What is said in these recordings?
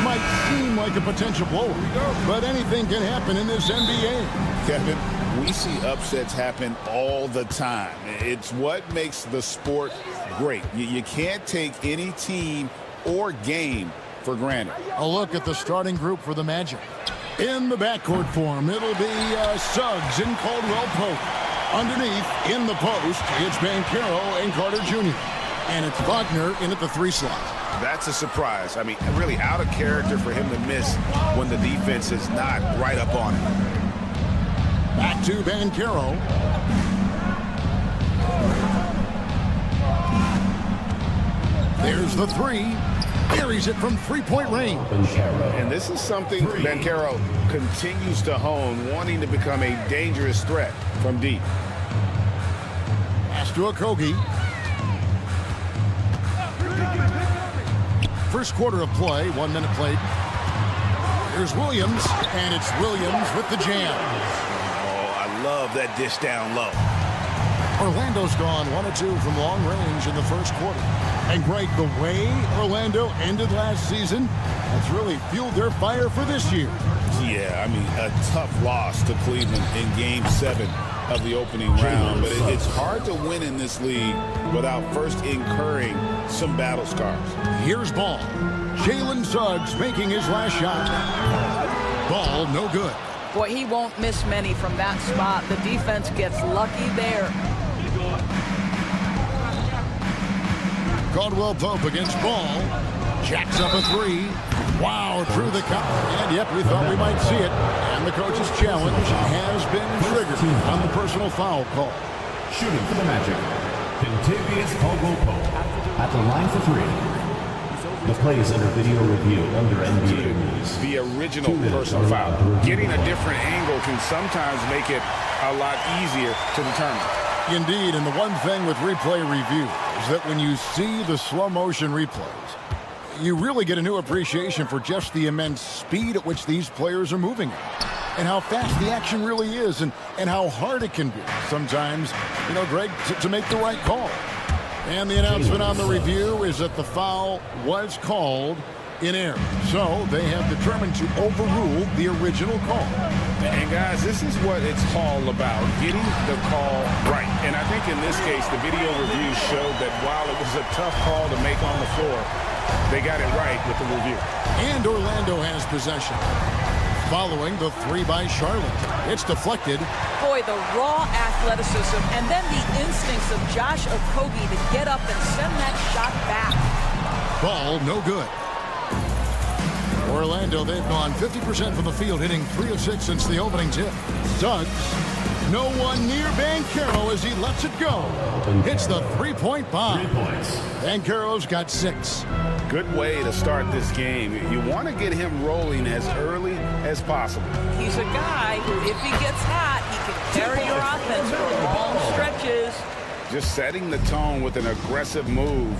might seem like a potential blower, but anything can happen in this NBA. Kevin, we see upsets happen all the time. It's what makes the sport great. You can't take any team or game for granted. A look at the starting group for the Magic. In the backcourt form, it'll be Suggs and Caldwell Pope. Underneath, in the post, it's Banchero and Carter Jr. And it's Wagner in at the 3 slot. That's a surprise. I mean, really out of character for him to miss when the defense is not right up on him. Back to Banchero. There's the 3. Buries it from 3-point range. And this is something Banchero continues to hone, wanting to become a dangerous threat from deep. Pass to Okogie. First quarter of play, 1 minute played. Here's Williams, and it's Williams with the jam. Oh, I love that dish down low. Orlando's gone 1 of 2 from long range in the first quarter. And Greg, the way Orlando ended last season, that's really fueled their fire for this year. Yeah, I mean, a tough loss to Cleveland in Game 7 of the opening round. But it's hard to win in this league without first incurring some battle scars. Here's Ball. Jalen Suggs making his last shot. Ball, no good. Boy, he won't miss many from that spot. The defense gets lucky there. Caldwell Pope against Ball. Jacks up a 3. Wow, through the cup. And yep, we thought we might see it. And the coach's challenge has been triggered on the personal foul call. Shooting for the Magic, Kentavious Caldwell-Pope at the line for 3. The play is under video review under NBA rules. The original personal foul. Getting a different angle can sometimes make it a lot easier to determine. Indeed, and the one thing with replay review is that when you see the slow motion replays, you really get a new appreciation for just the immense speed at which these players are moving and how fast the action really is and how hard it can be sometimes, you know, Greg, to make the right call. And the announcement on the review is that the foul was called in error. So they have determined to overrule the original call. And guys, this is what it's all about, getting the call right. And I think in this case, the video review showed that while it was a tough call to make on the floor, they got it right with the review. And Orlando has possession. Following the 3 by Charlotte. It's deflected. Boy, the raw athleticism and then the instincts of Josh Okogie to get up and send that shot back. Ball, no good. Orlando, they've gone 50% from the field, hitting 3 of 6 since the opening tip. Suggs, no one near Banchero as he lets it go. Hits the 3-point bomb. 3 points. Banchero's got 6. Good way to start this game. You want to get him rolling as early as possible. He's a guy who, if he gets hot, he can carry your offense for long stretches. Just setting the tone with an aggressive move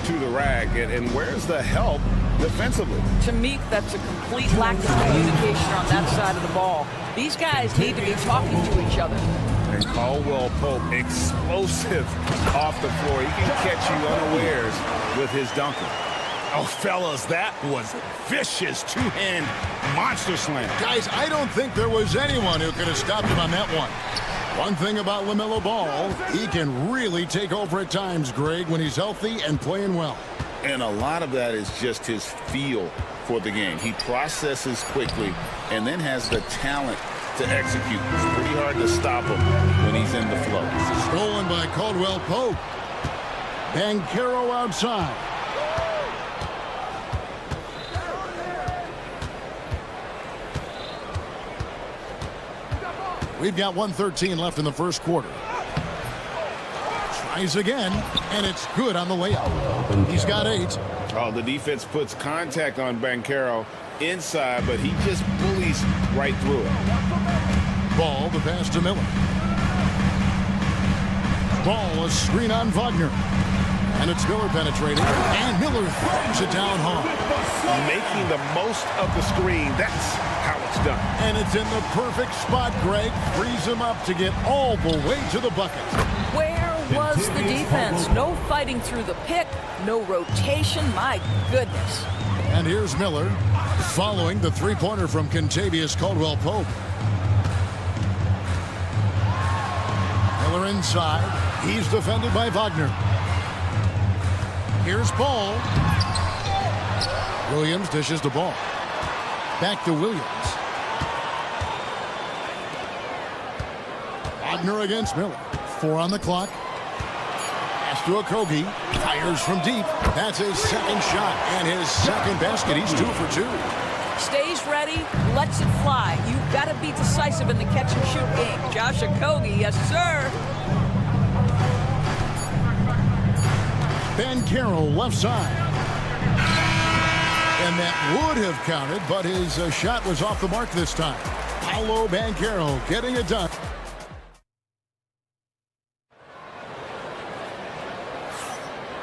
to the rack. And where's the help defensively? To me, that's a complete lack of communication on that side of the ball. These guys need to be talking to each other. And Caldwell Pope, explosive off the floor. He can catch you unawares with his dunker. Oh, fellas, that was a vicious two-hand monster slam. Guys, I don't think there was anyone who could have stopped him on that one. One thing about LaMelo Ball, he can really take over at times, Greg, when he's healthy and playing well. And a lot of that is just his feel for the game. He processes quickly and then has the talent to execute. It's pretty hard to stop him when he's in the flow. Stolen by Caldwell Pope. Banchero outside. We've got 1:13 left in the first quarter. Tries again, and it's good on the layup. He's got 8. Oh, the defense puts contact on Banchero inside, but he just bullies right through it. Ball, the pass to Miller. Ball, a screen on Wagner. And it's Miller penetrating, and Miller throws it down hard. Making the most of the screen, that's how it's done. And it's in the perfect spot, Greg. Frees him up to get all the way to the bucket. Where was the defense? No fighting through the pick, no rotation. My goodness. And here's Miller following the three-pointer from Kentavious Caldwell-Pope. Miller inside. He's defended by Wagner. Here's Ball. Williams dishes the ball. Back to Williams. Wagner against Miller. 4 on the clock. Pass to Okogie. Fires from deep. That's his second shot and his second basket. He's 2 for 2. Stays ready, lets it fly. You've got to be decisive in the catch-and-shoot game. Josh Okogie, yes, sir. Ben Carroll left side. And that would have counted, but his shot was off the mark this time. Paolo Banchero getting it done.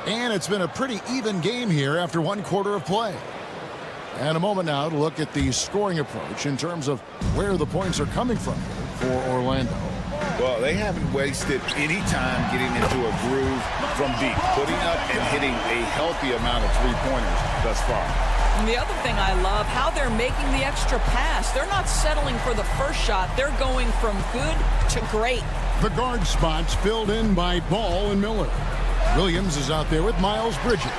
And it's been a pretty even game here after 1 quarter of play. And a moment now to look at the scoring approach in terms of where the points are coming from for Orlando. Well, they haven't wasted any time getting into a groove from deep, putting up and hitting a healthy amount of three-pointers thus far. And the other thing I love, how they're making the extra pass. They're not settling for the first shot. They're going from good to great. The guard spots filled in by Ball and Miller. Williams is out there with Miles Bridges.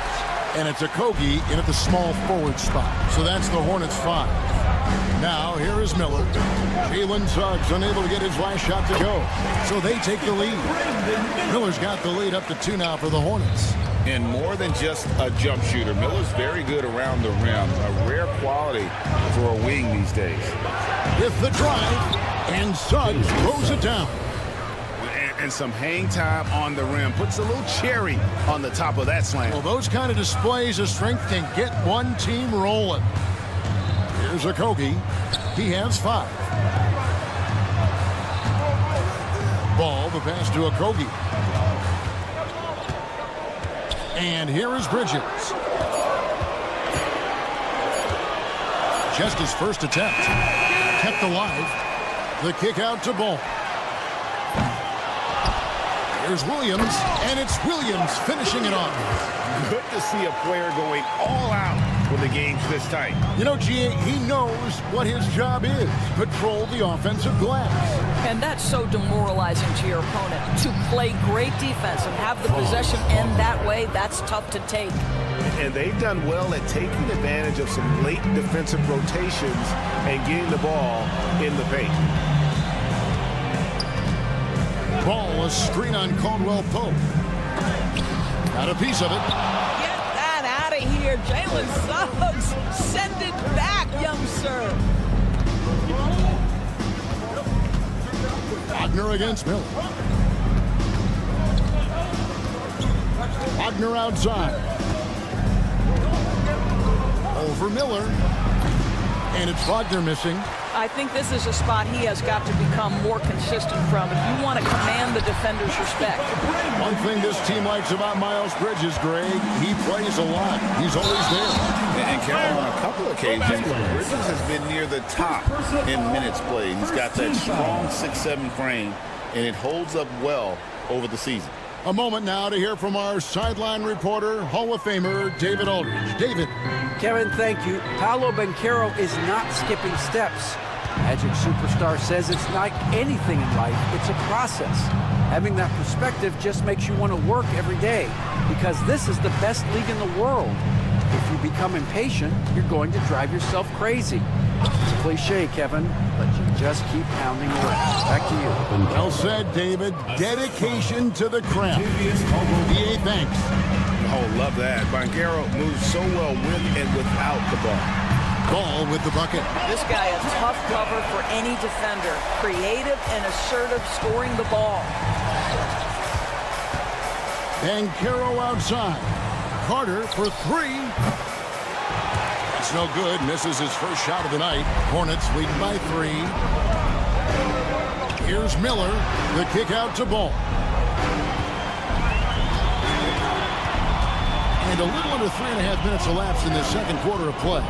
And it's Okogie in at the small forward spot. So that's the Hornets 5. Now here is Miller. Jalen Suggs unable to get his last shot to go. So they take the lead. Miller's got the lead up to 2 now for the Hornets. And more than just a jump shooter, Miller's very good around the rim. A rare quality for a wing these days. With the drive, and Suggs throws it down. And some hang time on the rim. Puts a little cherry on the top of that slam. Well, those kind of displays of strength can get one team rolling. Here's Okogie. He has 5. Ball, the pass to Okogie. And here is Bridges. Just his first attempt. Kept alive. The kick out to Ball. Here's Williams, and it's Williams finishing it off. Good to see a player going all out when the game's this tight. You know, G.A., he knows what his job is. Patrol the offensive glass. And that's so demoralizing to your opponent. To play great defense and have the possession end that way, that's tough to take. And they've done well at taking advantage of some late defensive rotations and getting the ball in the paint. Ball, a screen on Caldwell-Pope. Got a piece of it. Get that out of here. Jalen Suggs, send it back, young sir. Wagner against Miller. Wagner outside. Over Miller. And it's Wagner missing. I think this is a spot he has got to become more consistent from if you want to command the defender's respect. One thing this team likes about Miles Bridges, Greg, he plays a lot. He's always there. And Carol, on a couple occasions, Bridges has been near the top in minutes played. He's got that strong 6'7" frame, and it holds up well over the season. A moment now to hear from our sideline reporter, Hall of Famer David Aldridge. David. Kevin, thank you. Paolo Banchero is not skipping steps. Magic Superstar says it's like anything in life, it's a process. Having that perspective just makes you want to work every day because this is the best league in the world. If you become impatient, you're going to drive yourself crazy. It's a cliche, Kevin, but you just keep pounding away. Back to you. Well said, David. Dedication to the craft. BA, thanks. Oh, love that. Banchero moves so well with and without the ball. Ball with the bucket. This guy is tough cover for any defender. Creative and assertive scoring the ball. Banchero outside. Carter for 3. It's no good. Misses his first shot of the night. Hornets leading by 3. Here's Miller. The kick out to Ball. And a little under 3.5 minutes elapsed in the second quarter of play.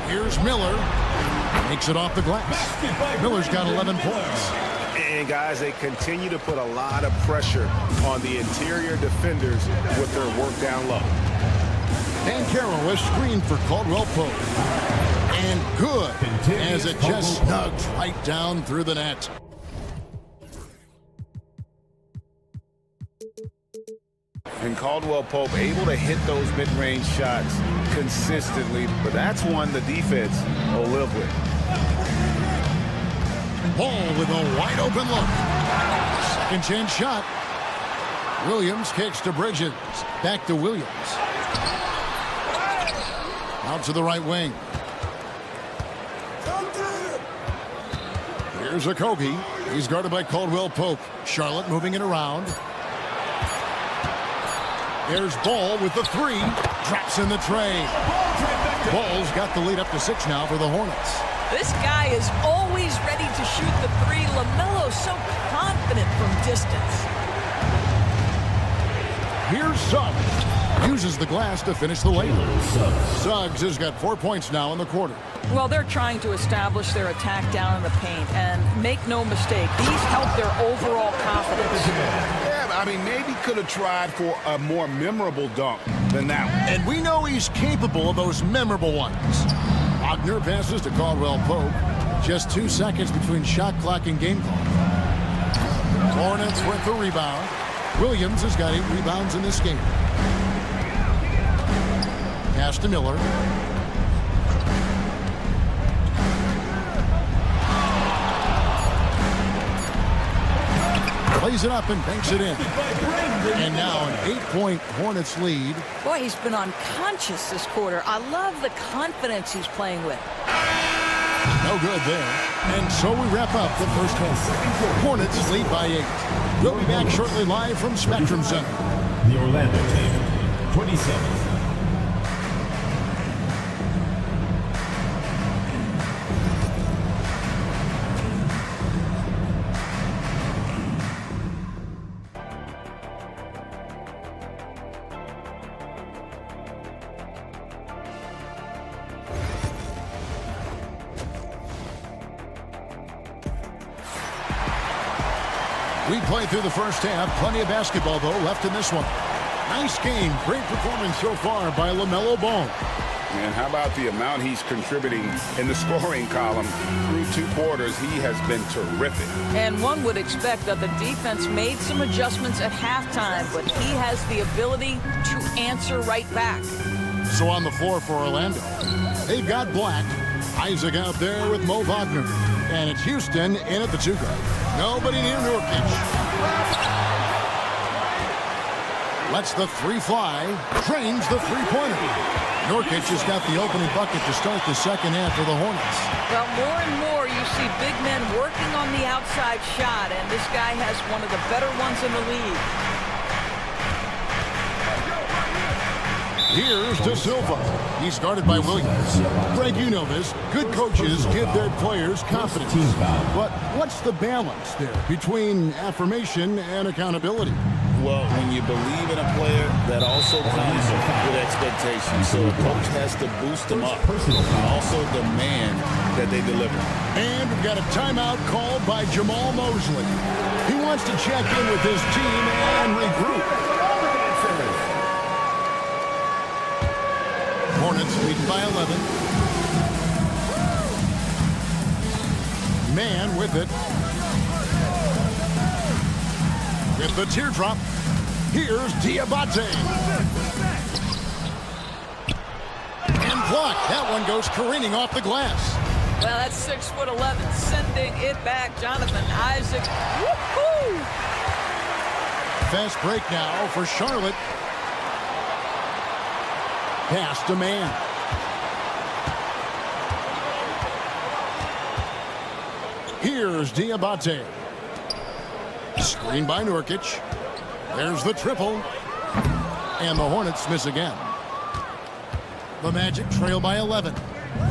Here's Miller. Makes it off the glass. Miller's got 11 points. And guys, they continue to put a lot of pressure on the interior defenders with their work down low. Banchero is screened for Caldwell Pope. And good, as it just snugs right down through the net. And Caldwell Pope able to hit those mid-range shots consistently, but that's one the defense will live with. Ball with a wide open look. Second chance shot. Williams kicks to Bridges. Back to Williams. Out to the right wing. Here's Okogie. He's guarded by Caldwell Pope. Charlotte moving it around. There's Ball with the three. Drops in the tray. Ball's got the lead up to 6 now for the Hornets. This guy is always ready to shoot the three. LaMelo's so confident from distance. Here's Suggs. Uses the glass to finish the layup. Suggs has got 4 points now in the quarter. Well, they're trying to establish their attack down in the paint. And make no mistake, these help their overall confidence. Yeah, I mean, maybe could have tried for a more memorable dunk than that one. And we know he's capable of those memorable ones. Wagner passes to Caldwell Pope. Just 2 seconds between shot clock and game clock. Hornets with the rebound. Williams has got 8 rebounds in this game. Pass to Miller. Plays it up and banks it in. And now an 8-point Hornets lead. Boy, he's been unconscious this quarter. I love the confidence he's playing with. No good there. And so we wrap up the first half. Hornets lead by 8. We'll be back shortly live from Spectrum Center. The Orlando team, 27. We played through the first half. Plenty of basketball, though, left in this one. Nice game. Great performance so far by LaMelo Ball. And how about the amount he's contributing in the scoring column through 2 quarters? He has been terrific. And one would expect that the defense made some adjustments at halftime, but he has the ability to answer right back. So on the floor for Orlando, they've got Black. Isaac out there with Mo Wagner. And it's Houston in at the 2 guard. Nobody near Nurkic. Lets the 3 fly. Drains the 3-pointer. Nurkic has got the opening bucket to start the second half for the Hornets. Well, more and more you see big men working on the outside shot, and this guy has one of the better ones in the league. Here's De Silva. He's guarded by Williams. Greg, you know this. Good coaches give their players confidence. But what's the balance there between affirmation and accountability? Well, when you believe in a player, that also comes with expectations. So a coach has to boost them up and also demand that they deliver. And we've got a timeout called by Jamal Mosley. He wants to check in with his team and regroup. Hornets leading by 11. Man with it. With the teardrop, here's Diabate. And blocked. That one goes careening off the glass. Well, that's 6'11", sending it back. Jonathan Isaac. Woo-hoo! Fast break now for Charlotte. Pass to Man. Here's Diabate. Screen by Nurkic. There's the triple. And the Hornets miss again. The Magic trail by 11.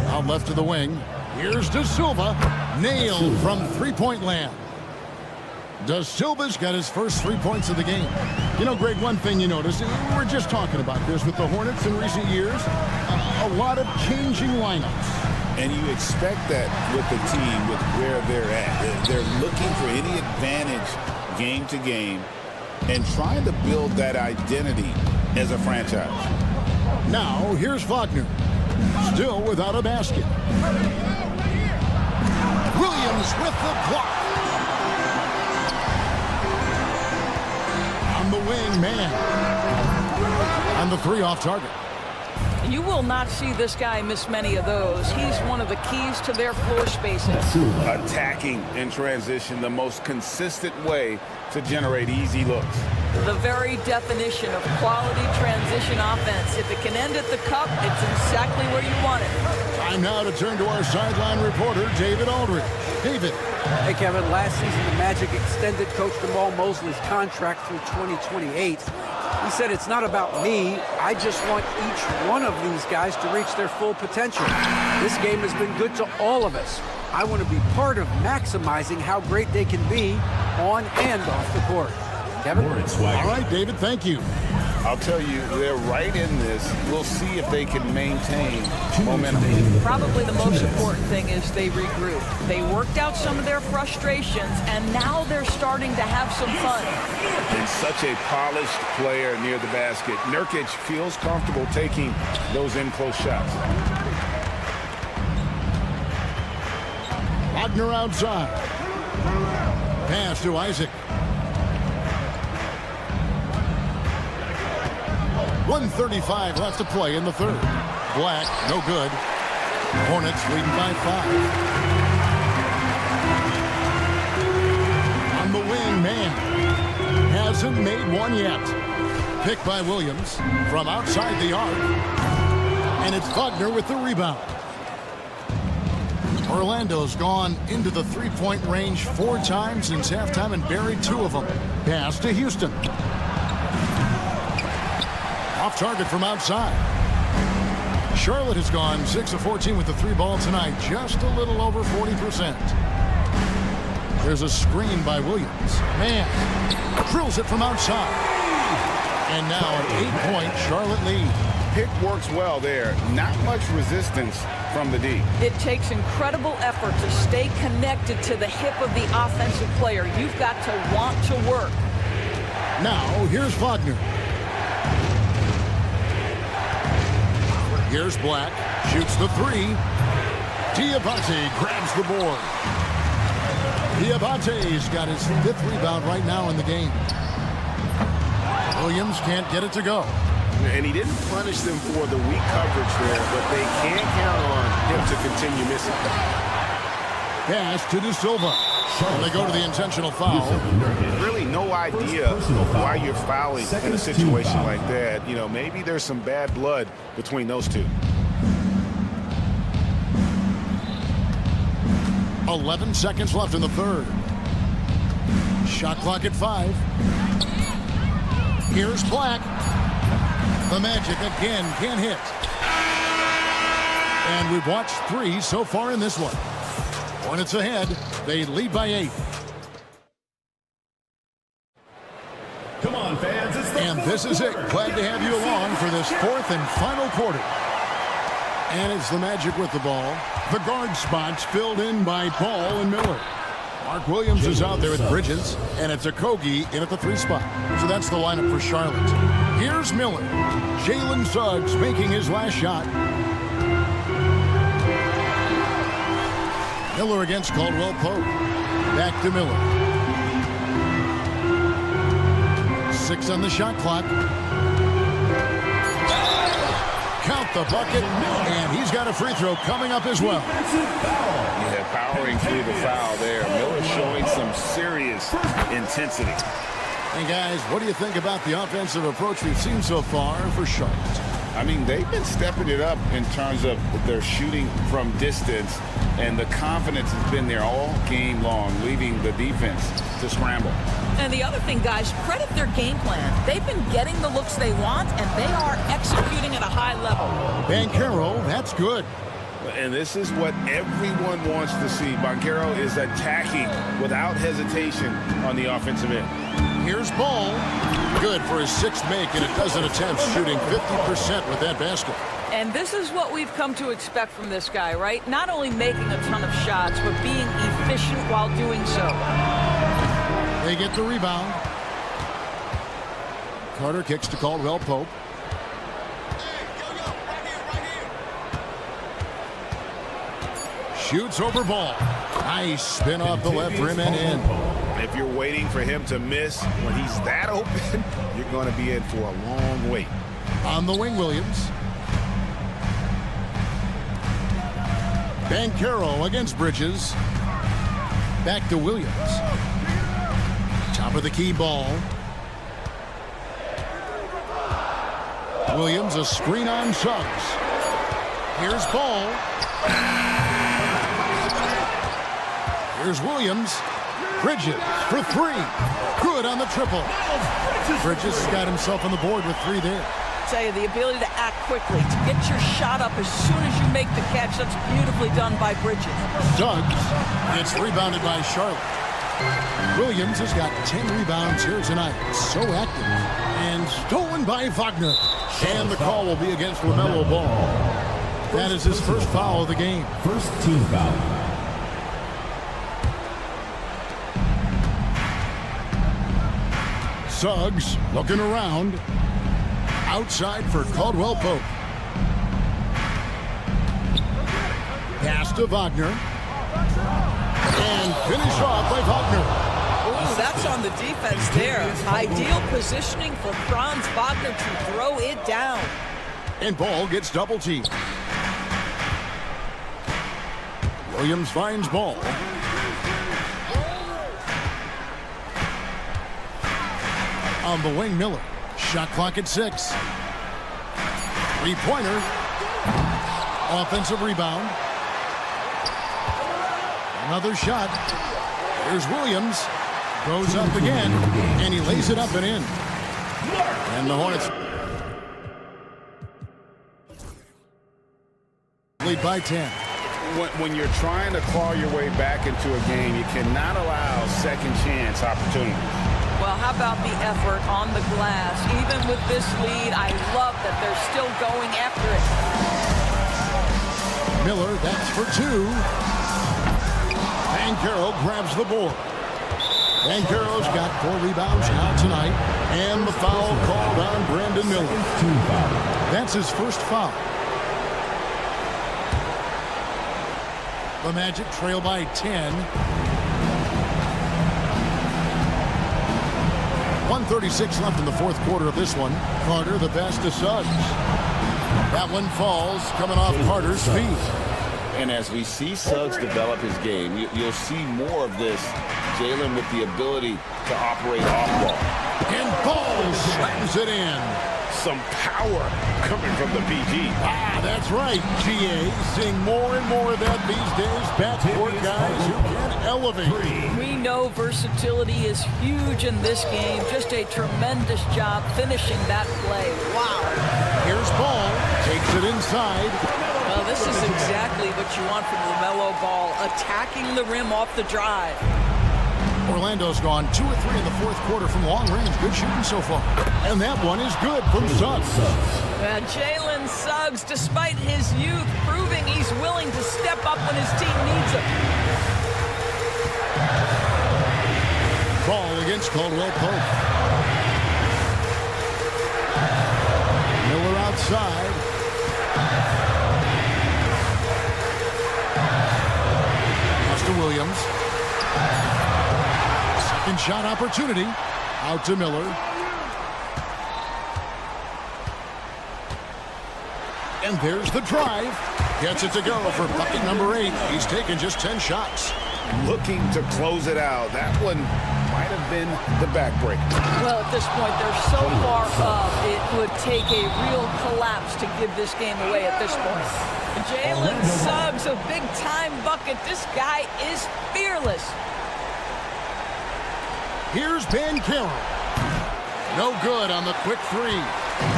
Out left to the wing. Here's De Silva. Nailed from three-point land. De Silva's got his first 3 points of the game. You know, Greg, one thing you notice, we're just talking about this with the Hornets in recent years, a lot of changing lineups. And you expect that with the team, with where they're at. They're looking for any advantage game to game and trying to build that identity as a franchise. Now, here's Wagner. Still without a basket. Williams with the block. On the wing, man. On the three off target. You will not see this guy miss many of those. He's one of the keys to their floor spacing. Attacking in transition, the most consistent way to generate easy looks. The very definition of quality transition offense. If it can end at the cup, it's exactly where you want it. Time now to turn to our sideline reporter, David Aldridge. David. Hey, Kevin, last season the Magic extended Coach Jamal Mosley's contract through 2028. He said, it's not about me. I just want each one of these guys to reach their full potential. This game has been good to all of us. I want to be part of maximizing how great they can be on and off the court. Kevin? All right, David, thank you. I'll tell you, they're right in this. We'll see if they can maintain momentum. Probably the most important thing is they regroup. They worked out some of their frustrations, and now they're starting to have some fun. And such a polished player near the basket. Nurkic feels comfortable taking those in-close shots. Wagner outside. Pass to Isaac. 1:35 left to play in the third. Black, no good. Hornets leading by 5. On the wing, man. Hasn't made one yet. Picked by Williams from outside the arc. And it's Wagner with the rebound. Orlando's gone into the three-point range 4 times since halftime and buried 2 of them. Pass to Houston. Off target from outside. Charlotte has gone 6 of 14 with the 3 ball tonight. Just a little over 40%. There's a screen by Williams. Man, drills it from outside. And now an 8-point Charlotte lead. Pick works well there. Not much resistance from the D. It takes incredible effort to stay connected to the hip of the offensive player. You've got to want to work. Now, here's Wagner. Here's Black. Shoots the 3. Diabate grabs the board. Diabate's got his 5th rebound right now in the game. Williams can't get it to go. And he didn't punish them for the weak coverage there, but they can't count on him to continue missing. Pass to De Silva. And they go to the intentional foul. Really no idea why you're fouling in a situation like that. You know, maybe there's some bad blood between those two. 11 seconds left in the third. Shot clock at 5. Here's Black. The Magic again can't hit. And we've watched 3 so far in this one. Hornets ahead. They lead by 8. Come on, fans. And this is it. Glad to have you along for this 4th and final quarter. And it's the Magic with the ball. The guard spots filled in by Ball and Miller. Mark Williams is out there at Bridges, and it's Okogie in at the 3 spot. So that's the lineup for Charlotte. Here's Miller. Jalen Suggs making his last shot. Miller against Caldwell Pope. Back to Miller. 6 on the shot clock. Count the bucket, and he's got a free throw coming up as well. Yeah, powering through the foul there. Miller showing some serious intensity. And guys, what do you think about the offensive approach we've seen so far for Charlotte? I mean, they've been stepping it up in terms of their shooting from distance, and the confidence has been there all game long, leaving the defense to scramble. And the other thing, guys, credit their game plan. They've been getting the looks they want, and they are executing at a high level. Banchero, that's good. And this is what everyone wants to see. Banchero is attacking without hesitation on the offensive end. Here's Ball. Good for his 6th make in a dozen attempts, shooting 50% with that basket. And this is what we've come to expect from this guy, right? Not only making a ton of shots, but being efficient while doing so. They get the rebound. Carter kicks to Caldwell Pope. Shoots over Ball. Nice spin off the left rim and in. If you're waiting for him to miss when he's that open, you're going to be in for a long wait. On the wing, Williams. Banchero against Bridges. Back to Williams. Top of the key, Ball. Williams, a screen on Suggs. Here's Ball. Here's Williams. Bridges for three. Good on the triple. Bridges has got himself on the board with three there. Tell you, the ability to act quickly, to get your shot up as soon as you make the catch, that's beautifully done by Bridges. Suggs gets rebounded by Charlotte. Williams has got 10 rebounds here tonight. So active. And stolen by Wagner. And the call will be against LaMelo Ball. That is his first foul of the game. First team foul. Suggs looking around. Outside for Caldwell Pope. Pass to Wagner. And finish off by Wagner. Ooh, that's on the defense there. Ideal positioning for Franz Wagner to throw it down. And Ball gets double teamed. Williams finds Ball. On the wing, Miller. Shot clock at 6. Three-pointer. Offensive rebound. Another shot. Here's Williams. Goes up again. And he lays it up and in. And the Hornets lead by 10. When you're trying to claw your way back into a game, you cannot allow second chance opportunities. Well, how about the effort on the glass? Even with this lead, I love that they're still going after it. Miller, that's for two. Banchero grabs the board. Banchero's got 4 rebounds now tonight. And the foul called on Brandon Miller. That's his first foul. The Magic trail by 10. 1:36 left in the fourth quarter of this one. Carter, the pass to Suggs. That one falls, coming off Carter's feet. And as we see Suggs develop his game, you'll see more of this. Jalen with the ability to operate off ball. And Ball slams it in. Some power coming from the PG. That's right, GA. Seeing more and more of that these days. Backcourt guys who can elevate. We know versatility is huge in this game. Just a tremendous job finishing that play. Wow. Here's Ball. Takes it inside. Well, this is exactly what you want from LaMelo Ball. Attacking the rim off the drive. Orlando's gone 2 of 3 in the fourth quarter from long range. Good shooting so far. And that one is good from Suggs. Jalen Suggs, despite his youth, proving he's willing to step up when his team needs him. Ball against Caldwell Pope. Miller outside. Pass to Williams. Second shot opportunity. Out to Miller. And there's the drive. Gets it to go for bucket number 8. He's taken just 10 shots. Looking to close it out. That one might have been the backbreaker. Well, at this point, they're so far up, it would take a real collapse to give this game away at this point. Jalen Suggs, a big-time bucket. This guy is fearless. Here's Banchero. No good on the quick three.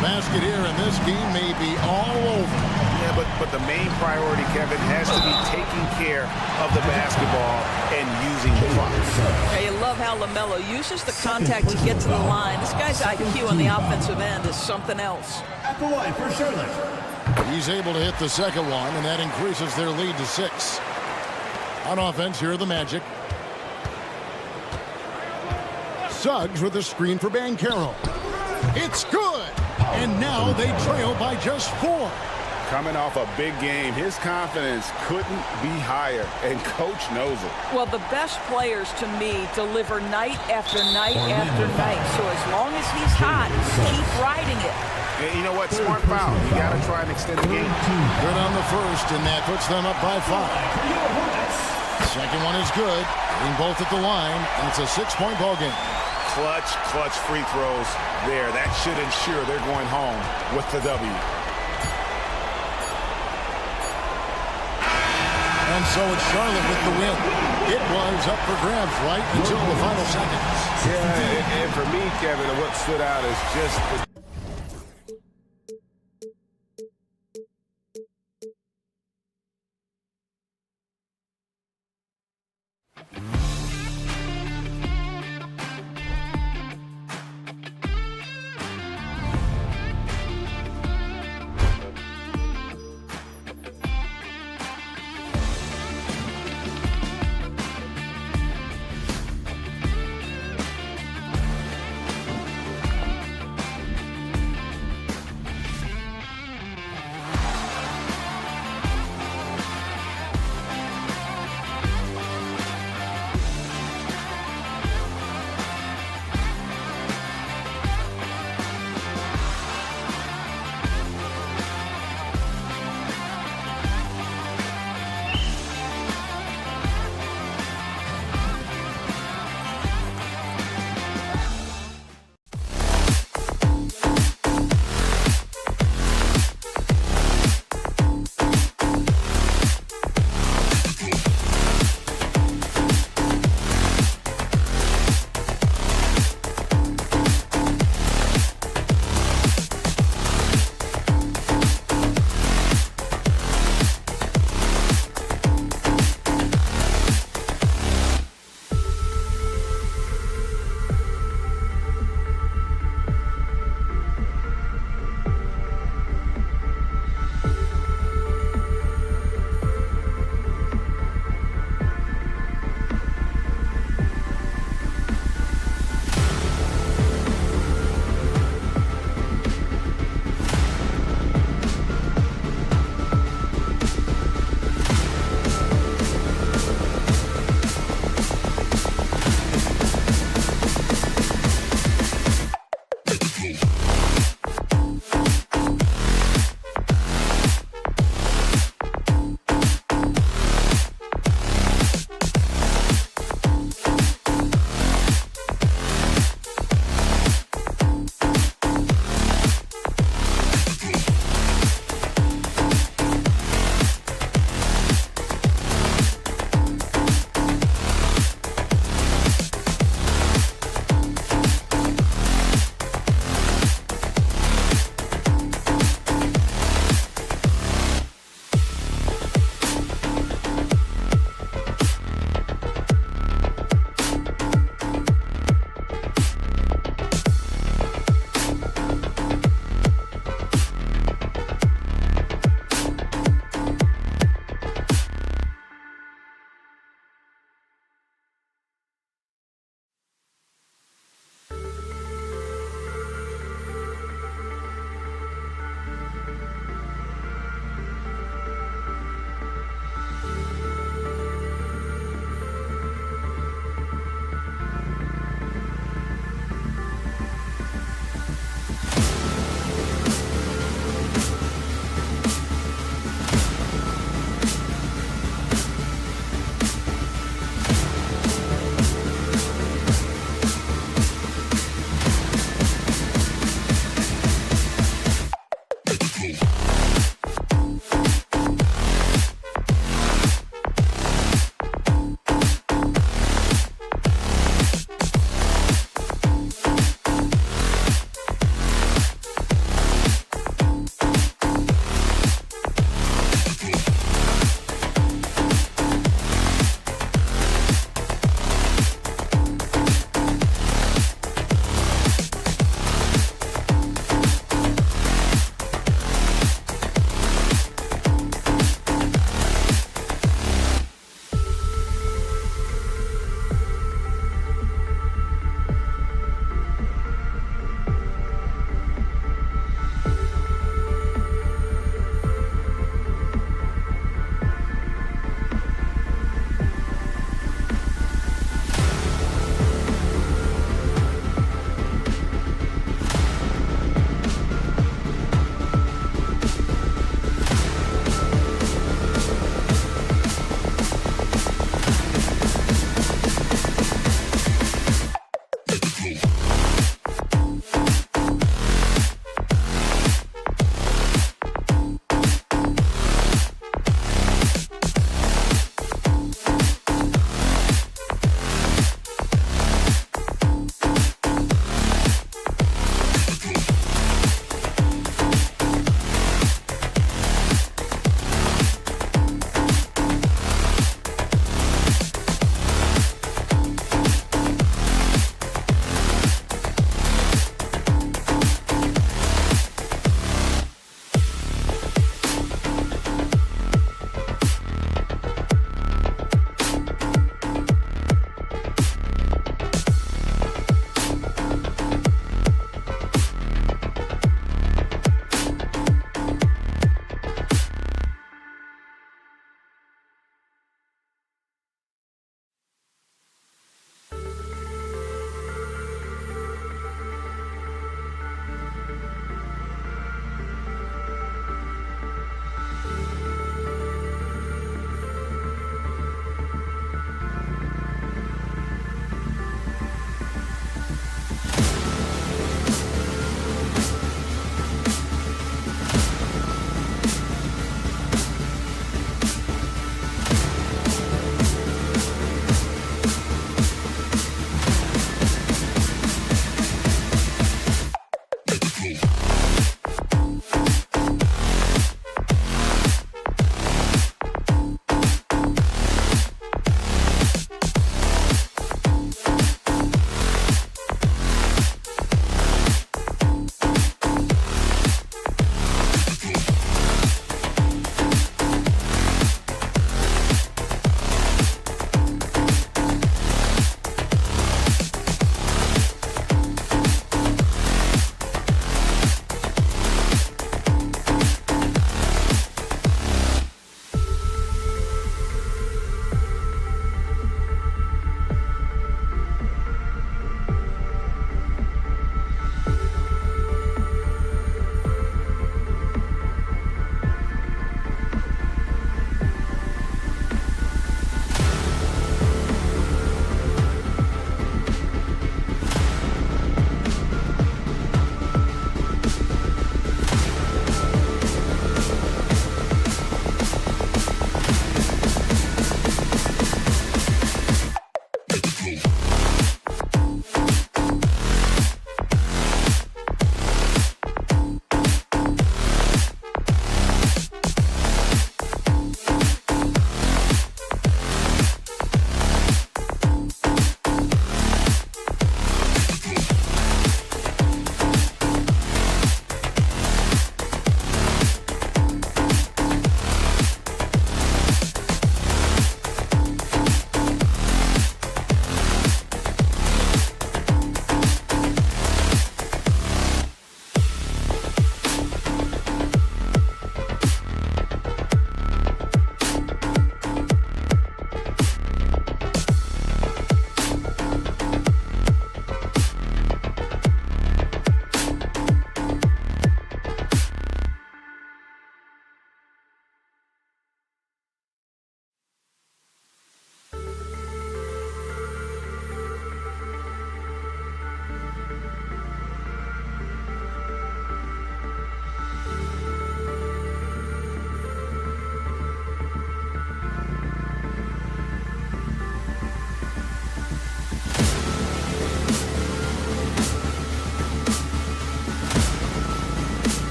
Basket here, and this game may be all over. Yeah, but the main priority, Kevin, has to be taking care of the basketball and using the clock. Yeah, you love how LaMelo uses the contact to get to the line. This guy's IQ on the offensive end is something else. At the line for Charlotte. He's able to hit the second one, and that increases their lead to 6. On offense, here are the Magic. Suggs with a screen for Banchero. It's good! And now they trail by just 4. Coming off a big game, his confidence couldn't be higher, and Coach knows it. Well, the best players, to me, deliver night after night after night. So as long as he's hot, keep riding it. And you know what? Smart foul. You got to try and extend the game. Good on the first, and that puts them up by 5. Second one is good. Hitting both at the line, and it's a 6-point ball game. Clutch free throws there. That should ensure they're going home with the W. And so it's Charlotte with the win. It was up for grabs right until the final seconds. Yeah, and for me, Kevin, what stood out is just the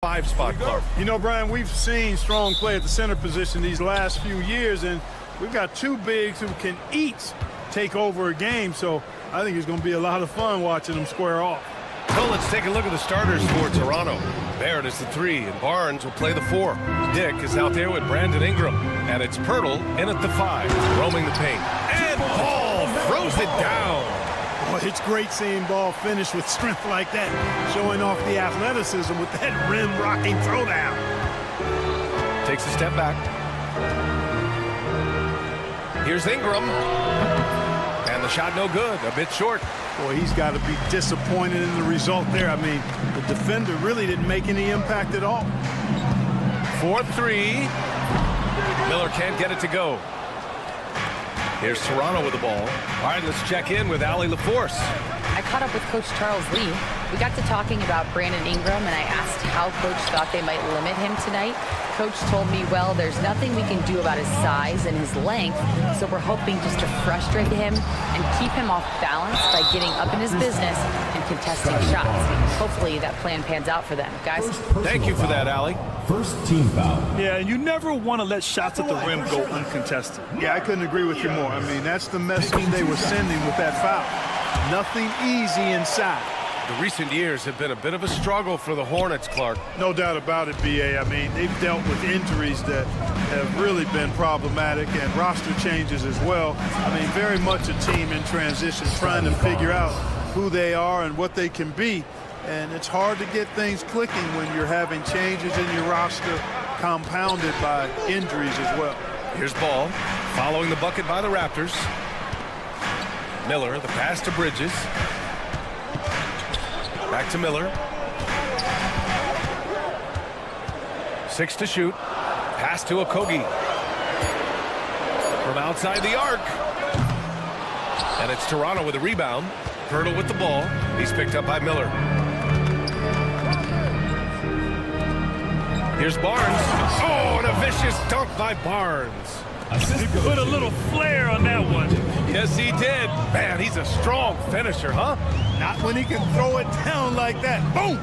5 spot, Clark. You know, Brian, we've seen strong play at the center position these last few years, and we've got 2 bigs who can each take over a game, so I think it's going to be a lot of fun watching them square off. So let's take a look at the starters for Toronto. Barrett is the 3, and Barnes will play the 4. Dick is out there with Brandon Ingram, and it's Pirtle in at the 5, roaming the paint. And Ball throws it down. Boy, it's great seeing Ball finish with strength like that, showing off the athleticism with that rim-rocking throwdown. Takes a step back. Here's Ingram. And the shot no good, a bit short. Boy, he's got to be disappointed in the result there. I mean, the defender really didn't make any impact at all. 4-3. Miller can't get it to go. Here's Toronto with the ball. All right, let's check in with Allie LaForce. I caught up with Coach Charles Lee. We got to talking about Brandon Ingram, and I asked how Coach thought they might limit him tonight. Coach told me, well, there's nothing we can do about his size and his length, so we're hoping just to frustrate him and keep him off balance by getting up in his business and contesting shots. Hopefully that plan pans out for them. Guys? Thank you for that, Allie. First team foul. Yeah, and you never want to let shots at the rim go uncontested. Yeah, I couldn't agree with you more. I mean, that's the message they were sending with that foul. Nothing easy inside. The recent years have been a bit of a struggle for the Hornets, Clark. No doubt about it, B.A. I mean, they've dealt with injuries that have really been problematic and roster changes as well. I mean, very much a team in transition, trying to figure out who they are and what they can be. And it's hard to get things clicking when you're having changes in your roster compounded by injuries as well. Here's Ball, following the bucket by the Raptors. Miller, the pass to Bridges. Back to Miller. 6 to shoot. Pass to Okogie. From outside the arc. And it's Toronto with a rebound. Pirtle with the ball. He's picked up by Miller. Here's Barnes. Oh, and a vicious dunk by Barnes. He put a little flair on that one. Yes, he did. Man, he's a strong finisher, huh? Not when he can throw it down like that. Boom!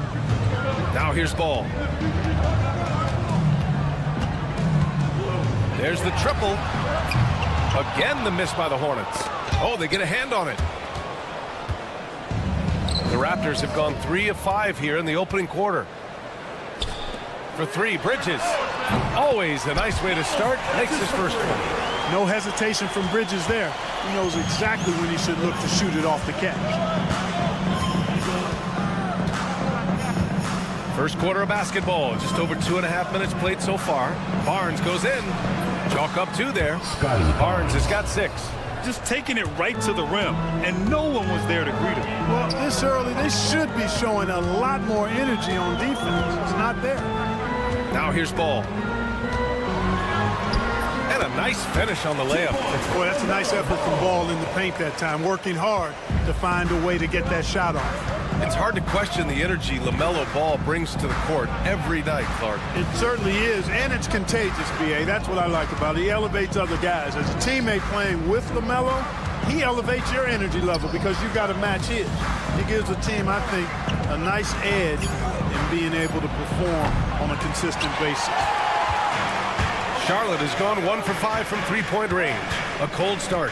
Now here's Ball. There's the triple. Again, the miss by the Hornets. Oh, they get a hand on it. The Raptors have gone 3 of 5 here in the opening quarter. For 3, Bridges. Always a nice way to start. Makes his first one. No hesitation from Bridges there. He knows exactly when he should look to shoot it off the catch. First quarter of basketball. Just over 2.5 minutes played so far. Barnes goes in. Chalk up 2 there. Barnes has got 6. Just taking it right to the rim, and no one was there to greet him. Well, this early, they should be showing a lot more energy on defense. It's not there. Now here's Ball. And a nice finish on the layup. Boy, that's a nice effort from Ball in the paint that time, working hard to find a way to get that shot off. It's hard to question the energy LaMelo Ball brings to the court every night, Clark. It certainly is, and it's contagious, B.A. That's what I like about it. He elevates other guys. As a teammate playing with LaMelo, he elevates your energy level because you've got to match his. He gives the team, I think, a nice edge in being able to perform on a consistent basis. Charlotte has gone 1 for 5 from three-point range. A cold start.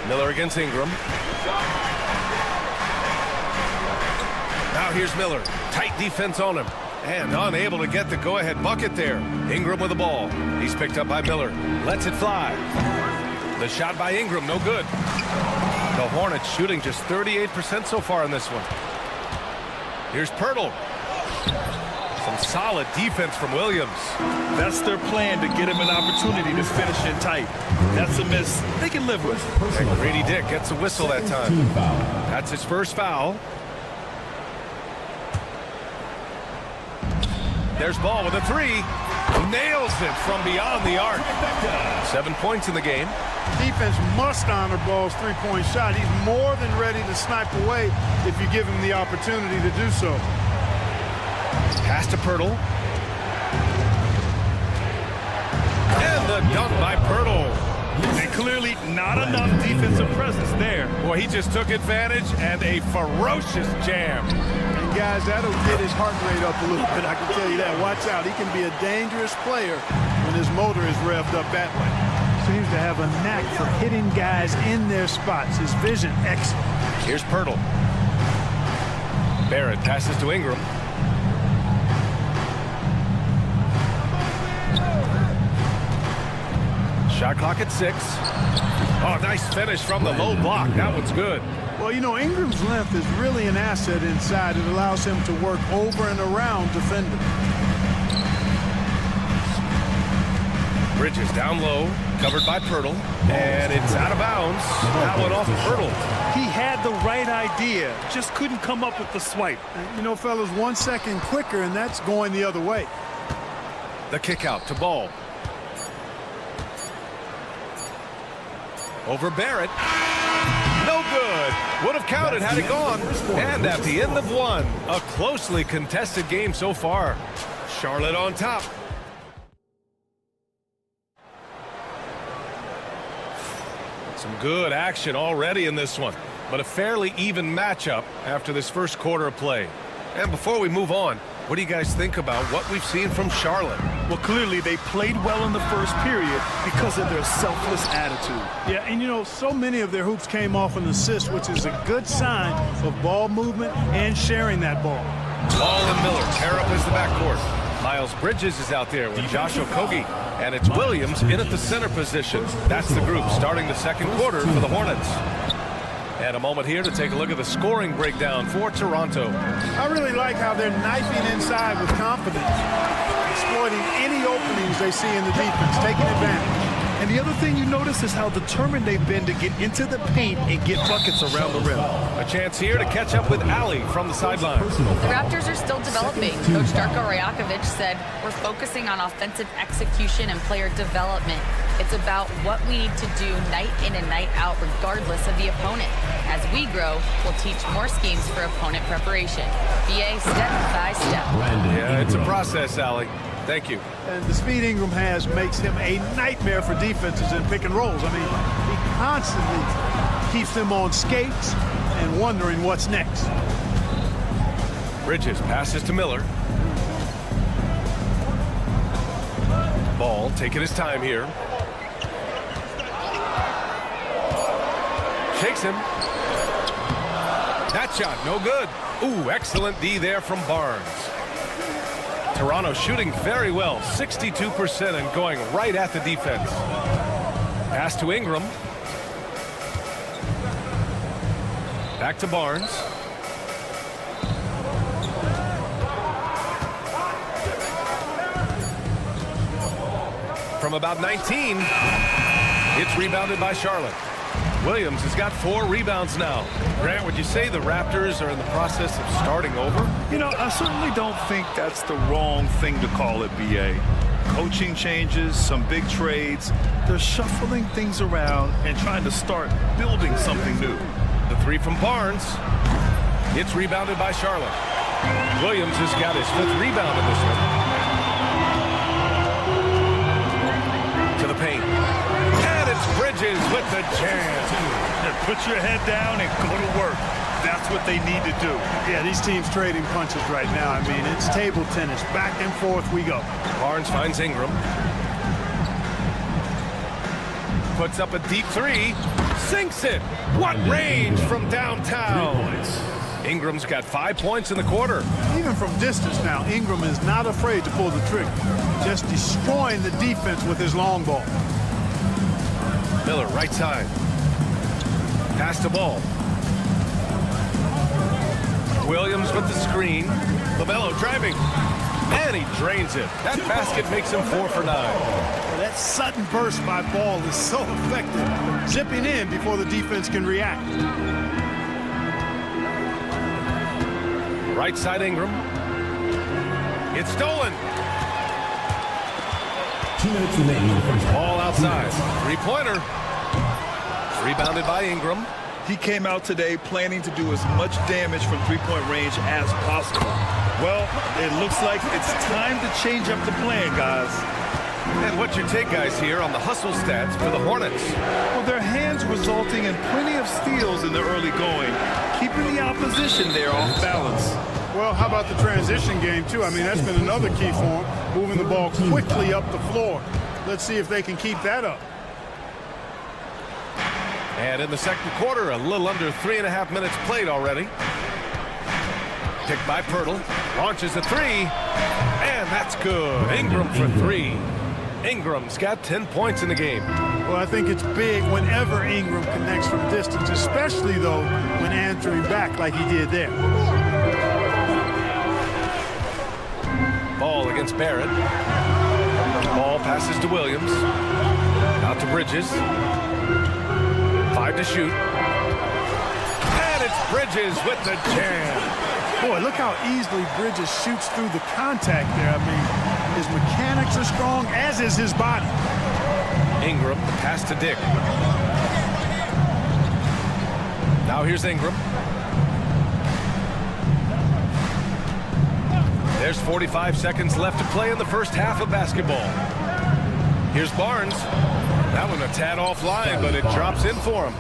Miller against Ingram. Now here's Miller. Tight defense on him. And unable to get the go-ahead bucket there. Ingram with the ball. He's picked up by Miller. Lets it fly. The shot by Ingram, no good. The Hornets shooting just 38% so far in this one. Here's Pirtle. Some solid defense from Williams. That's their plan, to get him an opportunity to finish it tight. That's a miss they can live with. And Grady Dick gets a whistle that time. That's his first foul. There's Ball with a 3. Nails it from beyond the arc. 7 points in the game. Defense must honor Ball's three-point shot. He's more than ready to snipe away if you give him the opportunity to do so. Pass to Pirtle. And the dunk by Pirtle. And clearly not enough defensive presence there. Boy, he just took advantage and a ferocious jam. And guys, that'll get his heart rate up a little bit, I can tell you that. Watch out, he can be a dangerous player when his motor is revved up that way. Seems to have a knack for hitting guys in their spots. His vision, excellent. Here's Pirtle. Barrett passes to Ingram. Shot clock at 6. Oh, nice finish from the low block. That one's good. Well, you know, Ingram's length is really an asset inside. It allows him to work over and around defenders. Bridges down low, covered by Pirtle, and it's out of bounds. That one off Pirtle. He had the right idea, just couldn't come up with the swipe. You know, fellas, 1 second quicker, and that's going the other way. The kick out to Ball. Over Barrett. No good. Would have counted had it gone. And at the end of 1, a closely contested game so far. Charlotte on top. Some good action already in this one, but a fairly even matchup after this first quarter of play. And before we move on, what do you guys think about what we've seen from Charlotte? Well, clearly they played well in the first period because of their selfless attitude. Yeah, and you know, so many of their hoops came off an assist, which is a good sign of ball movement and sharing that ball. Ball and Miller tear up as the backcourt. Miles Bridges is out there with Josh Okogie, and it's Williams in at the center position. That's the group starting the second quarter for the Hornets. And a moment here to take a look at the scoring breakdown for Toronto. I really like how they're knifing inside with confidence, exploiting any openings they see in the defense, taking advantage. And the other thing you notice is how determined they've been to get into the paint and get buckets around the rim. A chance here to catch up with Ali from the sideline. The Raptors are still developing. Coach Darko Rajakovic said, we're focusing on offensive execution and player development. It's about what we need to do night in and night out, regardless of the opponent. As we grow, we'll teach more schemes for opponent preparation. BA step by step. Yeah, it's a process, Ali. Thank you. And the speed Ingram has makes him a nightmare for defenses in pick and rolls. I mean, he constantly keeps them on skates and wondering what's next. Bridges passes to Miller. Ball taking his time here. Takes him. That shot, no good. Ooh, excellent D there from Barnes. Toronto shooting very well, 62% and going right at the defense. Pass to Ingram. Back to Barnes. From about 19, it's rebounded by Charlotte. Williams has got 4 rebounds now. Grant, would you say the Raptors are in the process of starting over? You know, I certainly don't think that's the wrong thing to call it, BA. Coaching changes, some big trades. They're shuffling things around and trying to start building something new. The 3 from Barnes. It's rebounded by Charlotte. Williams has got his 5th rebound in this one. To the paint. And it's Bridges with the jam. Put your head down and go to work. That's what they need to do. Yeah, these teams trading punches right now. I mean, it's table tennis. Back and forth we go. Barnes finds Ingram. Puts up a deep 3. Sinks it. What range from downtown. Ingram's got 5 points in the quarter. Even from distance now, Ingram is not afraid to pull the trigger. Just destroying the defense with his long ball. Miller, right side. Pass the ball. Williams with the screen. LaMelo driving. And he drains it. That basket makes him 4 for 9. Well, that sudden burst by Ball is so effective. Zipping in before the defense can react. Right side Ingram. It's stolen. 2 minutes remaining. Ball outside. 3-pointer. Rebounded by Ingram. He came out today planning to do as much damage from three-point range as possible. Well, it looks like it's time to change up the plan, guys. And what's your take, guys, here on the hustle stats for the Hornets? Well, their hands resulting in plenty of steals in the early going, keeping the opposition there off balance. Well, how about the transition game, too? I mean, that's been another key for them, moving the ball quickly up the floor. Let's see if they can keep that up. And in the second quarter, a little under 3.5 minutes played already. Picked by Pirtle, launches a three, and that's good. Ingram for three. Ingram's got 10 points in the game. Well, I think it's big whenever Ingram connects from distance, especially, though, when answering back like he did there. Ball against Barrett. Ball passes to Williams. Out to Bridges. 5 to shoot. And it's Bridges with the jam. Boy, look how easily Bridges shoots through the contact there. I mean, his mechanics are strong, as is his body. Ingram, the pass to Dick. Now here's Ingram. There's 45 seconds left to play in the first half of basketball. Here's Barnes. That one a tad offline, but it drops in for him.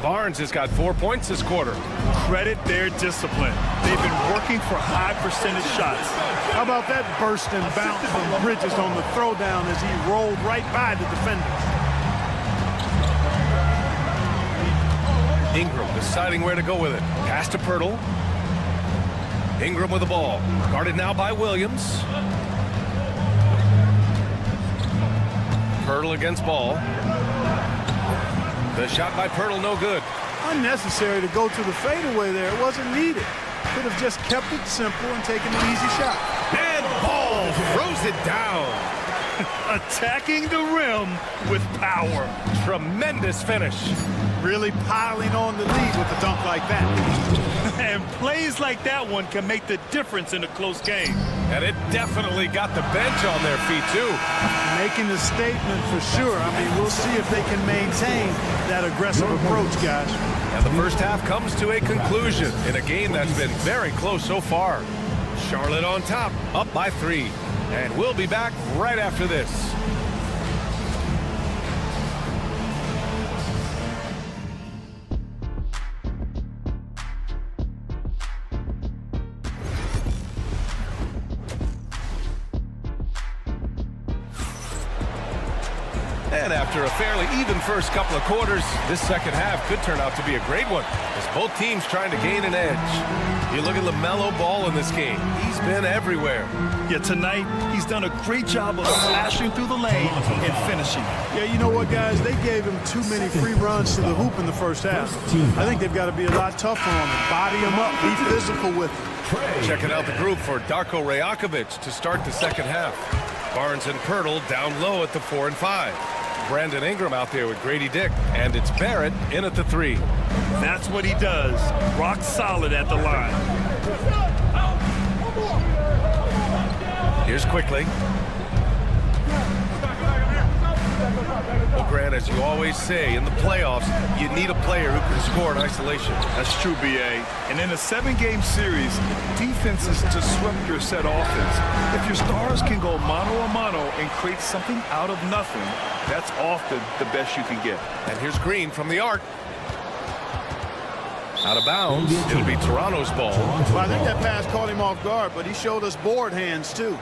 Barnes has got 4 points this quarter. Credit their discipline. They've been working for high percentage shots. How about that burst and bounce from Bridges on the throwdown as he rolled right by the defenders? Ingram deciding where to go with it. Pass to Pirtle. Ingram with the ball. Guarded now by Williams. Pirtle against Ball. The shot by Pirtle, no good. Unnecessary to go to the fadeaway there. It wasn't needed. Could have just kept it simple and taken an easy shot. And Ball throws it down. Attacking the rim with power. Tremendous finish. Really piling on the lead with a dunk like that. And plays like that one can make the difference in a close game. And it definitely got the bench on their feet, too. Making the statement for sure. I mean, we'll see if they can maintain that aggressive approach, guys. And the first half comes to a conclusion in a game that's been very close so far. Charlotte on top, up by 3. And we'll be back right after this. And after a fairly even first couple of quarters, this second half could turn out to be a great one as both teams trying to gain an edge. You look at LaMelo Ball in this game. He's been everywhere. Yeah, tonight, he's done a great job of slashing through the lane and finishing. Yeah, you know what, guys? They gave him too many free runs to the hoop in the first half. I think they've got to be a lot tougher on him. Body him up, be physical with him. Checking out the group for Darko Rajakovic to start the second half. Barnes and Pirtle down low at the 4 and 5. Brandon Ingram out there with Grady Dick, and it's Barrett in at the 3. That's what he does. Rock solid at the line. Here's Quickly. Well, Grant, as you always say, in the playoffs, you need a player who can score in isolation. That's true, B.A. And in a 7-game series, defense is disrupt your set offense. If your stars can go mano-a-mano and create something out of nothing, that's often the best you can get. And here's Green from the arc. Out of bounds. It'll be Toronto's ball. Well, I think that pass caught him off guard, but he showed us board hands, too.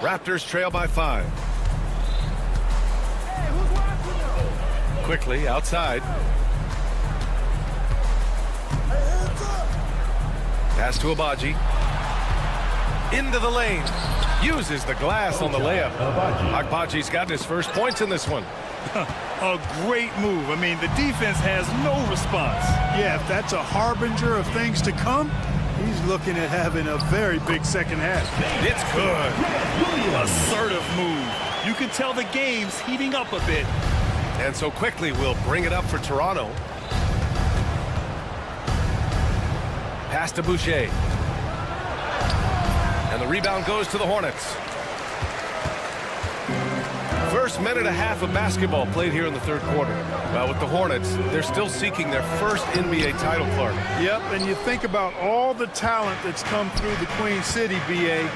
Raptors trail by 5. Quickly outside. Pass to Abaji. Into the lane. Uses the glass on the layup. Agbaji's gotten his first points in this one. A great move. I mean, the defense has no response. Yeah, if that's a harbinger of things to come, he's looking at having a very big second half. It's good. Assertive move. You can tell the game's heating up a bit. And so Quickly will bring it up for Toronto. Pass to Boucher. And the rebound goes to the Hornets. First minute and a half of basketball played here in the third quarter. Well, with the Hornets, they're still seeking their first NBA title, Clark. Yep, and you think about all the talent that's come through the Queen City, BA.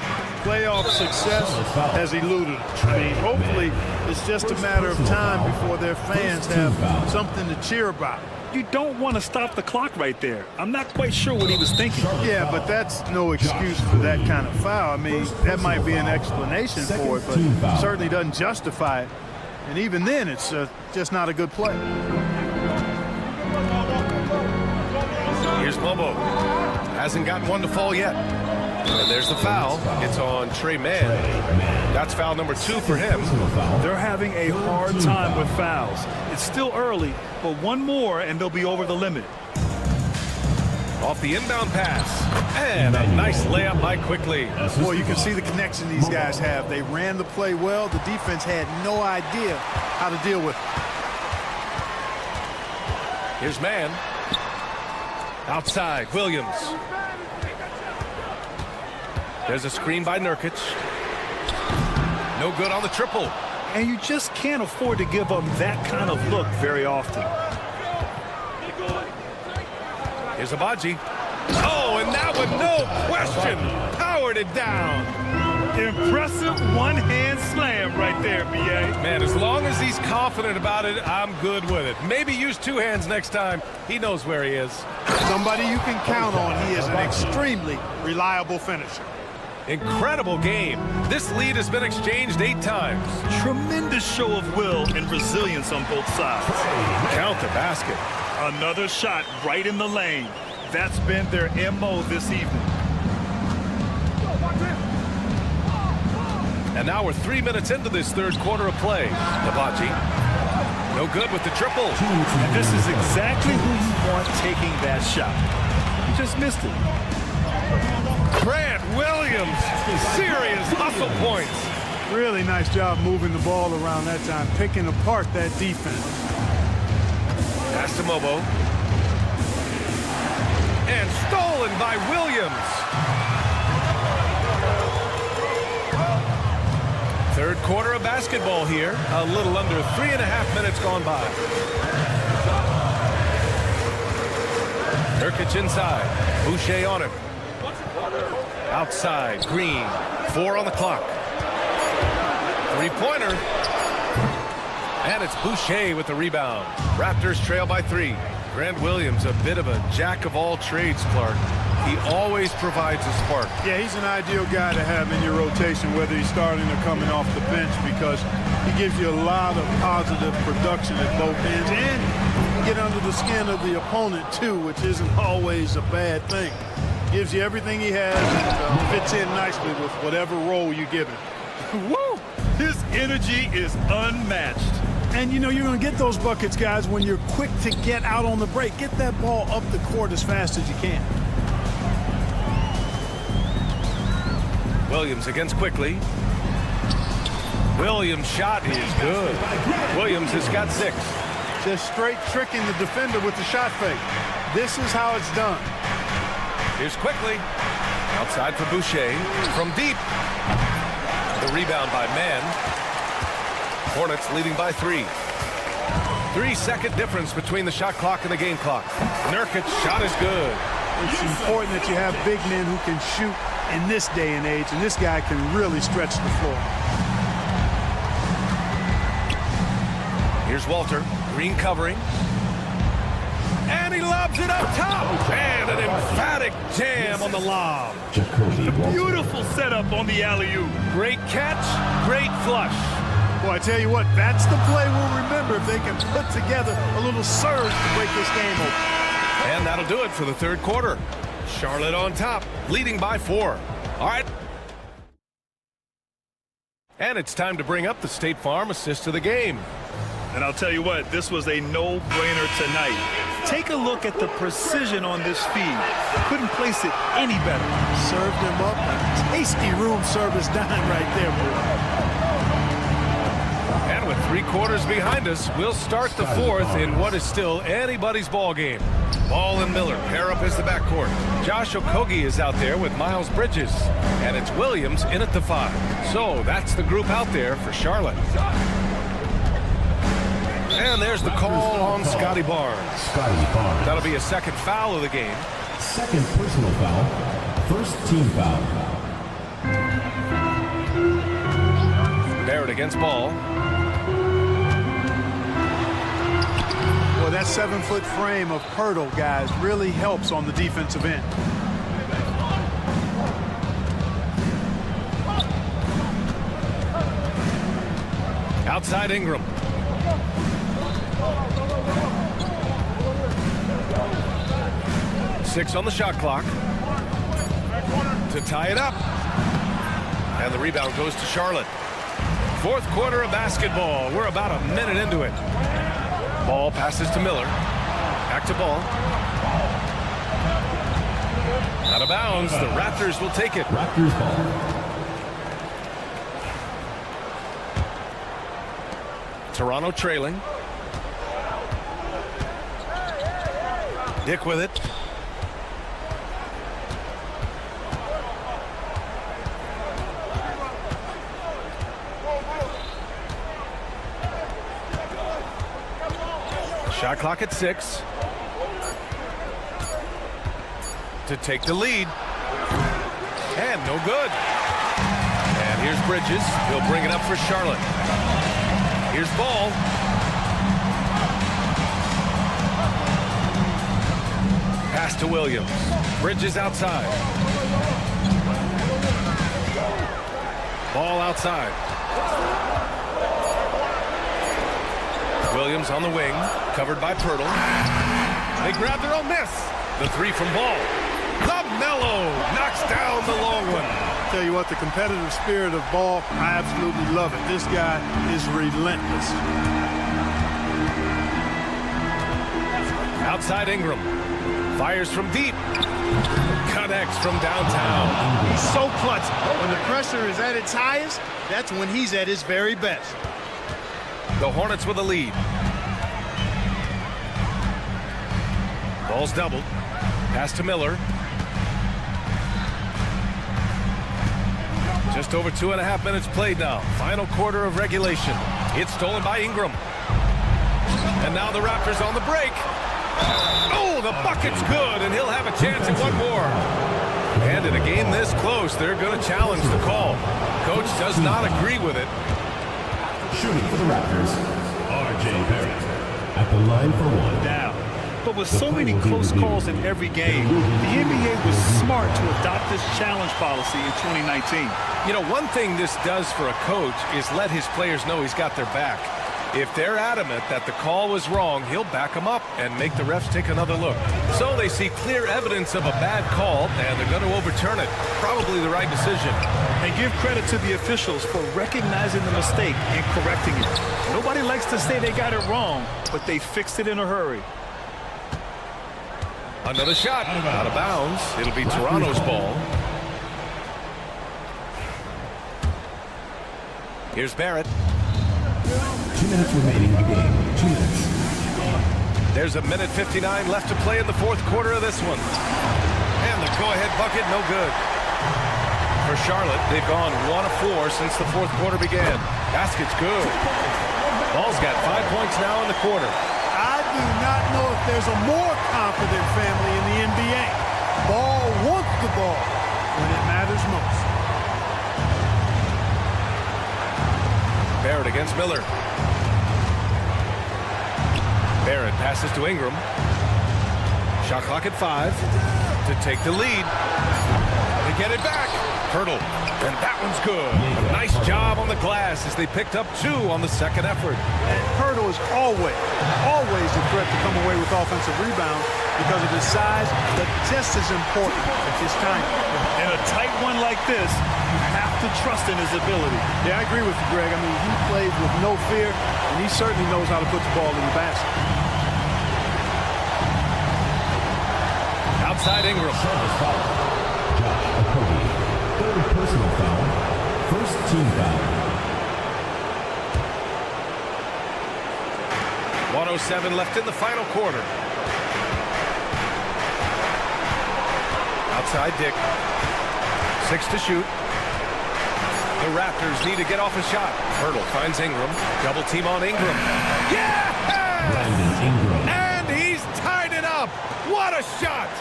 Playoff success has eluded them. I mean, hopefully it's just a matter of time before their fans have something to cheer about. You don't want to stop the clock right there. I'm not quite sure what he was thinking. Yeah, but that's no excuse for that kind of foul. I mean, that might be an explanation for it, but certainly doesn't justify it. And even then, it's just not a good play. Here's Bobo. Hasn't gotten one to fall yet. And there's the foul. It's on Trey Mann. That's foul number 2 for him. They're having a hard time with fouls. It's still early, but one more and they'll be over the limit. Off the inbound pass. And a nice layup by Quickly. Boy, you can see the connection these guys have. They ran the play well. The defense had no idea how to deal with it. Here's Mann. Outside, Williams. There's a screen by Nurkic. No good on the triple. And you just can't afford to give them that kind of look very often. Here's Abaji. Oh, and that one, no question, powered it down. Impressive one-hand slam right there, B.A. Man, as long as he's confident about it, I'm good with it. Maybe use 2 hands next time. He knows where he is. Somebody you can count on. He is an extremely reliable finisher. Incredible game. This lead has been exchanged 8 times. Tremendous show of will and resilience on both sides. Count the basket. Another shot right in the lane. That's been their MO this evening. And now we're 3 minutes into this third quarter of play. Nabaji, no good with the triple. And this is exactly who you want taking that shot. You just missed it. Grant Williams, serious hustle points. Really nice job moving the ball around that time, picking apart that defense. Pass to Mobo. And stolen by Williams. Third quarter of basketball here. A little under 3.5 minutes gone by. Nurkic inside. Boucher on him. Outside, Green. 4 on the clock. 3-pointer. And it's Boucher with the rebound. Raptors trail by 3. Grant Williams, a bit of a jack-of-all-trades, Clark. He always provides a spark. Yeah, he's an ideal guy to have in your rotation, whether he's starting or coming off the bench, because he gives you a lot of positive production at both ends. And you can get under the skin of the opponent, too, which isn't always a bad thing. Gives you everything he has and fits in nicely with whatever role you give him. Woo! His energy is unmatched. And, you know, you're going to get those buckets, guys, when you're quick to get out on the break. Get that ball up the court as fast as you can. Williams against Quickly. Williams' shot is good. Williams has got 6. Just straight tricking the defender with the shot fake. This is how it's done. Here's Quickly. Outside for Boucher. From deep. The rebound by Mann. Hornets leading by 3. 3-second difference between the shot clock and the game clock. Nurkic's shot is good. It's important that you have big men who can shoot in this day and age, and this guy can really stretch the floor. Here's Walter. Green covering. And he lobs it up top. And an emphatic jam on the lob. Beautiful setup on the alley-oop. Great catch, great flush. Boy, I tell you what, that's the play we'll remember if they can put together a little surge to break this game open. And that'll do it for the third quarter. Charlotte on top, leading by 4. All right. And it's time to bring up the State Farm assist of the game. And I'll tell you what, this was a no-brainer tonight. Take a look at the precision on this feed. Couldn't place it any better. Served him up a tasty room service dime right there, boy. And with 3 quarters behind us, we'll start the fourth in what is still anybody's ball game. Ball and Miller pair up as the backcourt. Josh Okogie is out there with Miles Bridges. And it's Williams in at the 5. So that's the group out there for Charlotte. And there's the call on Scotty Barnes. Scotty Barnes. That'll be a second foul of the game. Second personal foul. First team foul. Barrett against Ball. Well, that 7-foot frame of Pirtle, guys, really helps on the defensive end. Outside Ingram. Six on the shot clock. To tie it up. And the rebound goes to Charlotte. Fourth quarter of basketball. We're about a minute into it. Ball passes to Miller. Back to Ball. Out of bounds. The Raptors will take it. Raptors ball. Toronto trailing. Dick with it. Shot clock at 6. To take the lead. And no good. And here's Bridges. He'll bring it up for Charlotte. Here's Ball. Pass to Williams. Bridges outside. Ball outside. Williams on the wing, covered by Pirtle. They grab their own miss. The three from Ball. Mello knocks down the long one. Tell you what, the competitive spirit of Ball, I absolutely love it. This guy is relentless. Outside Ingram. Fires from deep. Connects from downtown. He's so clutch. When the pressure is at its highest, that's when he's at his very best. The Hornets with a lead. Ball's doubled. Pass to Miller. Just over 2.5 minutes played now. Final quarter of regulation. It's stolen by Ingram. And now the Raptors on the break. Oh, the bucket's good, and he'll have a chance at one more. And in a game this close, they're going to challenge the call. Coach does not agree with it. Shooting for the Raptors, R.J. Barrett. At the line for one. Down. But with so many close calls in every game, the NBA was smart to adopt this challenge policy in 2019. You know, one thing this does for a coach is let his players know he's got their back. If they're adamant that the call was wrong, he'll back them up and make the refs take another look. So they see clear evidence of a bad call, and they're going to overturn it. Probably the right decision. And give credit to the officials for recognizing the mistake and correcting it. Nobody likes to say they got it wrong, but they fixed it in a hurry. Another shot. Out of bounds. It'll be Toronto's ball. Here's Barrett. 2 minutes remaining in the game. 2 minutes. There's 1:59 left to play in the fourth quarter of this one. And the go-ahead bucket, no good. For Charlotte, they've gone 1 of 4 since the fourth quarter began. Basket's good. Ball's got 5 points now in the quarter. I do not know if there's a more confident family in the NBA. Ball wants the ball when it matters most. Barrett against Miller. Barrett passes to Ingram. Shot clock at 5 to take the lead. They get it back. Pirtle. And that one's good. A nice job on the glass as they picked up 2 on the second effort. And Pirtle is always a threat to come away with offensive rebounds because of his size, but just as important as his timing. In a tight one like this, you have to trust in his ability. Yeah, I agree with you, Greg. I mean, he plays with no fear, and he certainly knows how to put the ball in the basket. Outside Ingram. Josh Okogie. Third personal foul. First team foul. 1:07 left in the final quarter. Outside Dick. 6 to shoot. The Raptors need to get off a shot. Hurdle finds Ingram. Double team on Ingram. Yeah! And he's tied it up. What a shot!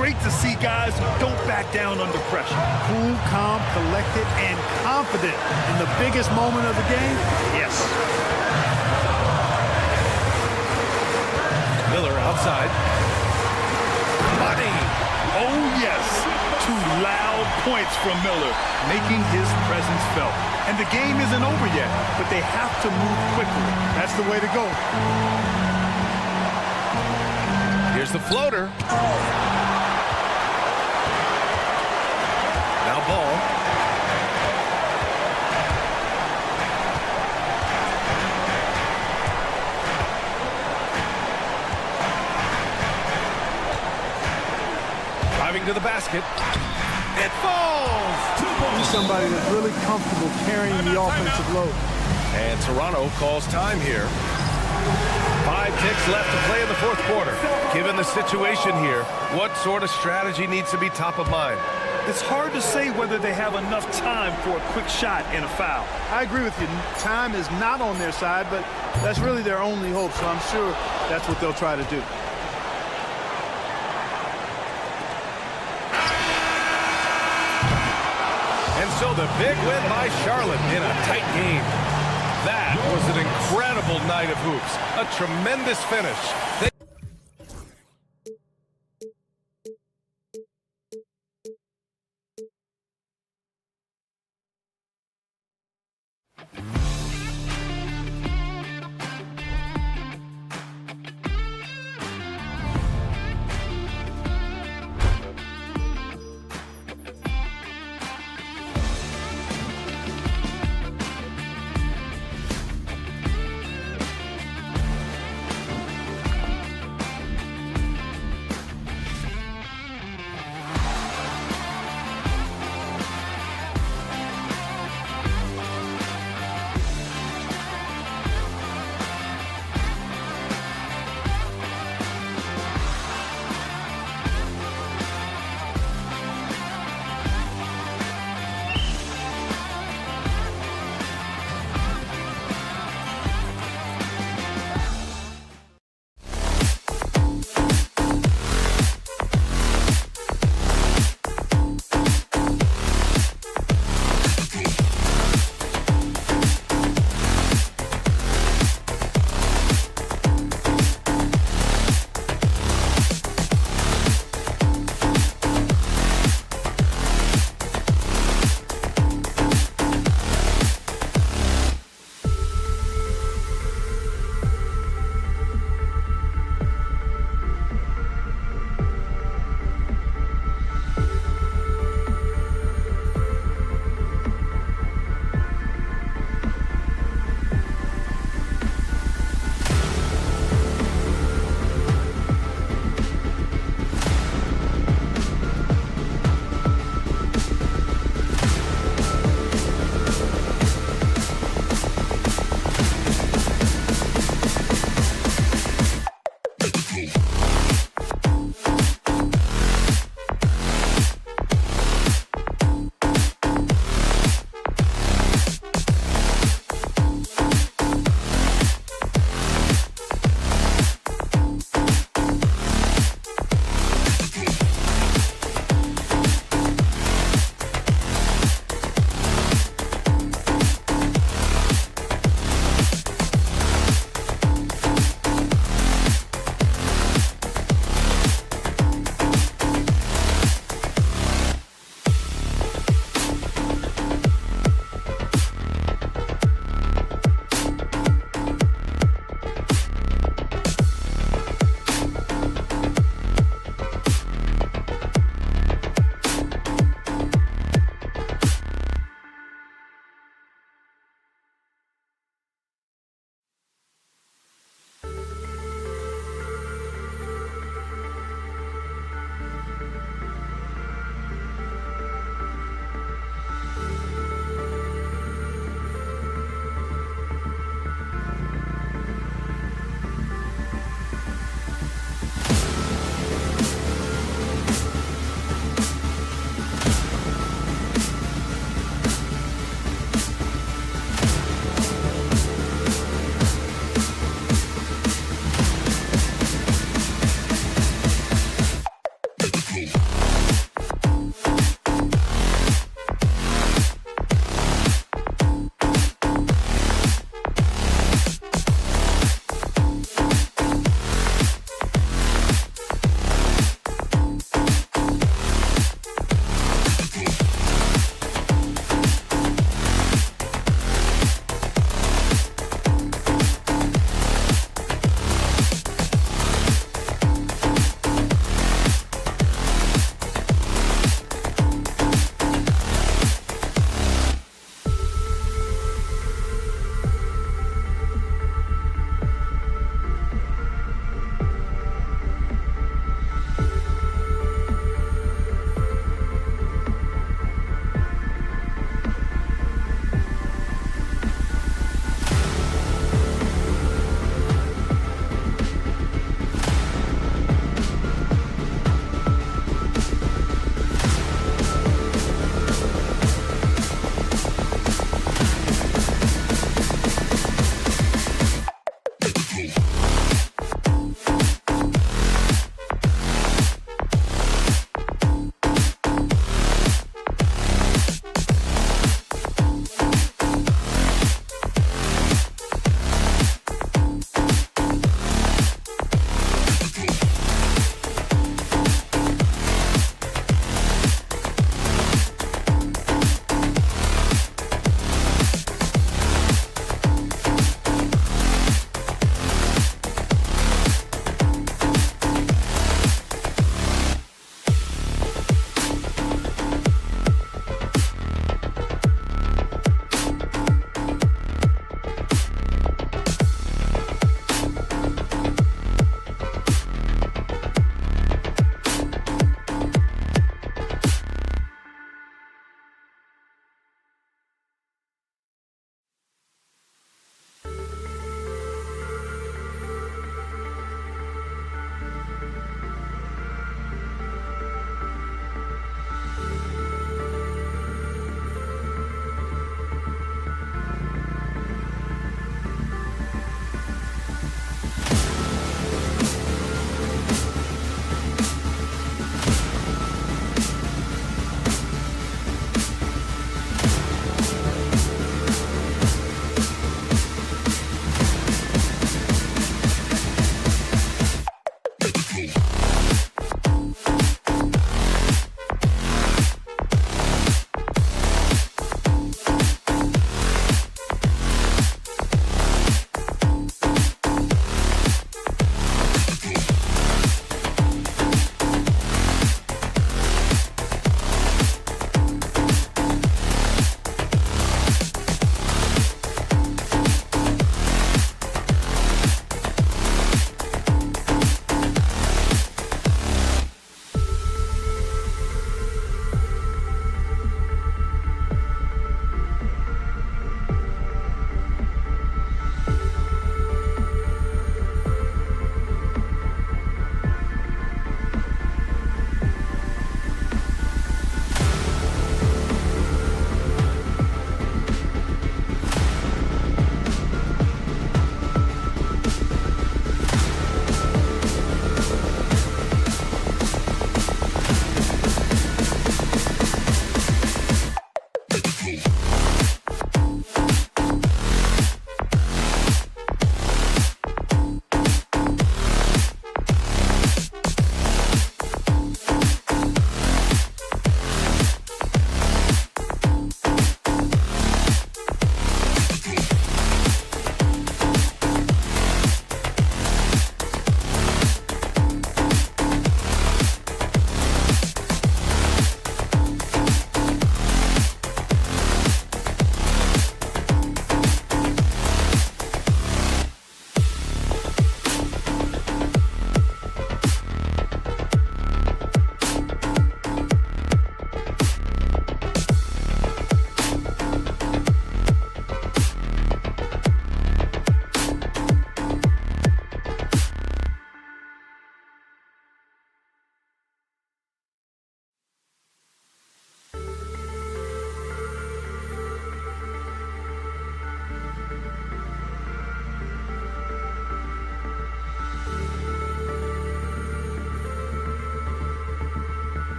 Great to see guys who don't back down under pressure. Cool, calm, collected, and confident in the biggest moment of the game. Yes. Miller outside. Money! Oh, yes. 2 loud points from Miller, making his presence felt. And the game isn't over yet, but they have to move quickly. That's the way to go. Here's the floater. Now Ball. Driving to the basket. It falls! He's somebody that's really comfortable carrying the offensive load. And Toronto calls time here. 5 ticks left to play in the fourth quarter. Given the situation here, what sort of strategy needs to be top of mind? It's hard to say whether they have enough time for a quick shot and a foul. I agree with you. Time is not on their side, but that's really their only hope, so I'm sure that's what they'll try to do. And so the big win by Charlotte in a tight game. That was an incredible night of hoops. A tremendous finish.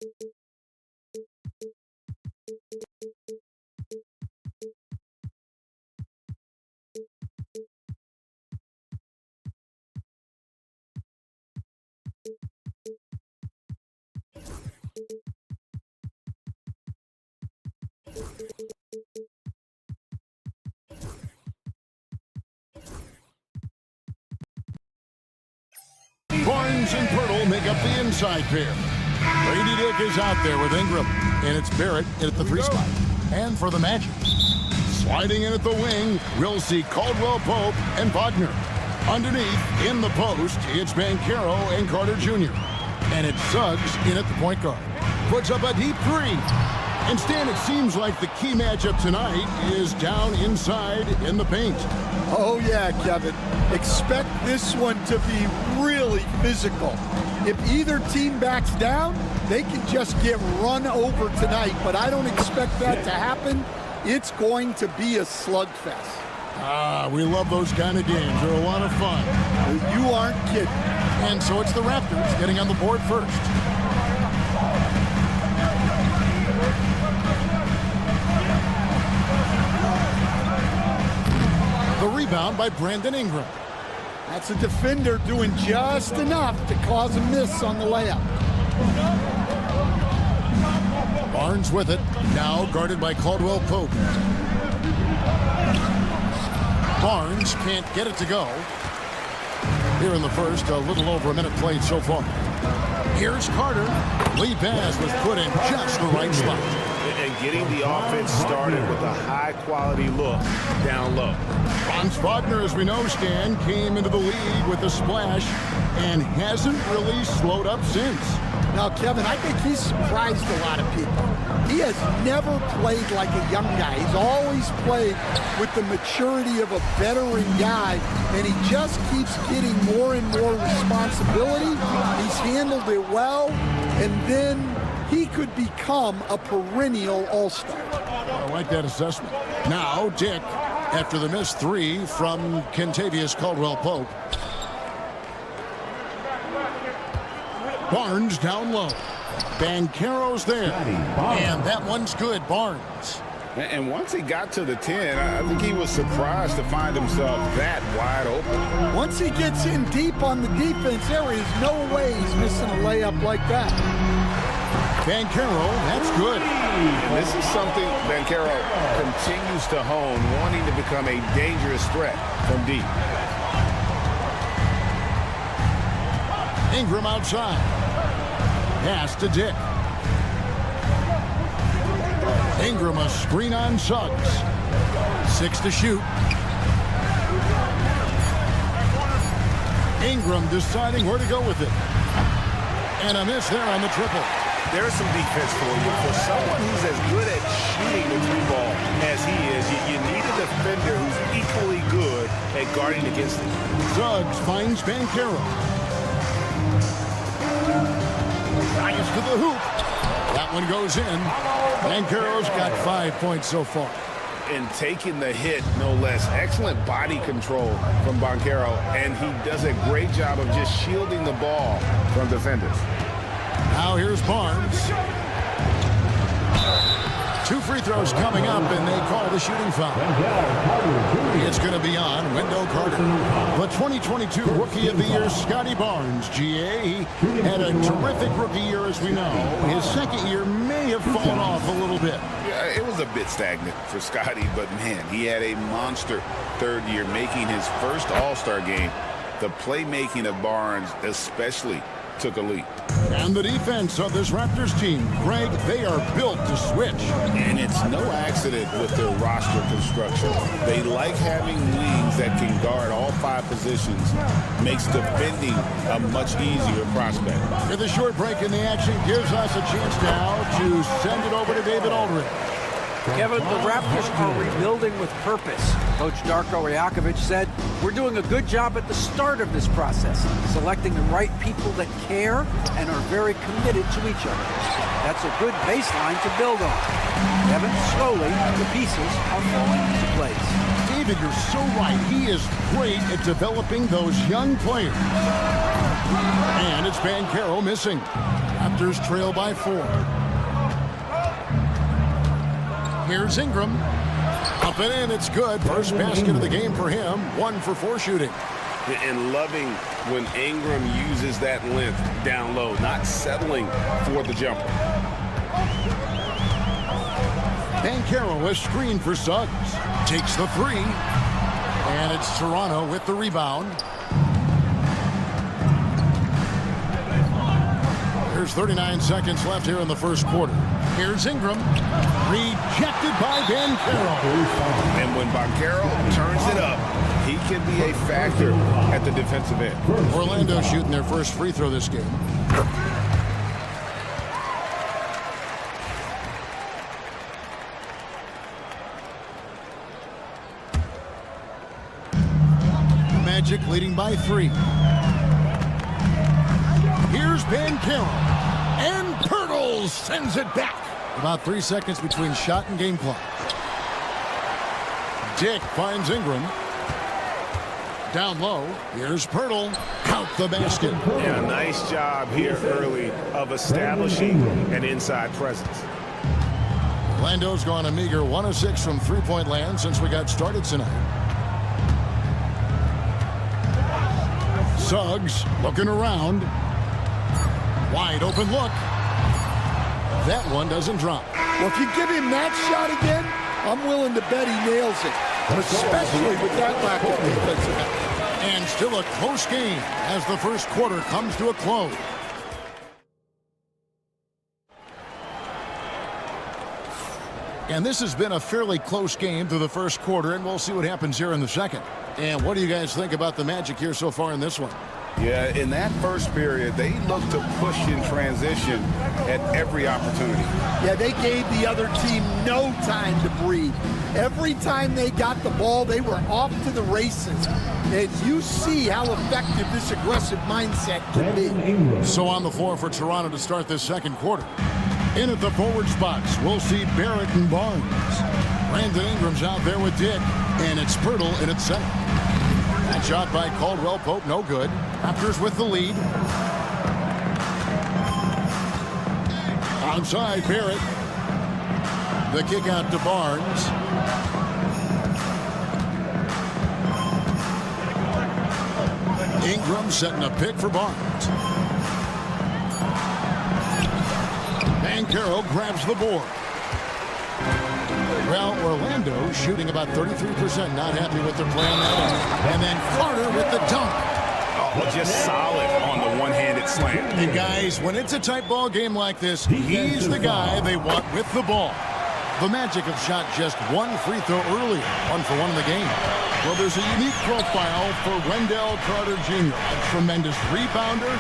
Barnes and Pirtle make up the inside pair. Brady Dick is out there with Ingram, and it's Barrett at the 3 spot. And for the Magic, sliding in at the wing, we'll see Caldwell Pope and Wagner. Underneath, in the post, it's Banchero and Carter Jr. And it's Suggs in at the point guard. Puts up a deep 3. And Stan, it seems like the key matchup tonight is down inside in the paint. Oh, yeah, Kevin. Expect this one to be really physical. If either team backs down, they can just get run over tonight, but I don't expect that to happen. It's going to be a slugfest. We love those kind of games. They're a lot of fun. You aren't kidding. And so it's the Raptors getting on the board first. The rebound by Brandon Ingram. That's a defender doing just enough to cause a miss on the layup. Barnes with it, now guarded by Caldwell Pope. Barnes can't get it to go. Here in the first, a little over a minute played so far. Here's Carter. Lee Bass was put in just the right spot. And getting the offense started with a high-quality look down low. Franz Wagner, as we know, Stan, came into the league with a splash and hasn't really slowed up since. Now, Kevin, I think he's surprised a lot of people. He has never played like a young guy. He's always played with the maturity of a veteran guy, and he just keeps getting more and more responsibility. He's handled it well, and then he could become a perennial all-star. I like that assessment. Now, Dick, after the missed 3 from Kentavious Caldwell-Pope. Barnes down low. Banchero's there. And that one's good, Barnes. And once he got to the 10, I think he was surprised to find himself that wide open. Once he gets in deep on the defense, there is no way he's missing a layup like that. Banchero, that's good. And this is something Banchero continues to hone, wanting to become a dangerous threat from deep. Ingram outside. Pass to Dick. Ingram a screen on Suggs. 6 to shoot. Ingram deciding where to go with it. And a miss there on the triple. There's some defense for you. For someone who's as good at shooting the 3-ball as he is, you need a defender who's equally good at guarding against it. Suggs finds Banchero. Drives to the hoop. That one goes in. Banchero's got 5 points so far. And taking the hit, no less. Excellent body control from Banchero, and he does a great job of just shielding the ball from defenders. Now here's Barnes. 2 free throws coming up, and they call the shooting foul. It's going to be on Wendell Carter. The 2022 Rookie of the Year, Scotty Barnes, GA. He had a terrific rookie year, as we know. His second year may have fallen off a little bit. Yeah, it was a bit stagnant for Scotty, but man, he had a monster third year, making his first All-Star game. The playmaking of Barnes especially took a leap. And the defense of this Raptors team, Greg, they are built to switch. And it's no accident with their roster construction. They like having wings that can guard all 5 positions. Makes defending a much easier prospect. With a short break in the action gives us a chance now to send it over to David Aldridge. Kevin, the Raptors are rebuilding with purpose. Coach Darko Rajakovic said, "We're doing a good job at the start of this process, selecting the right people that care and are very committed to each other. That's a good baseline to build on." Kevin, slowly, the pieces are falling into place. David, you're so right. He is great at developing those young players. And it's Banchero missing. Raptors trail by 4. Here's Ingram. Up and in, it's good. First basket of the game for him. 1 for 4 shooting. And loving when Ingram uses that length down low, not settling for the jumper. Banchero is screened for Suggs. Takes the 3. And it's Toronto with the rebound. There's 39 seconds left here in the first quarter. Here's Ingram. Rejected by Banchero. And when Banchero turns it up, he can be a factor at the defensive end. Orlando shooting their first free throw this game. Magic leading by 3. Here's Banchero. And Pirtle sends it back. About 3 seconds between shot and game clock. Dick finds Ingram. Down low. Here's Pirtle. Count the basket. Yeah, nice job here early of establishing an inside presence. Orlando's gone a meager 1 of 6 from three-point land since we got started tonight. Suggs looking around. Wide open look. That one doesn't drop. Well, if you give him that shot again, I'm willing to bet he nails it, especially with that lack of defensive effort. And still a close game as the first quarter comes to a close. And this has been a fairly close game through the first quarter, and we'll see what happens here in the second. And what do you guys think about the Magic here so far in this one? Yeah, in that first period, they looked to push in transition at every opportunity. Yeah, they gave the other team no time to breathe. Every time they got the ball, they were off to the races. And you see how effective this aggressive mindset can be. So on the floor for Toronto to start this second quarter. In at the forward spots, we'll see Barrett and Barnes. Brandon Ingram's out there with Dick, and it's Pirtle in its center. That shot by Caldwell Pope, no good. Raptors with the lead. Outside, Barrett. The kick out to Barnes. Ingram setting a pick for Barnes. Banchero grabs the board. Well, Orlando shooting about 33%, not happy with their play on that. And then Carter with the dunk. Oh, just solid on the one-handed slam. And guys, when it's a tight ball game like this, he's the guy they want with the ball. The Magic have shot just 1 free throw earlier, 1 for 1 in the game. Well, there's a unique profile for Wendell Carter Jr., a tremendous rebounder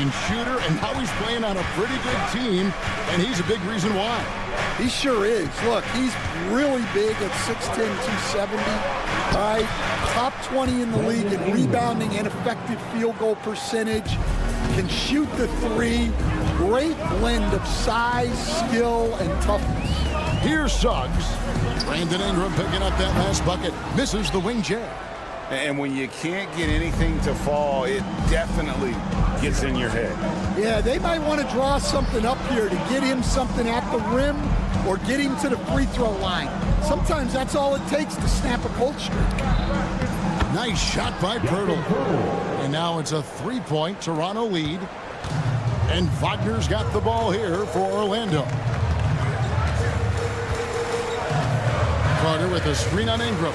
and shooter, and now he's playing on a pretty good team, and he's a big reason why. He sure is. Look, he's really big at 6'10", 270. All right, top 20 in the league in rebounding and effective field goal percentage. Can shoot the 3. Great blend of size, skill, and toughness. Here's Suggs. Brandon Ingram picking up that last bucket. Misses the wing jab. And when you can't get anything to fall, it definitely gets in your head. Yeah, they might want to draw something up here to get him something at the rim or get him to the free throw line. Sometimes that's all it takes to snap a cold streak. Nice shot by Pirtle. And now it's a 3-point Toronto lead. And Wagner's got the ball here for Orlando. Carter with a screen on Ingram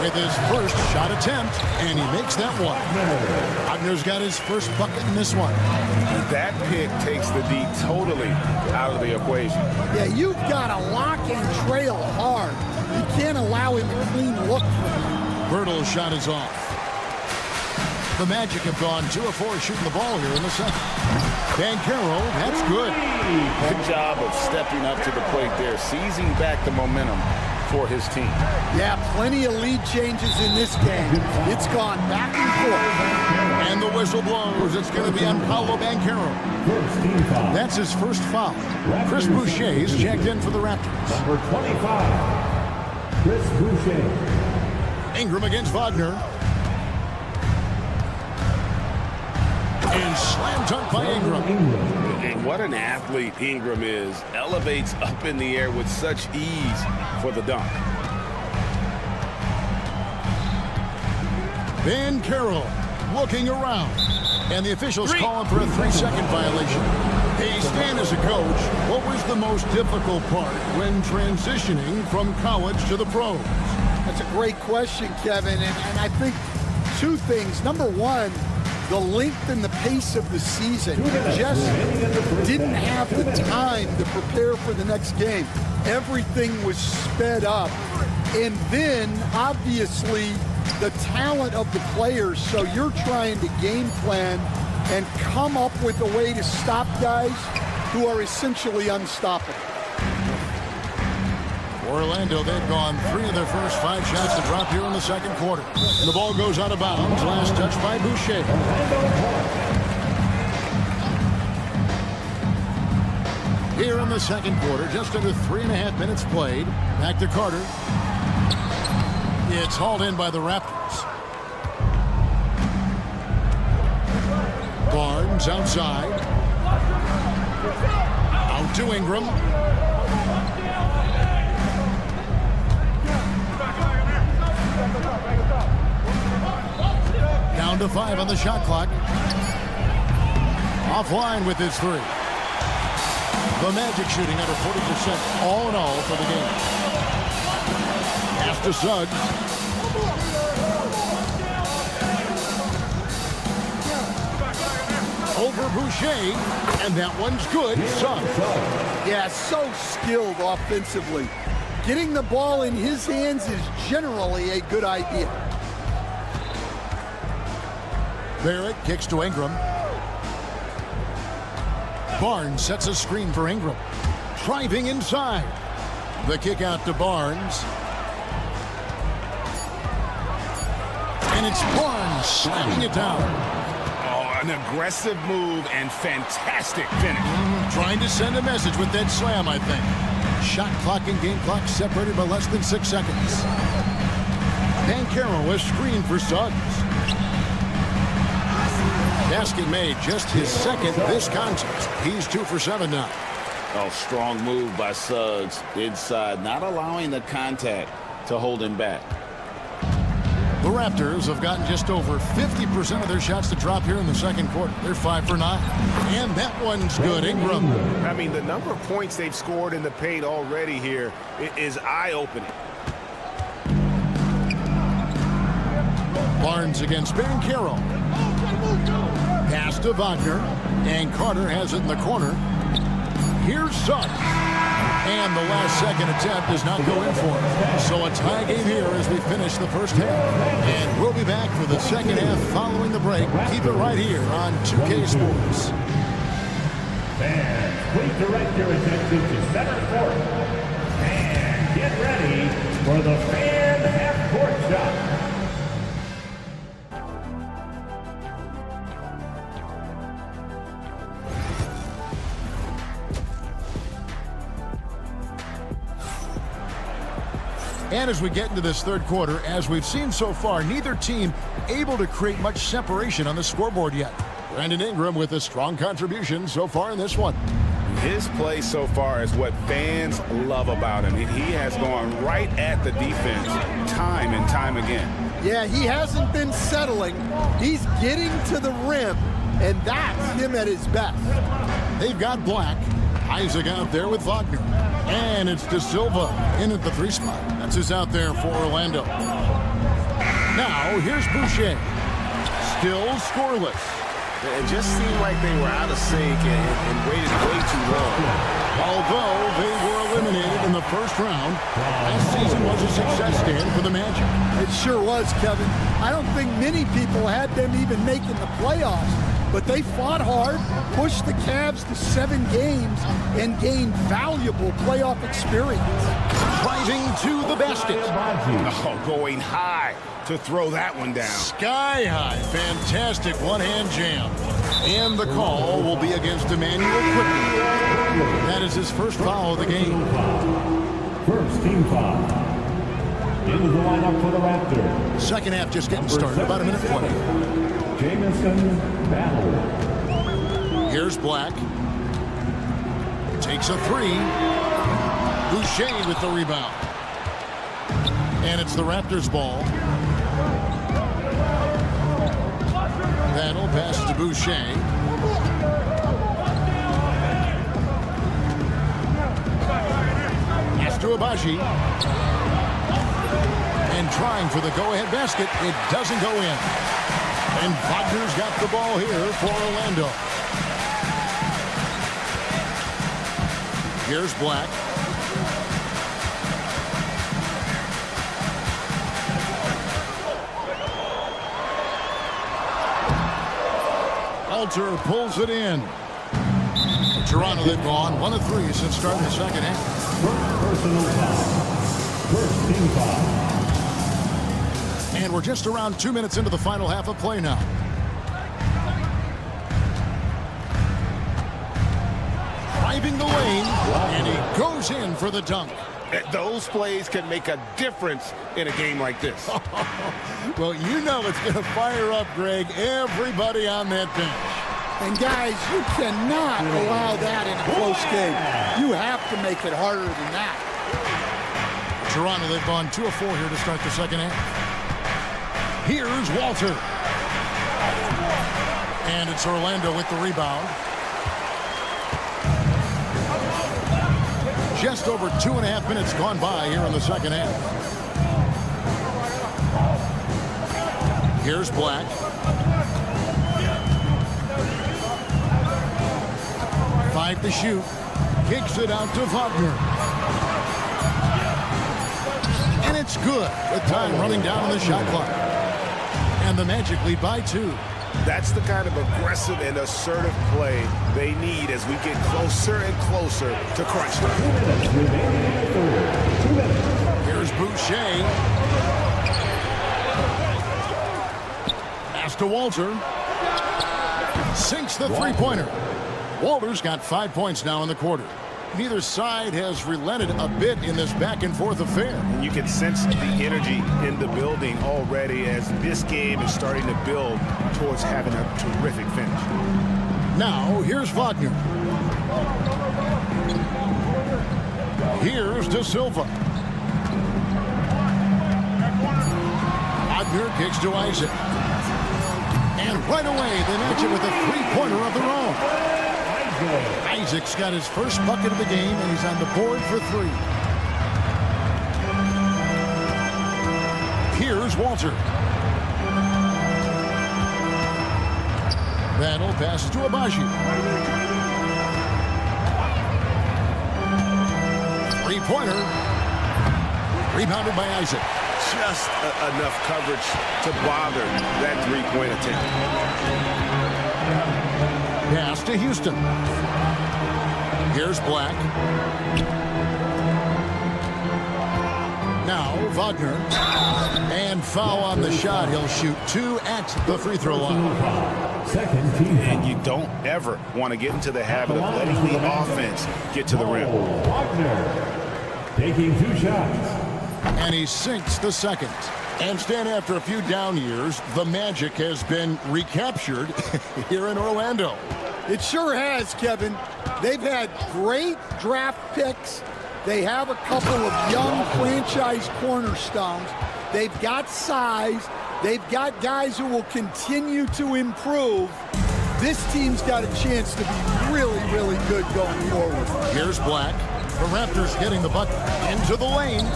with his first shot attempt, and he makes that one. Wagner's got his first bucket in this one. That pick takes the D totally out of the equation. Yeah, you've got to lock and trail hard. You can't allow him a clean look from him. Pirtle's shot is off. The Magic have gone 2 of 4 shooting the ball here in the second. Banchero, that's good. Good job of stepping up to the plate there, seizing back the momentum for his team. Yeah, plenty of lead changes in this game. It's gone back and forth. And the whistle blows. It's going to be on Paolo Banchero. That's his first foul. Chris Boucher's checked in for the Raptors. Number 25, Chris Boucher. Ingram against Wagner. And Slam dunk by Ingram. And what an athlete Ingram is. Elevates up in the air with such ease for the dunk. Van Carroll looking around. And the officials call him for a 3-second violation. Hey, Stan, as a coach, what was the most difficult part when transitioning from college to the pros? That's a great question, Kevin. And I think two things. Number one, the length and the pace of the season. You just didn't have the time to prepare for the next game. Everything was sped up. And then, obviously, the talent of the players. So you're trying to game plan and come up with a way to stop guys who are essentially unstoppable. Orlando, they've gone 3 of their first 5 shots to drop here in the second quarter. And the ball goes out of bounds. Last touch by Boucher. Here in the second quarter, just under 3.5 minutes played. Back to Carter. It's hauled in by the Raptors. Barnes outside. Out to Ingram. Down to 5 on the shot clock. Offline with his 3. The Magic shooting under 40% all in all for the game. Pass to Suggs. Over Boucher, and that one's good. Suggs. Yeah, so skilled offensively. Getting the ball in his hands is generally a good idea. Barrett kicks to Ingram. Barnes sets a screen for Ingram. Driving inside. The kick out to Barnes. And it's Barnes slamming it down. Oh, an aggressive move and fantastic finish. Trying to send a message with that slam, I think. Shot clock and game clock separated by less than 6 seconds. Van Carroll a screen for Suggs. Basket made, just his second this contest. He's 2 for 7 now. Oh, strong move by Suggs inside, not allowing the contact to hold him back. The Raptors have gotten just over 50% of their shots to drop here in the second quarter. They're 5 for 9. And that one's good. Ingram. I mean, the number of points they've scored in the paint already here is eye-opening. Barnes against Van Carroll. Pass to Wagner. And Carter has it in the corner. Here's Suggs. And the last second attempt does not go in for him. So a tie game here as we finish the first half. And we'll be back for the second half following the break. Keep it right here on 2K Sports. Fans, please direct your attention to center court. And get ready for the fan half-court shot. And as we get into this third quarter, as we've seen so far, neither team able to create much separation on the scoreboard yet. Brandon Ingram with a strong contribution so far in this one. His play so far is what fans love about him. He has gone right at the defense time and time again. Yeah, he hasn't been settling. He's getting to the rim, and that's him at his best. They've got Black. Isaac out there with Wagner. And it's De Silva in at the 3 spot. That's who's out there for Orlando. Now, here's Boucher. Still scoreless. It just seemed like they were out of sync and waited way too long. Although they were eliminated in the first round, last season was a success stand for the Magic. It sure was, Kevin. I don't think many people had them even making the playoffs, but they fought hard, pushed the Cavs to 7 games, and gained valuable playoff experience. Driving to the basket. Oh, going high to throw that one down. Sky high. Fantastic one-hand jam. And the call will be against Emmanuel quickly. That is his first foul of the game. First team foul. Into the lineup for the Raptors. Second half just getting started. About a minute 20. Jamison Battle. Here's Black. Takes a three. Boucher with the rebound. And it's the Raptors' ball. Battle passes to Boucher. Pass to Abaji. And trying for the go-ahead basket. It doesn't go in. And Wagner's got the ball here for Orlando. Here's Black. Walter pulls it in. Toronto, they've gone 1 of 3 since starting the second half. Personal foul. First team foul. And we're just around 2 minutes into the final half of play now. Driving the lane, and he goes in for the dunk. Those plays can make a difference in a game like this. Well, you know it's going to fire up, Greg, everybody on that bench. And guys, you cannot allow that in a close game. You have to make it harder than that. Toronto, they've gone 2 of 4 here to start the second half. Here's Walter. And it's Orlando with the rebound. Just over 2.5 minutes gone by here in the second half. Here's Black. Five to shoot. Kicks it out to Wagner. And it's good with time running down on the shot clock. And the Magic lead by 2. That's the kind of aggressive and assertive play they need as we get closer and closer to crunch time. Here's Boucher. Pass to Walter. Sinks the three-pointer. Walter's got 5 points now in the quarter. Neither side has relented a bit in this back-and-forth affair. And you can sense the energy in the building already as this game is starting to build towards having a terrific finish. Now, here's Wagner. Here's De Silva. Wagner kicks to Isaac. And right away, they match it with a three-pointer of their own. Isaac's got his first bucket of the game, and he's on the board for 3. Here's Walter. Battle passes to Abaji. Three-pointer. Rebounded by Isaac. Just enough coverage to bother that three-point attempt. Pass to Houston. Here's Black. Now Wagner. And foul on the shot. He'll shoot 2 at the free throw line. Second team. And you don't ever want to get into the habit of letting the offense get to the rim. Wagner taking 2 shots. And he sinks the second. And Stan, after a few down years, the Magic has been recaptured here in Orlando. It sure has, Kevin. They've had great draft picks. They have a couple of young franchise cornerstones. They've got size. They've got guys who will continue to improve. This team's got a chance to be really, really good going forward. Here's Black. The Raptors getting the bucket into the lane.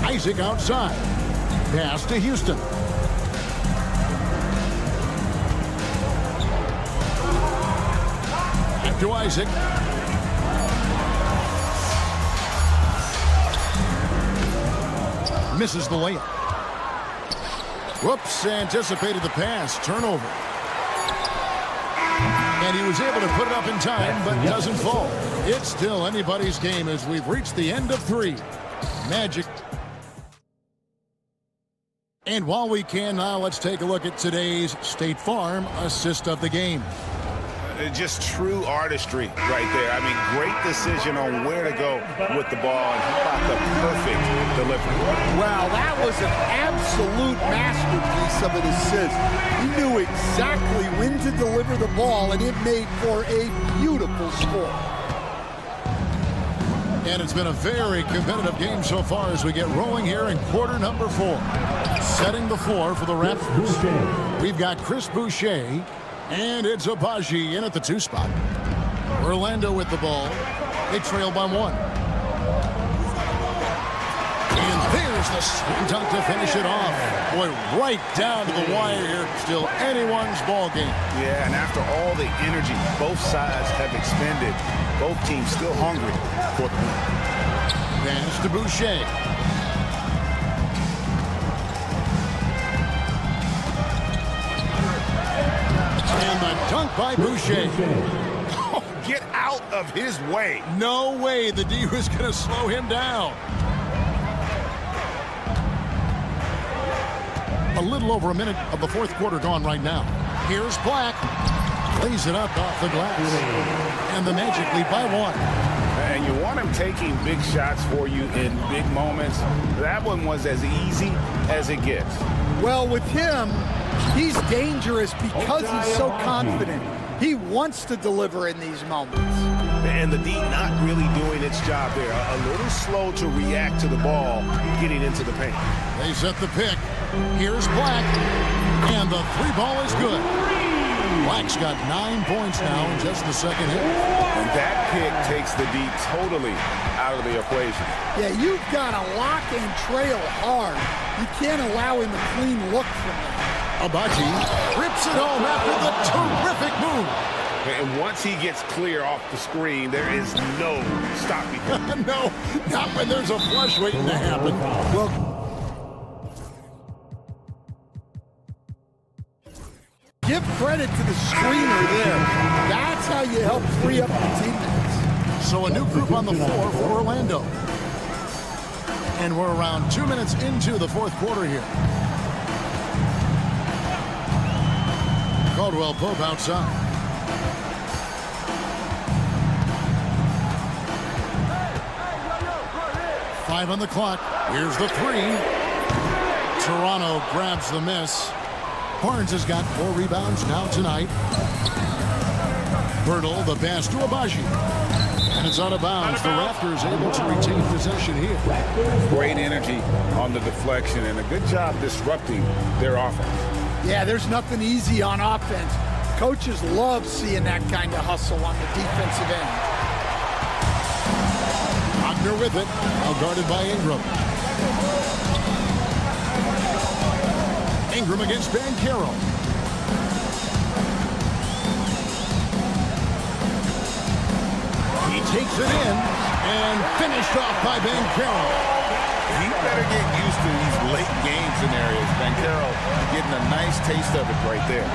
Isaac outside. Pass to Houston. Back to Isaac. Misses the layup. Whoops, anticipated the pass. Turnover. And he was able to put it up in time, but doesn't fall. It's still anybody's game as we've reached the end of 3. Magic. And while we can now, let's take a look at today's State Farm assist of the game. Just true artistry right there. I mean, great decision on where to go with the ball, and how about the perfect delivery. Wow, that was an absolute masterpiece of an assist. He knew exactly when to to deliver the ball, and it made for a beautiful score. And it's been a very competitive game so far as we get rolling here in quarter number 4. Setting the floor for the Raptors, we've got Chris Boucher, and it's Agbaji in at the 2 spot. Orlando with the ball. They trail by 1. And there's the swing dunk to finish it off. Boy, right down to the wire here. Still anyone's ball game. Yeah, and after all the energy both sides have expended, both teams still hungry for the win. Pass to Boucher. And the dunk by Boucher. Oh, get out of his way. No way the D was going to slow him down. A little over a minute of the 4th quarter gone right now. Here's Black. Lays it up off the glass. And the Magic lead by 1. And you want him taking big shots for you in big moments. That one was as easy as it gets. Well, with him, he's dangerous because he's so confident. He wants to deliver in these moments. And the D not really doing its job there. A little slow to react to the ball getting into the paint. They set the pick. Here's Black. And the 3 ball is good. Black's got 9 points now in just the second hit. And that pick takes the D totally out of the equation. Yeah, you've got to lock and trail hard. You can't allow him a clean look from that. Agbaji rips it home after the terrific move. And once he gets clear off the screen, there is no stopping him. No, not when there's a flush waiting to happen. Well, give credit to the screener there. That's how you help free up your teammates. So a new group on the floor for Orlando. And we're around 2 minutes into the 4th quarter here. Caldwell Pope outside. Five on the clock. Here's the 3. Toronto grabs the miss. Barnes has got 4 rebounds now tonight. Bertle, the pass to Agbaji. And it's out of bounds. The Raptors able to retain possession here. Great energy on the deflection and a good job disrupting their offense. Yeah, there's nothing easy on offense. Coaches love seeing that kind of hustle on the defensive end. Wagner with it. Now guarded by Ingram. Ingram against Banchero. He takes it in and finished off by Banchero. He better get used to these late game scenarios. Banchero getting a nice taste of it right there.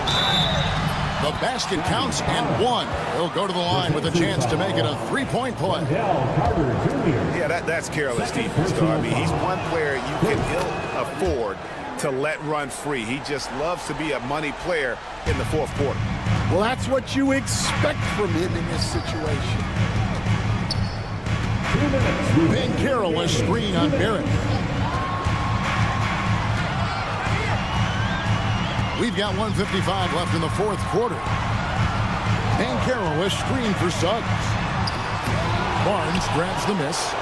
The basket counts and 1. He'll go to the line with a chance to make it a 3-point play. Yeah, that's careless defense, though. I mean, he's one player you can ill afford to let run free. He just loves to be a money player in the 4th quarter. Well, that's what you expect from him in this situation. Banchero was screen on Barrett. We've got 1:55 left in the 4th quarter. Banchero was screened for Suggs. Barnes grabs the miss.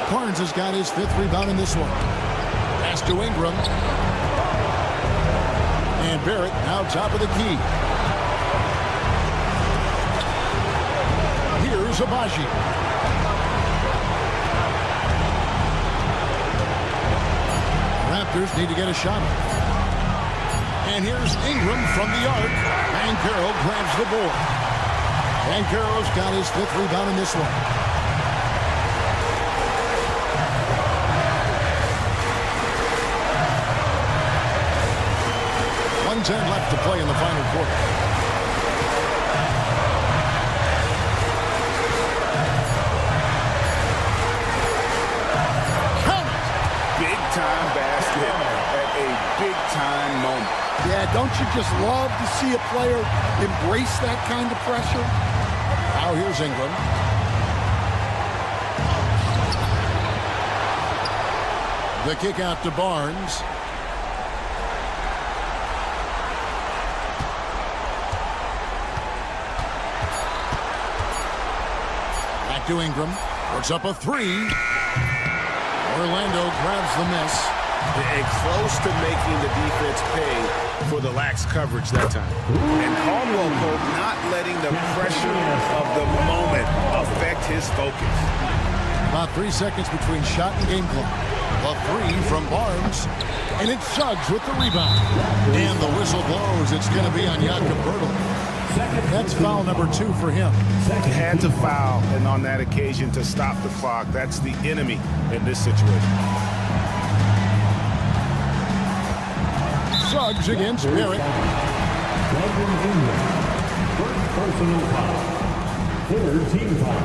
Barnes has got his 5th rebound in this one. Pass to Ingram. And Barrett now top of the key. Here's Agbaji. Raptors need to get a shot. And here's Ingram from the arc. Banchero grabs the board. Banchero's got his 5th rebound in this one. .110 left to play in the final quarter. Count it! Big-time basket at a big-time moment. Yeah, don't you just love to see a player embrace that kind of pressure? Now here's Ingram. The kick out to Barnes. to Ingram. Puts up a three. Orlando grabs the miss. And close to making the defense pay for the lax coverage that time. And Caldwell Pope not letting the pressure of the moment affect his focus. About 3 seconds between shot and game clock. A three from Barnes. And it's Suggs with the rebound. And the whistle blows. It's going to be on Jakob Poeltl. That's foul number 2 for him. Had to foul, and on that occasion to stop the clock. That's the enemy in this situation. Suggs against Barrett. First personal foul. Third team foul.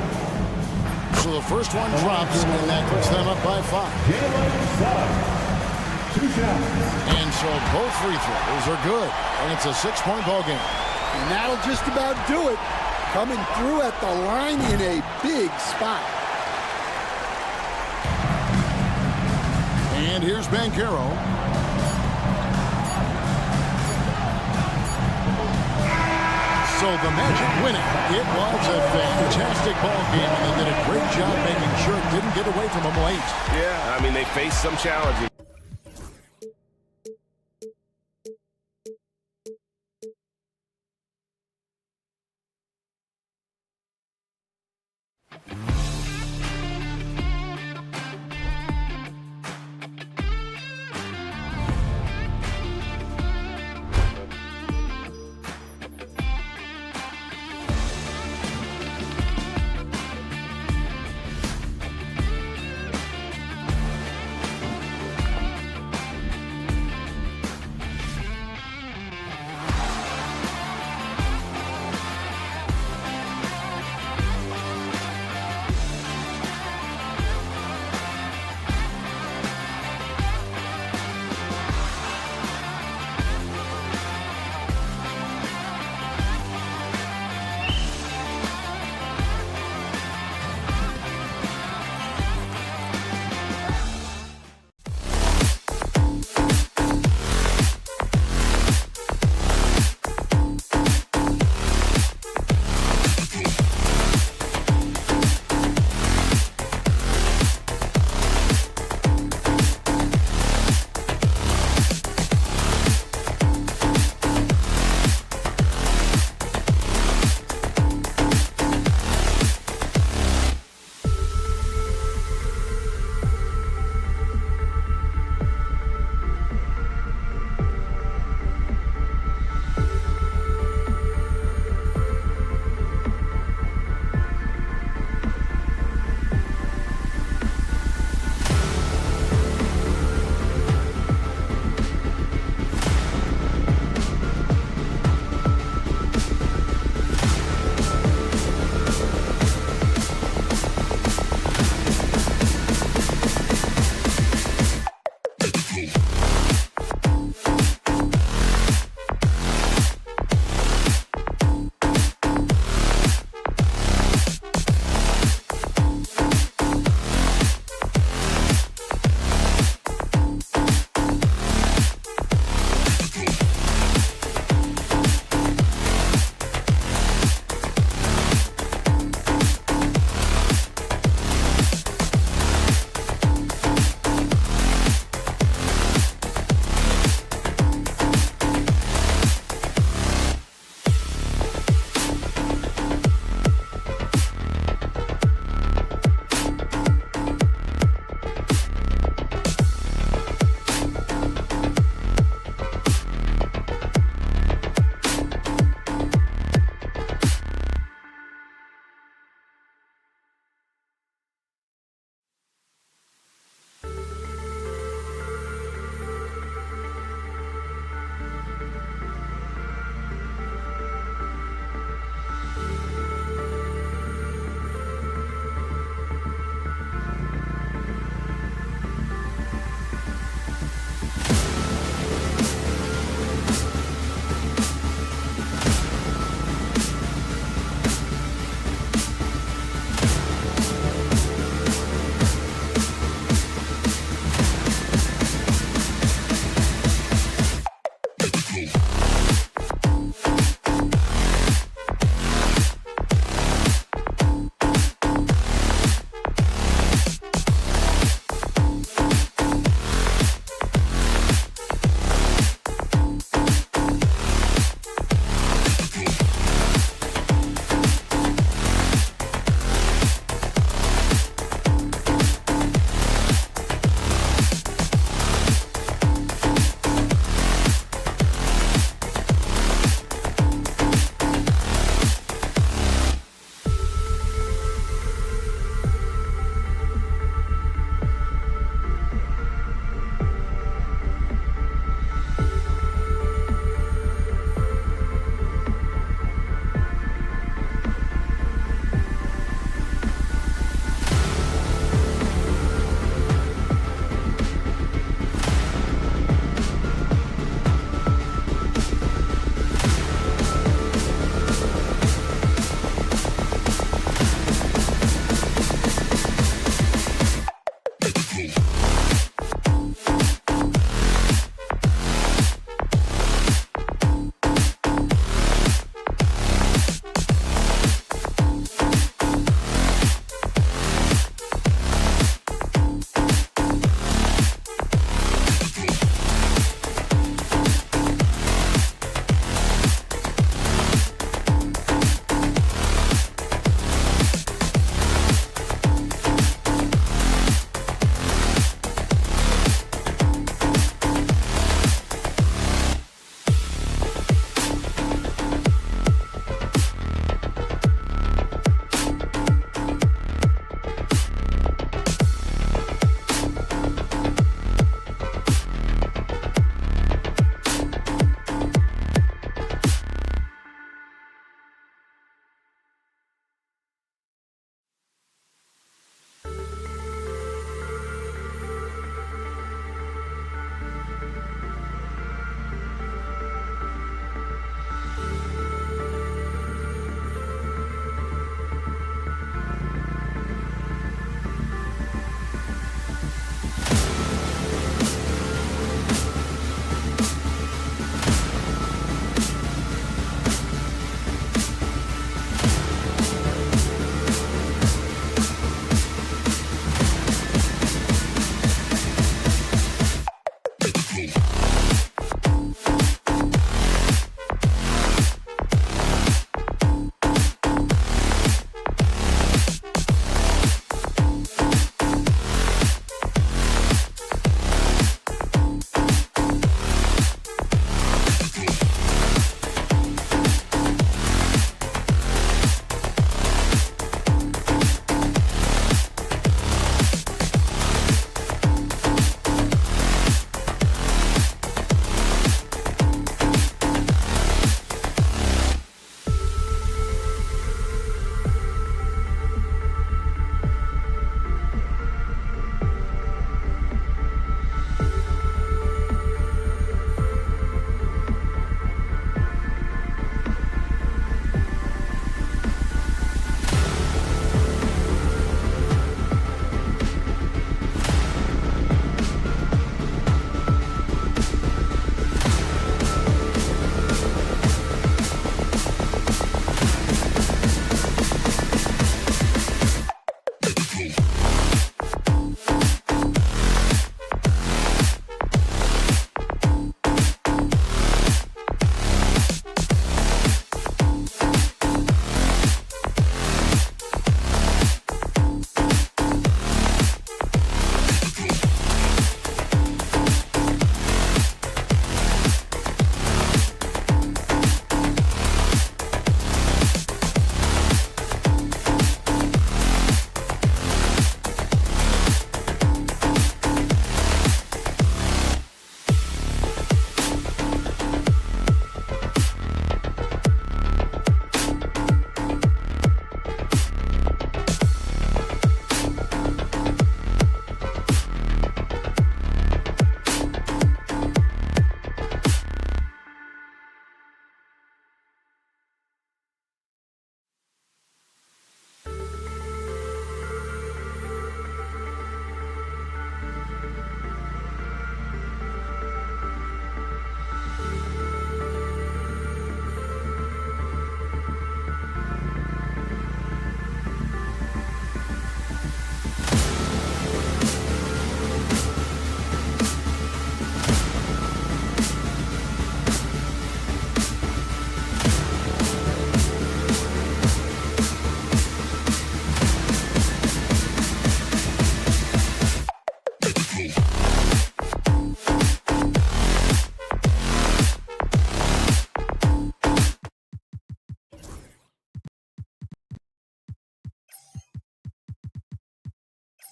So the first one drops, and that puts them up by 5. Two shots. And so both free throws are good, and it's a 6-point ball game. And that'll just about do it. Coming through at the line in a big spot. And here's Banchero. So the Magic winning. It was a fantastic ball game, and they did a great job making sure it didn't get away from them late. Yeah, I mean, they faced some challenges.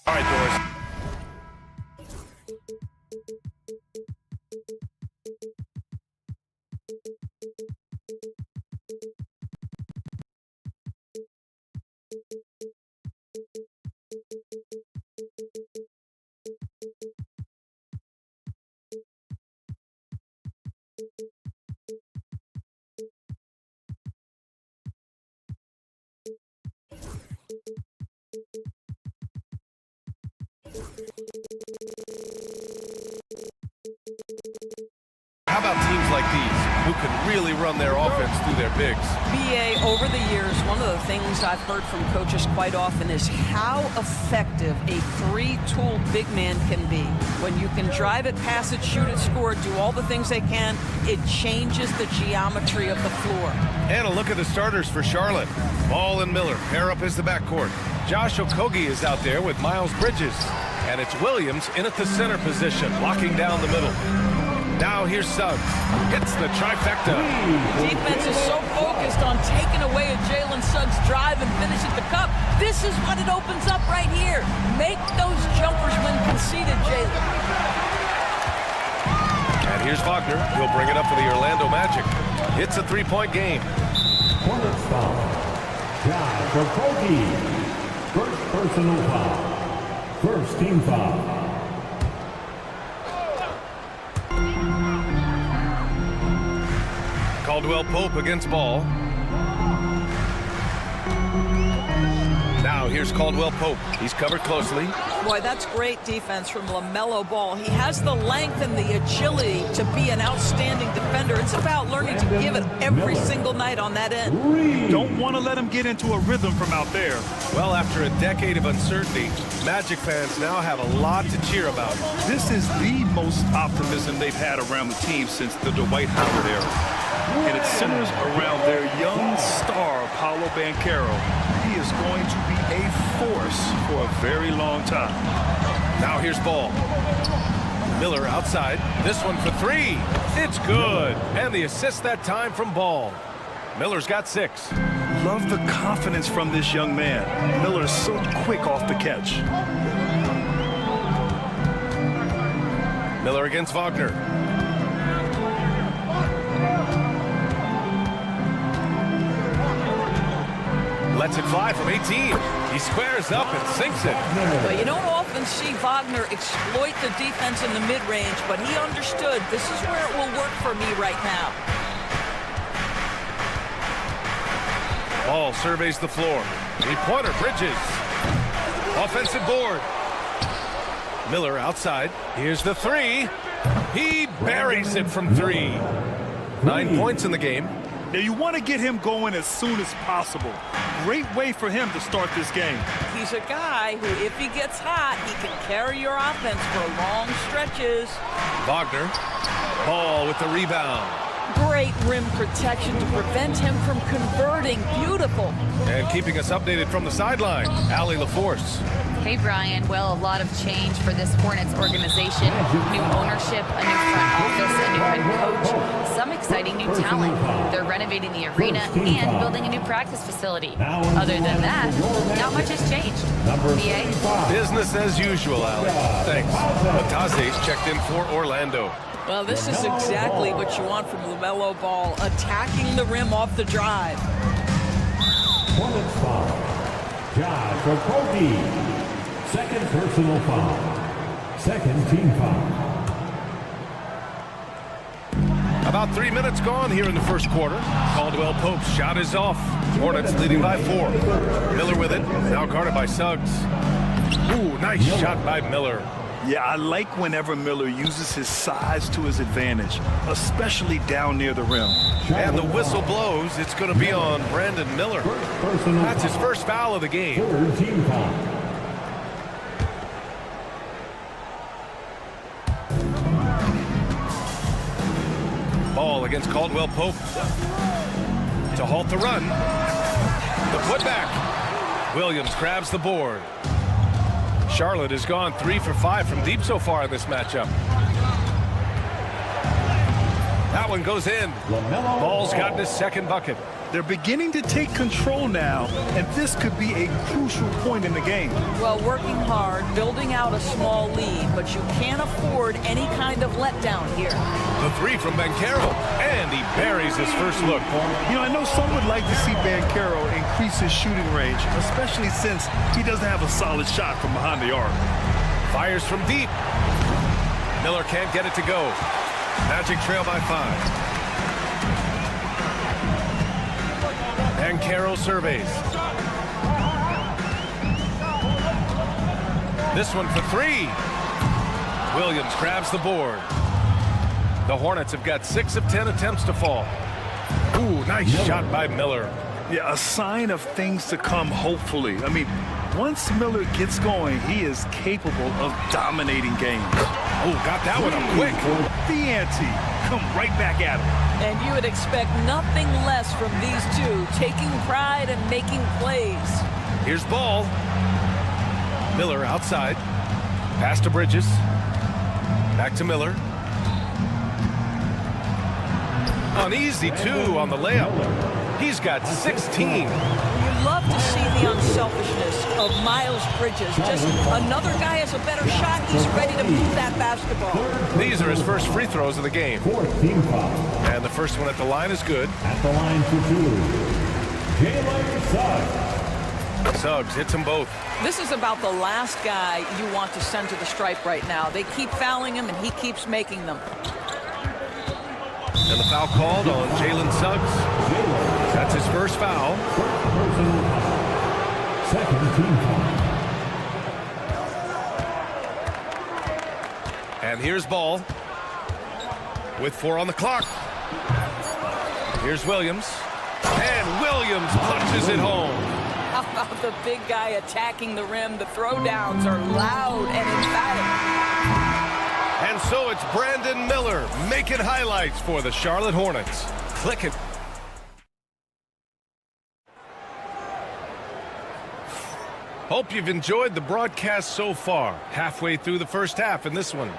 All right, Doris. How about teams like these who can really run their offense through their bigs? BA, over the years, one of the things I've heard from coaches quite often is how effective a three-tool big man can be. When you can drive it, pass it, shoot it, score it, do all the things they can, it changes the geometry of the floor. And a look at the starters for Charlotte. Ball and Miller pair up as the backcourt. Josh Okogie is out there with Miles Bridges. And it's Williams in at the center position, locking down the middle. Now here's Suggs. Hits the trifecta. Defense is so focused on taking away a Jalen Suggs drive and finish at the cup. This is what it opens up right here. Make those jumpers when conceded, Jalen. And here's Wagner. He'll bring it up for the Orlando Magic. It's a three-point game. Hornets foul. Josh Okogie. First personal foul. First team foul. Caldwell Pope against Ball. Now here's Caldwell Pope. He's covered closely. Boy, that's great defense from LaMelo Ball. He has the length and the agility to be an outstanding defender. It's about learning to give it every single night on that end. Don't want to let him get into a rhythm from out there. Well, after a decade of uncertainty, Magic fans now have a lot to cheer about. This is the most optimism they've had around the team since the Dwight Howard era. And it centers around their young star, Paolo Banchero. He is going to be a force for a very long time. Now here's Ball. Miller outside. This one for three. It's good. And the assist that time from Ball. Miller's got 6. Love the confidence from this young man. Miller is so quick off the catch. Miller against Wagner. Lets it fly from 18. He squares up and sinks it. Well, you don't often see Wagner exploit the defense in the mid-range, but he understood this is where it will work for me right now. Ball surveys the floor. Three-pointer, Bridges. Offensive board. Miller outside. Here's the three. He buries it from 3. 9 points in the game. Now you want to get him going as soon as possible. Great way for him to start this game. He's a guy who, if he gets hot, he can carry your offense for long stretches. Wagner. Ball with the rebound. Great rim protection to prevent him from converting. Beautiful. And keeping us updated from the sideline, Allie LaForce. Hey, Brian. Well, a lot of change for this Hornets organization. New ownership, a new front office, a new head coach, some exciting new talent. They're renovating the arena and building a new practice facility. Other than that, not much has changed. BA? Business as usual, Allie. Thanks. Matase's checked in for Orlando. Well, this is exactly what you want from LaMelo Ball, attacking the rim off the drive. Hornets foul. Josh Okogie. Second personal foul. Second team foul. About 3 minutes gone here in the first quarter. Caldwell Pope's shot is off. Hornets leading by 4. Miller with it. Now guarded by Suggs. Ooh, nice shot by Miller. Yeah, I like whenever Miller uses his size to his advantage, especially down near the rim. And the whistle blows. It's going to be on Brandon Miller. That's his first foul of the game. Third team foul. Ball against Caldwell Pope. To halt the run. The putback. Williams grabs the board. Charlotte has gone 3 for 5 from deep so far in this matchup. That one goes in. Ball's gotten his second bucket. They're beginning to take control now, and this could be a crucial point in the game. Well, working hard, building out a small lead, but you can't afford any kind of letdown here. The three from Banchero, and he buries his first look. You know, I know some would like to see Banchero increase his shooting range, especially since he doesn't have a solid shot from behind the arc. Fires from deep. Miller can't get it to go. Magic trail by 5. Banchero surveys. This one for 3. Williams grabs the board. The Hornets have got 6 of 10 attempts to fall. Ooh, nice shot by Miller. Yeah, a sign of things to come, hopefully. I mean, once Miller gets going, he is capable of dominating games. Oh, got that one up quick. The ante, come right back at him. And you would expect nothing less from these two, taking pride and making plays. Here's Ball. Miller outside. Pass to Bridges. Back to Miller. Uneasy, too, on the layup. He's got 16. You love to see the unselfishness of Miles Bridges. Just another guy has a better shot. He's ready to move that basketball. These are his first free throws of the game. And the first one at the line is good. At the line for 2, Jalen Suggs. Suggs hits them both. This is about the last guy you want to send to the stripe right now. They keep fouling him, and he keeps making them. And the foul called on Jalen Suggs. That's his first foul. Second team foul. And here's Ball with 4 on the clock. Here's Williams. And Williams punches it home. How about the big guy attacking the rim? The throwdowns are loud and emphatic. And so it's Brandon Miller making highlights for the Charlotte Hornets. Click it. Hope you've enjoyed the broadcast so far. Halfway through the first half in this one.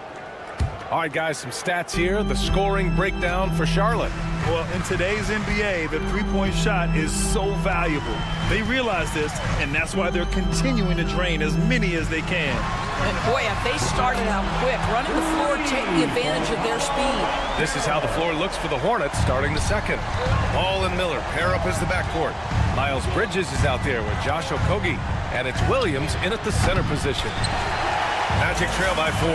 All right, guys, some stats here. The scoring breakdown for Charlotte. Well, in today's NBA, the three-point shot is so valuable. They realize this, and that's why they're continuing to drain as many as they can. And boy, if they started out quick, running the floor, taking advantage of their speed. This is how the floor looks for the Hornets starting the second. Ball and Miller pair up as the backcourt. Miles Bridges is out there with Josh Okogie, and it's Williams in at the center position. Magic trail by 4.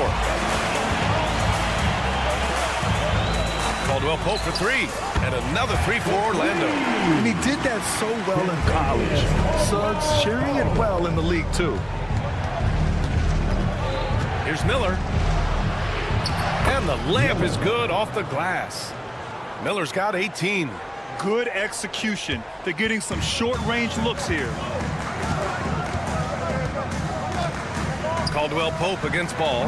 Caldwell Pope for 3, and another 3 for Orlando. And he did that so well in college. Suggs sharing it well in the league, too. Here's Miller. And the layup is good off the glass. Miller's got 18. Good execution. They're getting some short-range looks here. Caldwell Pope against Ball.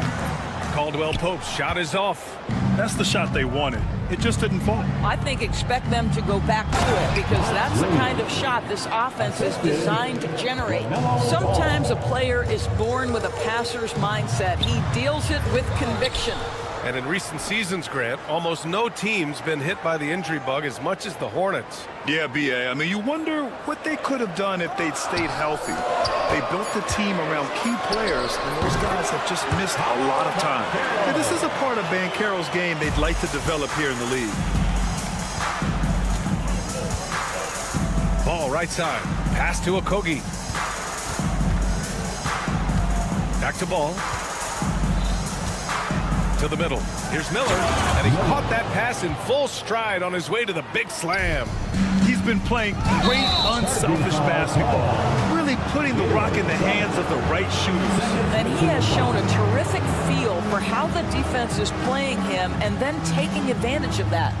Caldwell Pope's shot is off. That's the shot they wanted. It just didn't fall. I think expect them to go back to it because that's the kind of shot this offense is designed to generate. Sometimes a player is born with a passer's mindset. He deals it with conviction. And in recent seasons, Grant, almost no team's been hit by the injury bug as much as the Hornets. Yeah, B.A. I mean, you wonder what they could have done if they'd stayed healthy. They built the team around key players, and those guys have just missed a lot of time. And this is a part of Banchero's game they'd like to develop here in the league. Ball right side. Pass to Okogie. Back to Ball. To the middle. Here's Miller, and he caught that pass in full stride on his way to the big slam. He's been playing great, unselfish basketball, really putting the rock in the hands of the right shooters. And he has shown a terrific feel for how the defense is playing him and then taking advantage of that.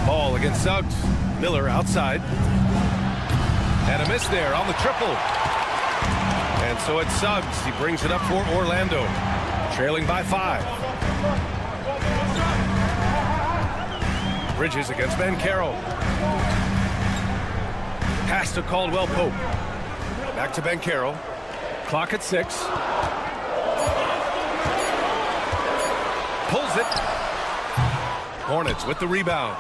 Ball against Suggs. Miller outside. And a miss there on the triple. And so it's Suggs. He brings it up for Orlando. Trailing by 5. Bridges against Banchero. Pass to Caldwell Pope. Back to Banchero. Clock at 6. Hornets with the rebound.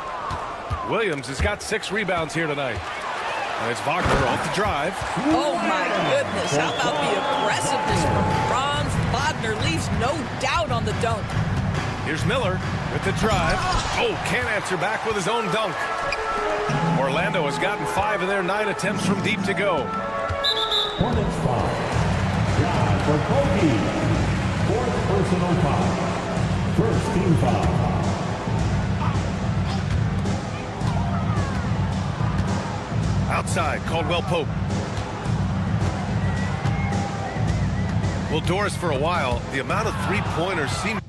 Williams has got 6 rebounds here tonight. And it's Wagner off the drive. Oh, my goodness. How about the aggressiveness from Franz Wagner? Leaves no doubt on the dunk. Here's Miller with the drive. Oh, can't answer back with his own dunk. Orlando has gotten 5 of their 9 attempts from deep to go. Hornets foul. John for Kobe. 4th personal foul. First team foul. Outside, Caldwell Pope. Well, Doris, for a while, the amount of three-pointers seemed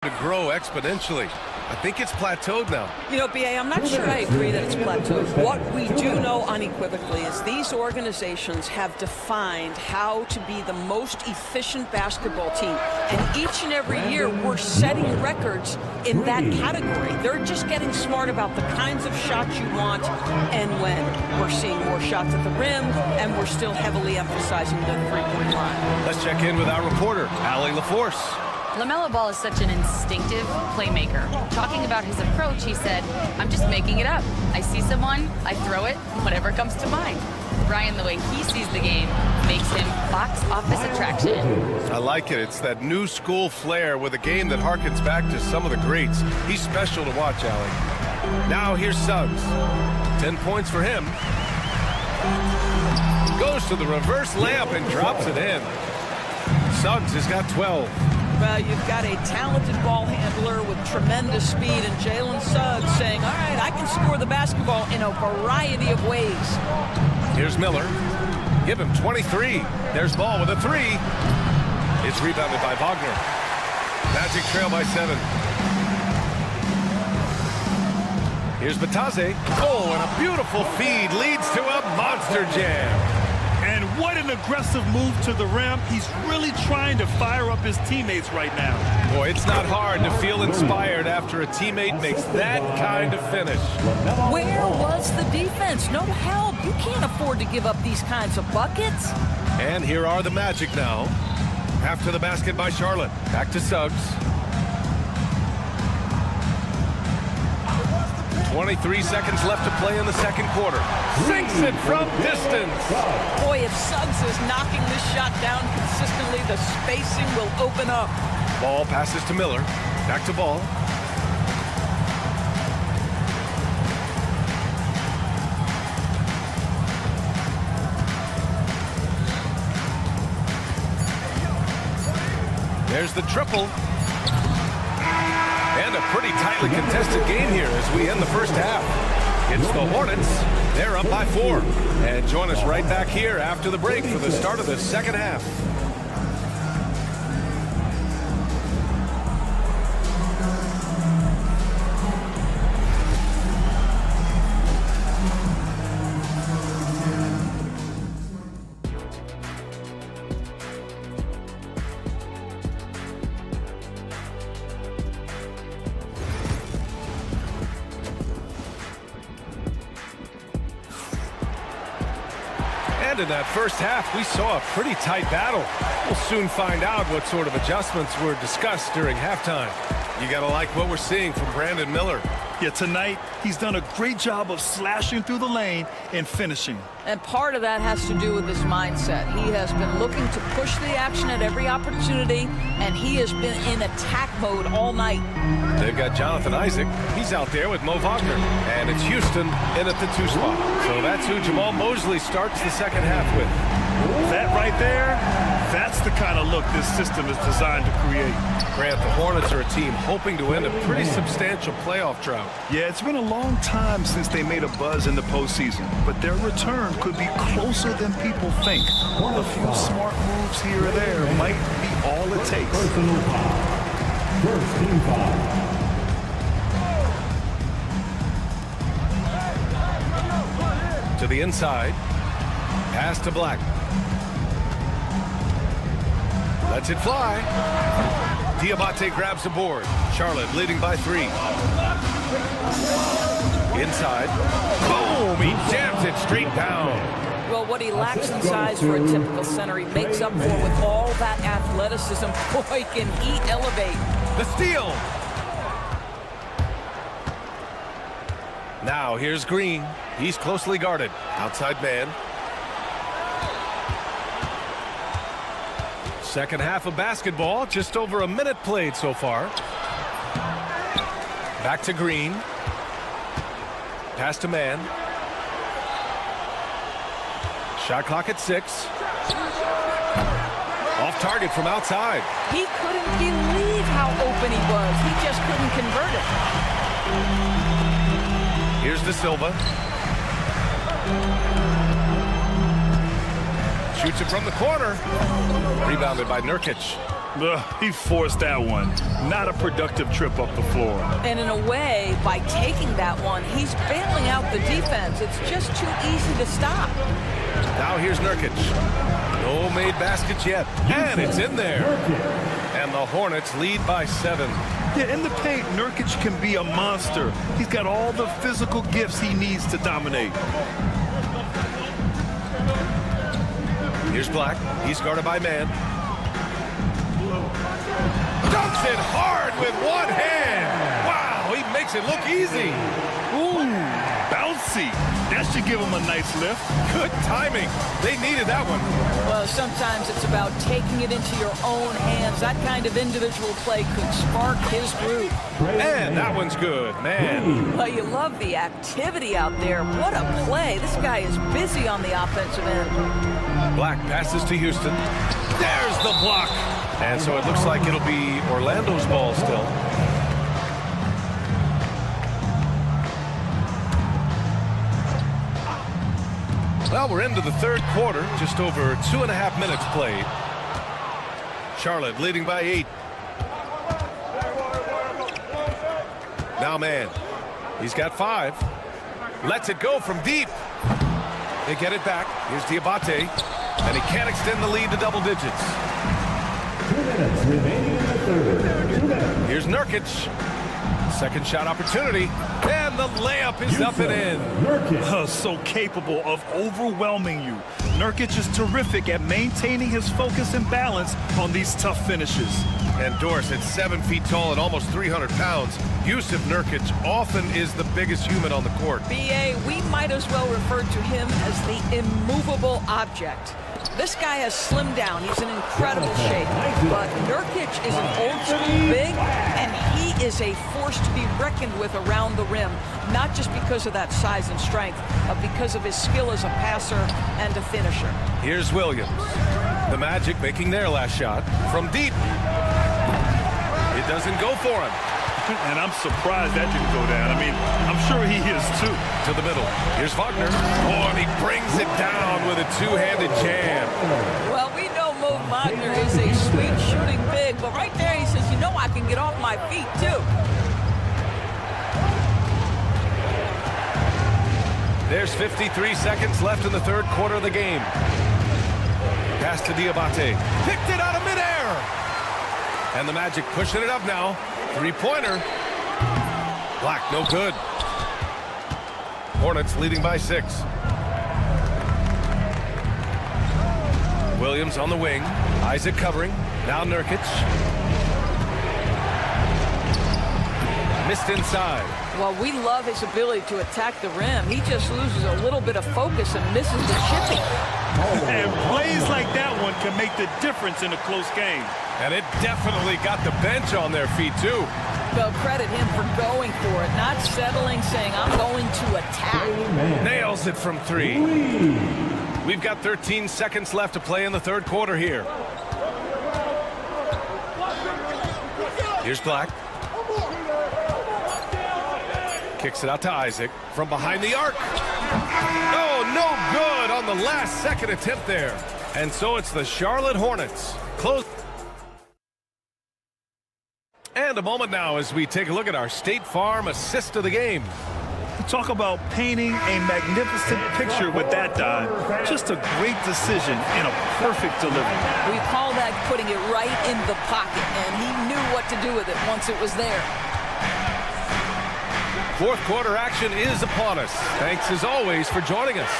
to grow exponentially. I think it's plateaued now. You know, B.A., I'm not sure I agree that it's plateaued. What we do know unequivocally is these organizations have defined how to be the most efficient basketball team. And each and every year, we're setting records in that category. They're just getting smart about the kinds of shots you want and when. We're seeing more shots at the rim, and we're still heavily emphasizing the three-point line. Let's check in with our reporter, Allie LaForce. LaMelo Ball is such an instinctive playmaker. Talking about his approach, he said, I'm just making it up. I see someone, I throw it, whatever comes to mind. Brian, the way he sees the game, makes him box office attraction. I like it. It's that new school flair with a game that harkens back to some of the greats. He's special to watch, Allie. Now here's Suggs. 10 points for him. Goes to the reverse layup and drops it in. Suggs has got 12. Well, you've got a talented ball handler with tremendous speed, and Jalen Suggs saying, all right, I can score the basketball in a variety of ways. Here's Miller. Give him 23. There's Ball with a 3. It's rebounded by Wagner. Magic trail by 7. Here's Batase. Oh, and a beautiful feed leads to a monster jam. And what an aggressive move to the rim. He's really trying to fire up his teammates right now. Boy, it's not hard to feel inspired after a teammate makes that kind of finish. Where was the defense? No help. You can't afford to give up these kinds of buckets. And here are the Magic now. After the basket by Charlotte. Back to Suggs. 23 seconds left to play in the second quarter. Sinks it from distance. Boy, if Suggs is knocking this shot down consistently, the spacing will open up. Ball passes to Miller. Back to Ball. There's the triple. And a pretty tightly contested game here as we end the first half. It's the Hornets. They're up by 4. And join us right back here after the break for the start of the second half. And in that first half, we saw a pretty tight battle. We'll soon find out what sort of adjustments were discussed during halftime. You gotta like what we're seeing from Brandon Miller. Yeah, tonight he's done a great job of slashing through the lane and finishing. And part of that has to do with his mindset. He has been looking to push the action at every opportunity, and he has been in attack mode all night. They've got Jonathan Isaac. He's out there with Mo Wagner. And it's Houston in at the 2 spot. So that's who Jamal Mosley starts the second half with. That right there, that's the kind of look this system is designed to create. Grant, the Hornets are a team hoping to end a pretty substantial playoff drought. Yeah, it's been a long time since they made a buzz in the postseason, but their return could be closer than people think. A few smart moves here or there might be all it takes. Personal foul. First team foul. To the inside. Pass to Black. Lets it fly. Diabate grabs the board. Charlotte leading by 3. Inside. Boom! He jams it straight down. Well, what he lacks in size for a typical center, he makes up for with all that athleticism. Boy, can he elevate. The steal. Now here's Green. He's closely guarded. Outside man. Second half of basketball, just over a minute played so far. Back to Green. Pass to man. Shot clock at 6. Off target from outside. He couldn't believe how open he was. He just couldn't convert it. Here's De Silva. Shoots it from the corner. Rebounded by Nurkic. He forced that one. Not a productive trip up the floor. And in a way, by taking that one, he's bailing out the defense. It's just too easy to stop. Now here's Nurkic. No made baskets yet. And it's in there. And the Hornets lead by 7. Yeah, in the paint, Nurkic can be a monster. He's got all the physical gifts he needs to dominate. Here's Black. He's guarded by man. Dunks it hard with one hand. Wow, he makes it look easy. Ooh, bouncy. That should give him a nice lift. Good timing. They needed that one. Well, sometimes it's about taking it into your own hands. That kind of individual play could spark his groove. And that one's good, man. Well, you love the activity out there. What a play. This guy is busy on the offensive end. Black passes to Houston. There's the block. And so it looks like it'll be Orlando's ball still. Well, we're into the third quarter. Just over 2.5 minutes played. Charlotte leading by 8. Now man. He's got 5. Lets it go from deep. They get it back. Here's Diabate. And he can't extend the lead to double digits. 2 minutes remaining in the third. 2 minutes. Here's Nurkic. Second shot opportunity. And the layup is up and in. So capable of overwhelming you. Nurkic is terrific at maintaining his focus and balance on these tough finishes. And Doris, at 7 feet tall and almost 300 pounds, Yusuf Nurkic often is the biggest human on the court. B.A., we might as well refer to him as the immovable object. This guy has slimmed down. He's in incredible shape. But Nurkic is an old-school big, and he is a force to be reckoned with around the rim, not just because of that size and strength, but because of his skill as a passer and a finisher. Here's Williams. The Magic making their last shot from deep. It doesn't go for him. And I'm surprised that didn't go down. I mean, I'm sure he is too. To the middle. Here's Wagner. Oh, and he brings it down with a two-handed jam. Well, we know Mo Wagner is a sweet shooting big, but right there he says, you know, I can get off my feet too. There's 53 seconds left in the third quarter of the game. Pass to Diabate. Picked it out of midair. And the Magic pushing it up now. Three-pointer. Black, no good. Hornets leading by 6. Williams on the wing. Isaac covering. Now Nurkic. missed inside. Well, we love his ability to attack the rim. He just loses a little bit of focus and misses the chipping. And plays like that one can make the difference in a close game. And it definitely got the bench on their feet, too. They'll credit him for going for it, not settling, saying, I'm going to attack. Nails it from 3. We've got 13 seconds left to play in the third quarter here. Here's Black. Kicks it out to Isaac from behind the arc. Oh, no good on the last second attempt there. And so it's the Charlotte Hornets. Close. And a moment now as we take a look at our State Farm assist of the game. Talk about painting a magnificent picture with that dive. Just a great decision and a perfect delivery. We call that putting it right in the pocket, and he knew what to do with it once it was there. Fourth quarter action is upon us. Thanks as always for joining us.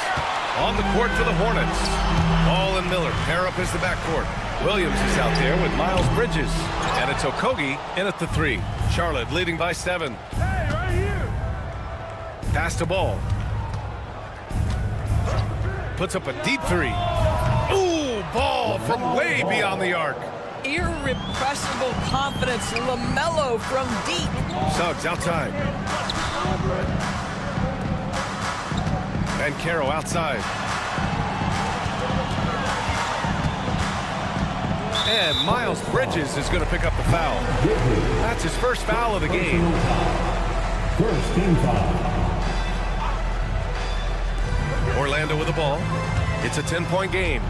On the court for the Hornets. Ball and Miller pair up as the backcourt. Williams is out there with Miles Bridges. And it's Okogie in at the 3. Charlotte leading by 7. Hey, right here. Pass to Ball. Puts up a deep 3. Ooh, Ball from way beyond the arc. Irrepressible confidence. LaMelo from deep. Suggs outside. And Caro outside. And Miles Bridges is going to pick up the foul. That's his first foul of the game. First team foul. Orlando with the ball. It's a 10-point game.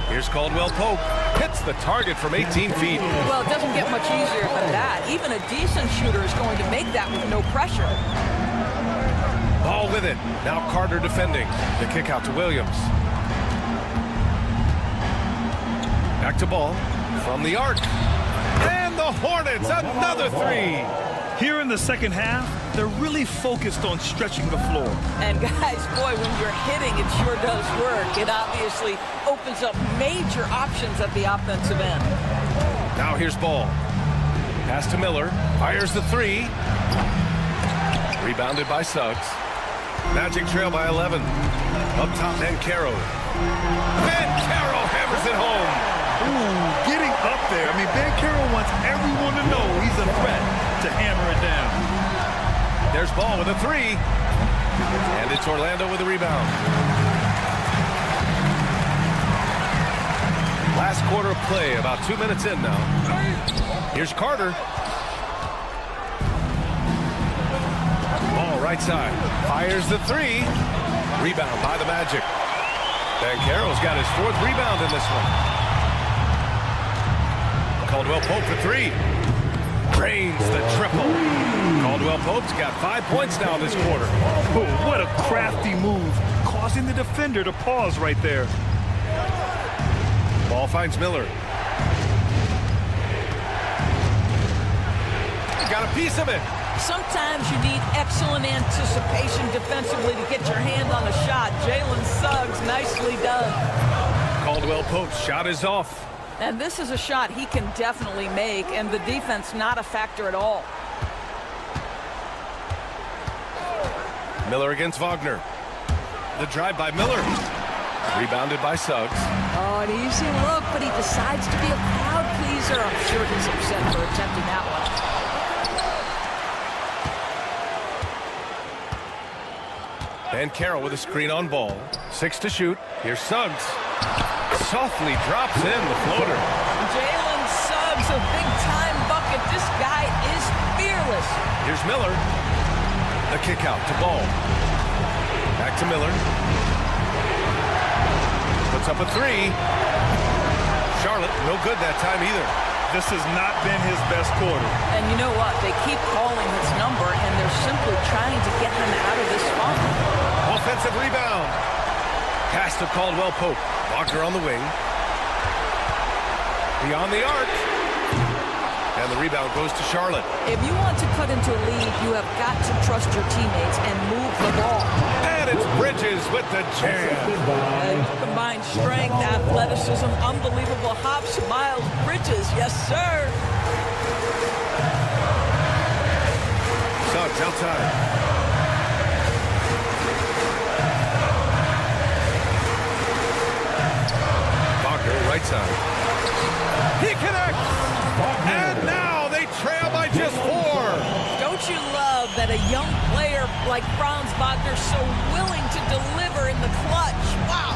Here's Caldwell Pope. Hits the target from 18 feet. Well, it doesn't get much easier than that. Even a decent shooter is going to make that with no pressure. Ball with it. Now Carter defending. The kick out to Williams. Back to Ball. From the arc. And the Hornets, another 3. Here in the second half, they're really focused on stretching the floor. And guys, boy, when you're hitting, it sure does work. It obviously opens up major options at the offensive end. Now here's Ball. Pass to Miller. Fires the 3. Rebounded by Suggs. Magic trail by 11. Up top, Caro. Caro hammers it home. Ooh, getting up there. I mean, Caro wants everyone to know he's a threat to hammer it down. There's Ball with a 3. And it's Orlando with a rebound. Last quarter of play, about 2 minutes in now. Here's Carter. Ball right side. Fires the 3. Rebound by the Magic. Caro's got his 4th rebound in this one. Caldwell Pope for 3. Drains the triple. Caldwell Pope's got 5 points now this quarter. Oh, what a crafty move, causing the defender to pause right there. Ball finds Miller. Got a piece of it. Sometimes you need excellent anticipation defensively to get your hand on a shot. Jalen Suggs, nicely done. Caldwell Pope's shot is off. And this is a shot he can definitely make, and the defense not a factor at all. Miller against Wagner. The drive by Miller. Rebounded by Suggs. Oh, an easy look, but he decides to be a crowd pleaser. I'm sure he's upset for attempting that one. Caro with a screen on Ball. 6 to shoot. Here's Suggs. Softly drops in the floater. Jalen Suggs, a big-time bucket. This guy is fearless. Here's Miller. The kick out to Ball. Back to Miller. Puts up a 3. Charlotte, no good that time either. This has not been his best quarter. And you know what? They keep calling his number, and they're simply trying to get him out of this funk. Offensive rebound. Pass to Caldwell Pope. Wagner on the wing. Beyond the arc. And the rebound goes to Charlotte. If you want to cut into a lead, you have got to trust your teammates and move the ball. And it's Bridges with the jam. Combined strength, athleticism, unbelievable hops. Miles Bridges, yes, sir. He's outside. Barker, right side. He connects! And now they trail by just 4. Don't you love that a young player like Franz Wagner so willing to deliver in the clutch? Wow.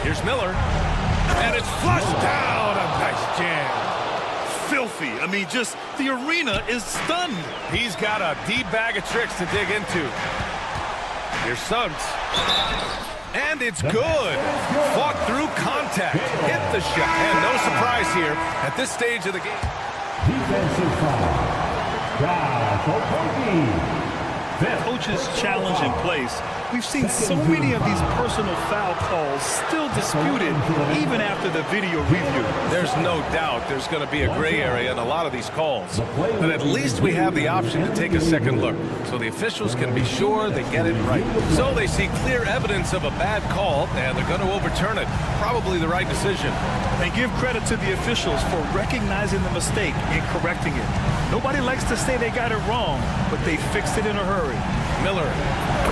Here's Miller. And it's flushed down. A nice jam. Filthy. I mean, just the arena is stunned. He's got a deep bag of tricks to dig into. Here's Suggs. And it's good. Fought through contact. Hit the shot. And no surprise here at this stage of the game. Defensive foul. Josh Okogie. Coach's challenge in place. We've seen so many of these personal foul calls still disputed even after the video review. There's no doubt there's going to be a gray area in a lot of these calls. But at least we have the option to take a second look so the officials can be sure they get it right. So they see clear evidence of a bad call and they're going to overturn it. Probably the right decision. And give credit to the officials for recognizing the mistake and correcting it. Nobody likes to say they got it wrong, but they fixed it in a hurry. Miller,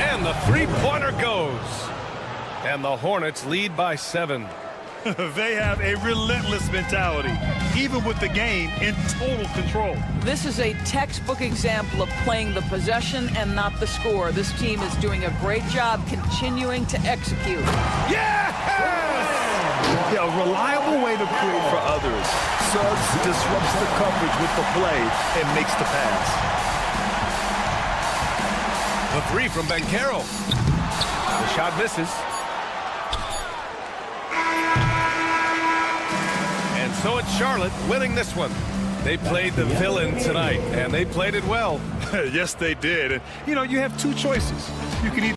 and the three-pointer goes. And the Hornets lead by 7. They have a relentless mentality, even with the game in total control. This is a textbook example of playing the possession and not the score. This team is doing a great job continuing to execute. Yes! Yeah, a reliable way to create for others. Suggs disrupts the coverage with the play and makes the pass. The 3 from Banchero. The shot misses. And so it's Charlotte winning this one. They played the villain tonight, and they played it well. Yes, they did. And, you know, you have 2 choices. You can either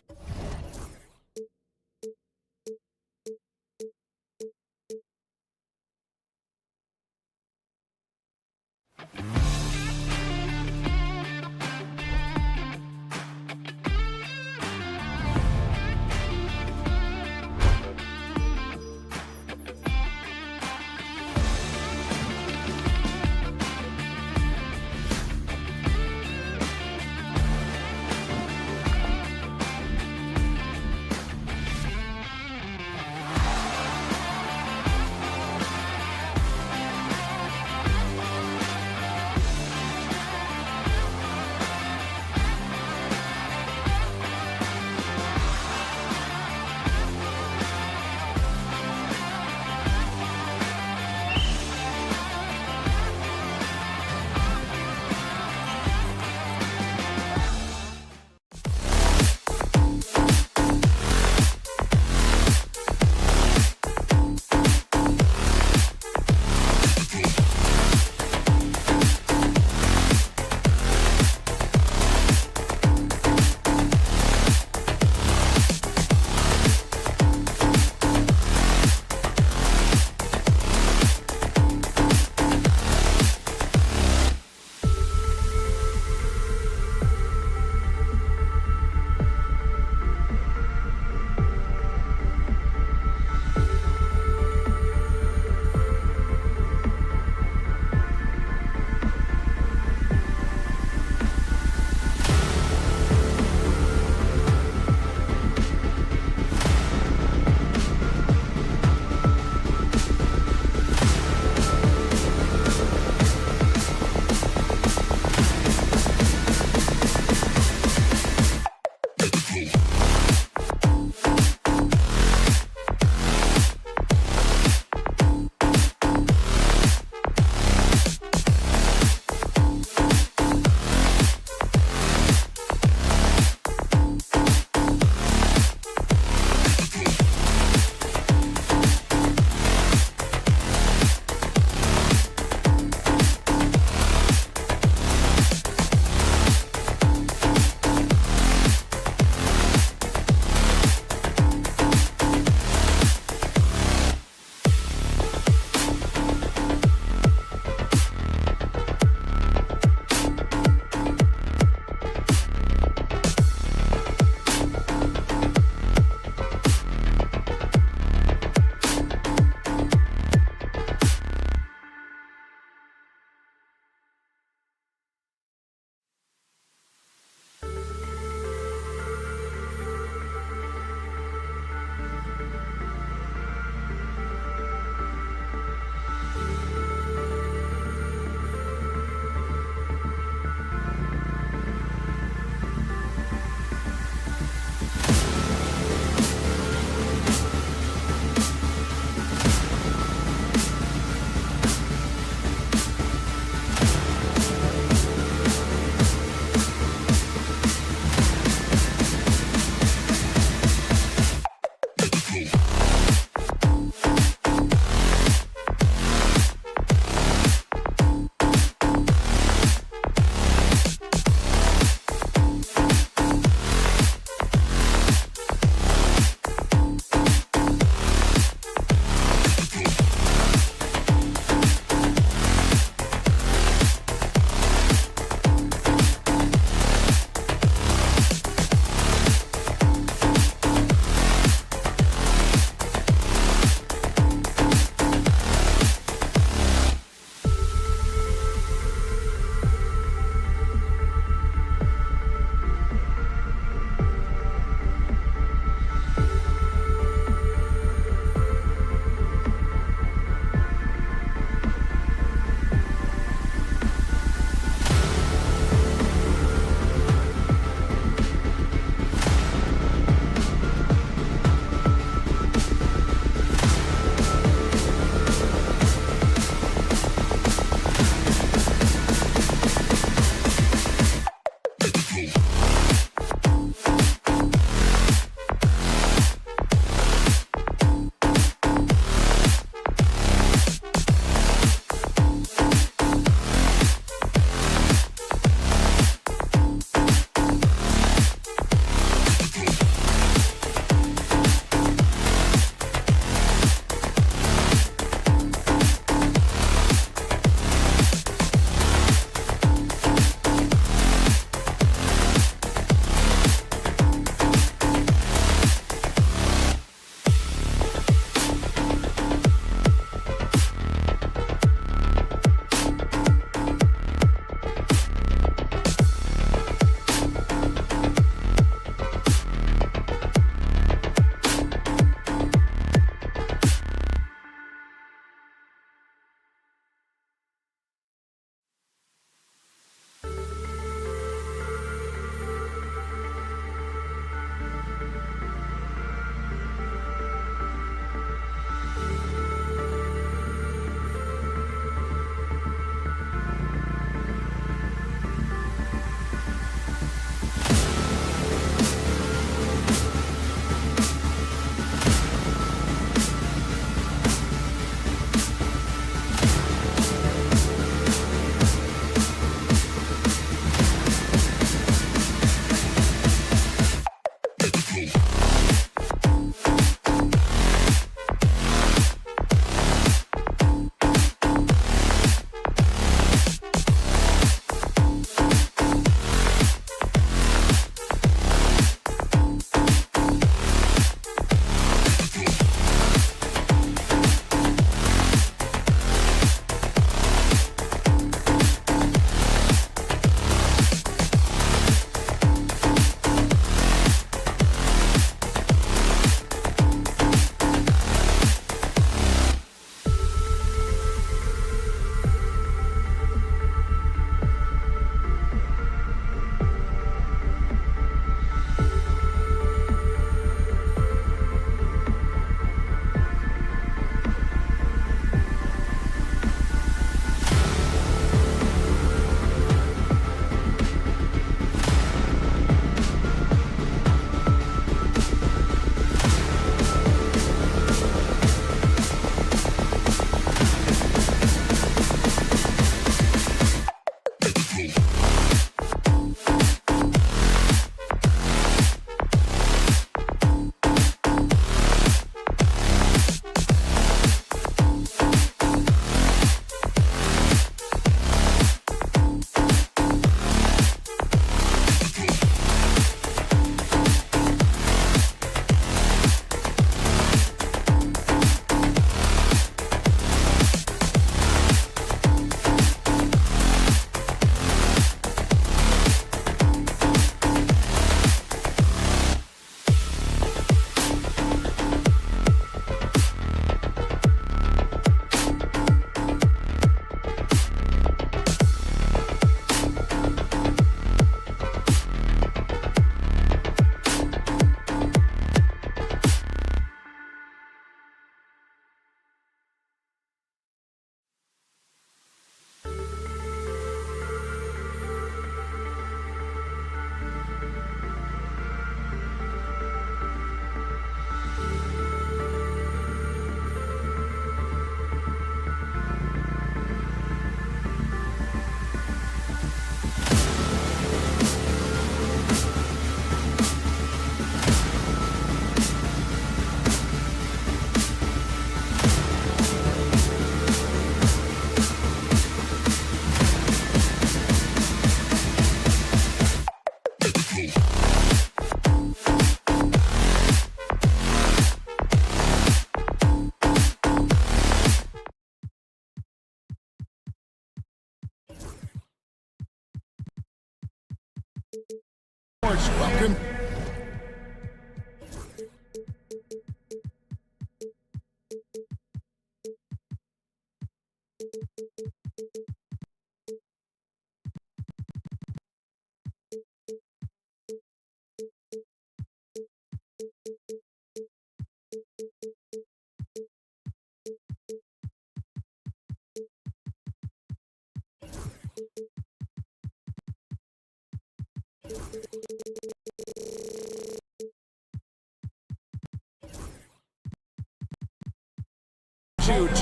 Welcome.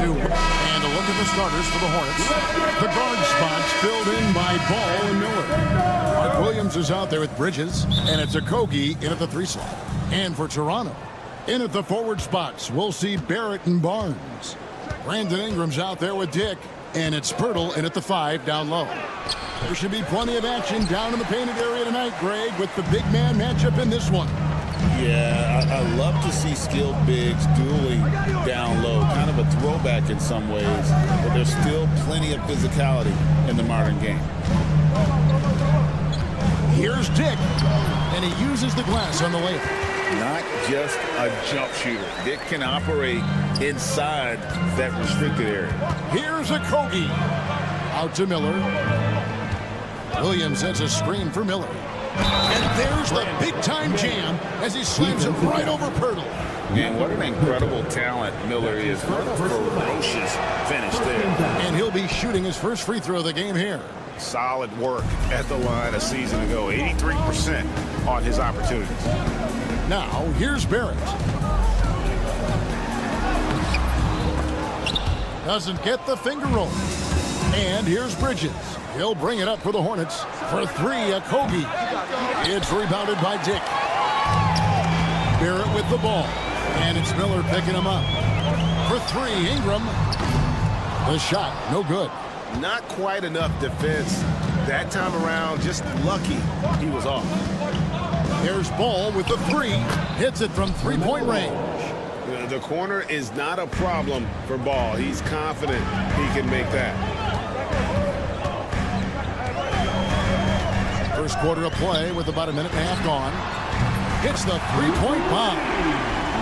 And a look at the starters for the Hornets. The guard spots filled in by Ball and Miller. Mark Williams is out there with Bridges, and it's Okogie in at the 3 slot. And for Toronto, in at the forward spots, we'll see Barrett and Barnes. Brandon Ingram's out there with Dick, and it's Pirtle in at the 5 down low. There should be plenty of action down in the painted area tonight, Greg, with the big man matchup in this one. Yeah, I love to see skilled bigs dueling down low. Kind of a throwback in some ways, but there's still plenty of physicality in the modern game. Here's Dick, and he uses the glass on the layup. Not just a jump shooter. Dick can operate inside that restricted area. Here's Okogie. Out to Miller. Williams sets a screen for Miller. And there's the big-time jam as he slams it right over Pirtle. And what an incredible talent Miller is. Ferocious finish there. And he'll be shooting his first free throw of the game here. Solid work at the line a season ago. 83% on his opportunities. Now, here's Barrett. Doesn't get the finger roll. And here's Bridges. He'll bring it up for the Hornets. For 3, Okogie. It's rebounded by Dick. Barrett with the ball. And it's Miller picking him up. For 3, Ingram. The shot, no good. Not quite enough defense that time around. Just lucky he was off. There's Ball with the 3. Hits it from three-point range. The corner is not a problem for Ball. He's confident he can make that. First quarter of play with about a minute and a half gone. Hits the three-point bomb.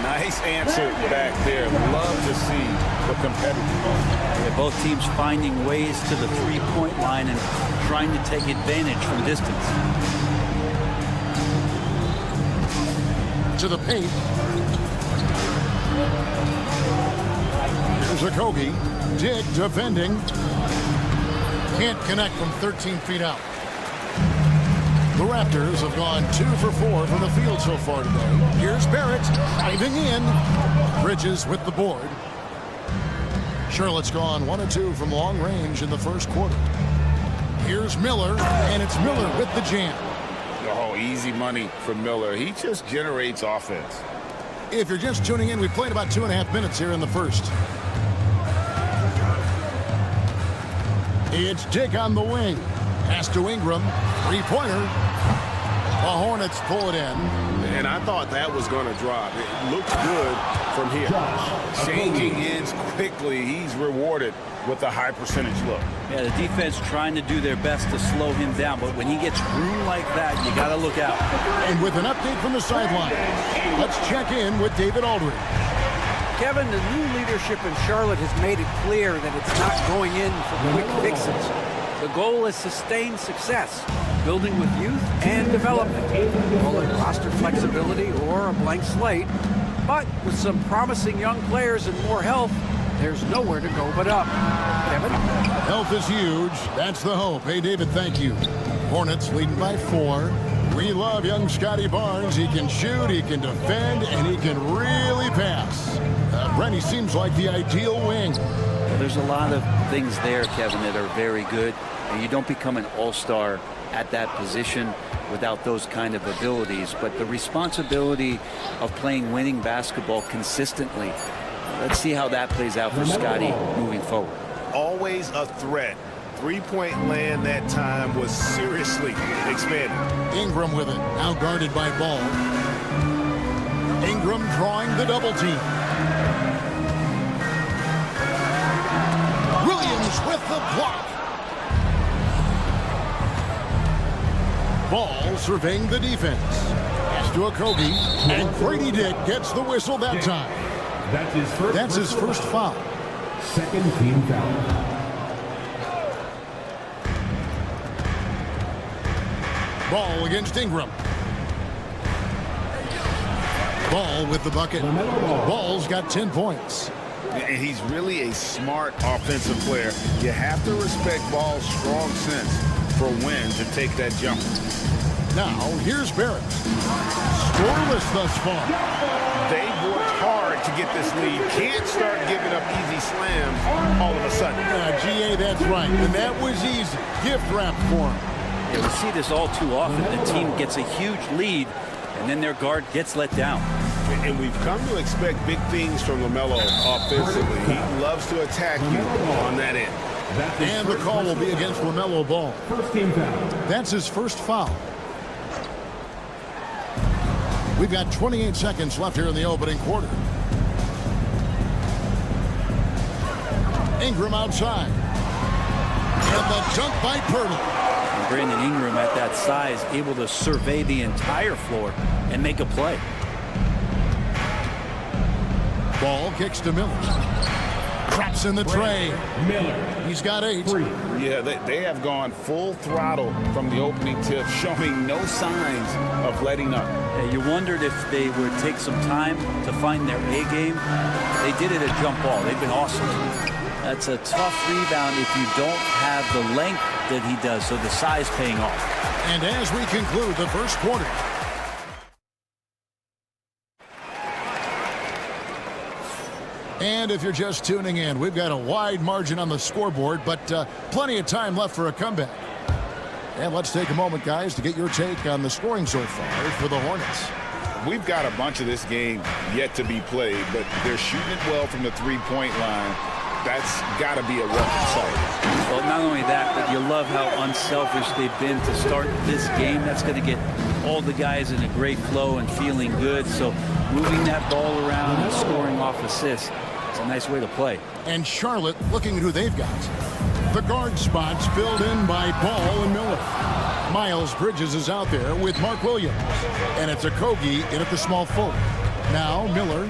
Nice answer back there. Love to see the competitive. Yeah, both teams finding ways to the three-point line and trying to take advantage from distance. To the paint. Here's Okogie. Dick defending. Can't connect from 13 feet out. The Raptors have gone 2 for 4 from the field so far today. Here's Barrett driving in. Bridges with the board. Charlotte's gone 1 of 2 from long range in the first quarter. Here's Miller, and it's Miller with the jam. Oh, easy money for Miller. He just generates offense. If you're just tuning in, we played about 2.5 minutes here in the first. It's Dick on the wing. Pass to Ingram. Three-pointer. The Hornets pull it in. And I thought that was going to drop. It looked good from here. Changing ends quickly. He's rewarded with a high percentage look. Yeah, the defense trying to do their best to slow him down, but when he gets room like that, you got to look out. And with an update from the sideline, let's check in with David Aldridge. Kevin, the new leadership in Charlotte has made it clear that it's not going in for quick fixes. The goal is sustained success, building with youth and development. Call it roster flexibility or a blank slate. But with some promising young players and more health, there's nowhere to go but up. Kevin? Health is huge. That's the hope. Hey, David, thank you. Hornets leading by 4. We love young Scotty Barnes. He can shoot, he can defend, and he can really pass. Brenny seems like the ideal wing. There's a lot of things there, Kevin, that are very good. And you don't become an all-star at that position without those kind of abilities. But the responsibility of playing winning basketball consistently, let's see how that plays out for Scotty moving forward. Always a threat. Three-point land that time was seriously expanded. Ingram with it, now guarded by Ball. Ingram drawing the double team. Williams with the block. Ball surveying the defense. Pass to Okogie, and Grady Dick gets the whistle that time. That's his first foul. Second team foul. Ball against Ingram. Ball with the bucket. Ball's got 10 points. And he's really a smart offensive player. You have to respect Ball's strong sense for when to take that jump. Now, here's Barrett. Scoreless thus far. They worked hard to get this lead. Can't start giving up easy slams all of a sudden. GA, that's right. And that was easy. Gift wrap for him. Yeah, we see this all too often. The team gets a huge lead, and then their guard gets let down. And we've come to expect big things from LaMelo offensively. He loves to attack you on that end. And the call will be against LaMelo Ball. First team foul. That's his first foul. We've got 28 seconds left here in the opening quarter. Ingram outside. And the dunk by Pirtle. Brandon Ingram at that size, able to survey the entire floor and make a play. Ball kicks to Miller. Traps in the tray. Miller. He's got 8. Yeah, they have gone full throttle from the opening tip, showing no signs of letting up. Yeah, you wondered if they would take some time to find their A game. They did it at jump ball. They've been awesome. That's a tough rebound if you don't have the length that he does, so the size paying off. And as we conclude the first quarter, and if you're just tuning in, we've got a wide margin on the scoreboard, but plenty of time left for a comeback. And let's take a moment, guys, to get your take on the scoring so far for the Hornets. We've got a bunch of this game yet to be played, but they're shooting it well from the three-point line. That's got to be a welcome sight. Well, not only that, but you love how unselfish they've been to start this game. That's going to get all the guys in a great flow and feeling good. So moving that ball around and scoring off assists, it's a nice way to play. And Charlotte looking at who they've got. The guard spots filled in by Ball and Miller. Miles Bridges is out there with Mark Williams. And it's Okogie in at the small forward. Now Miller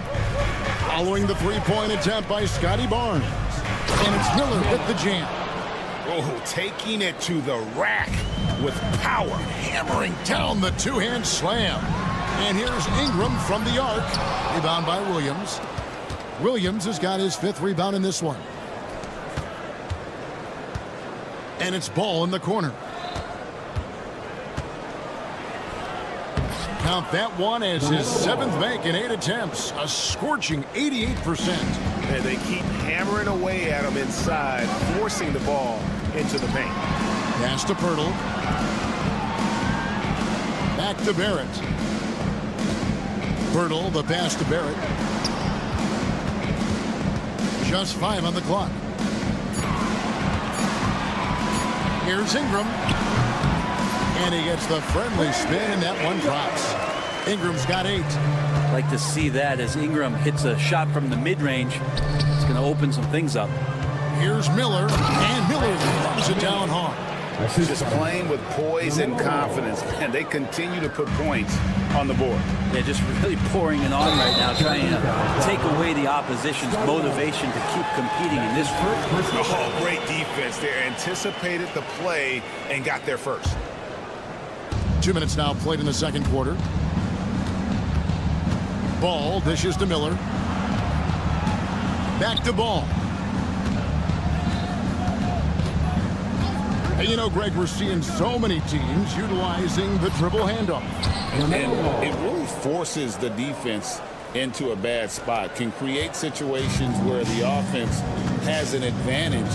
following the three-point attempt by Scotty Barnes. And it's Miller with the jam. Oh, taking it to the rack with power. Hammering down the two-hand slam. And here's Ingram from the arc. Rebound by Williams. Williams has got his 5th rebound in this one. And it's Ball in the corner. Count that one as his 7th make in 8 attempts. A scorching 88%. And they keep hammering away at him inside, forcing the ball into the paint. Pass to Pirtle. Back to Barrett. Pirtle, the pass to Barrett. Just 5 on the clock. Here's Ingram. And he gets the friendly spin, and that one drops. Ingram's got 8. Like to see that as Ingram hits a shot from the mid-range. It's going to open some things up. Here's Miller, and Miller throws it down hard. Just playing with poise and confidence, and they continue to put points on the board. They're just really pouring it on right now, trying to take away the opposition's motivation to keep competing in this. Oh, great defense there. Anticipated the play and got there first. 2 minutes now played in the second quarter. Ball dishes to Miller. Back to Ball. And you know, Greg, we're seeing so many teams utilizing the dribble handoff. And it really forces the defense into a bad spot, can create situations where the offense has an advantage,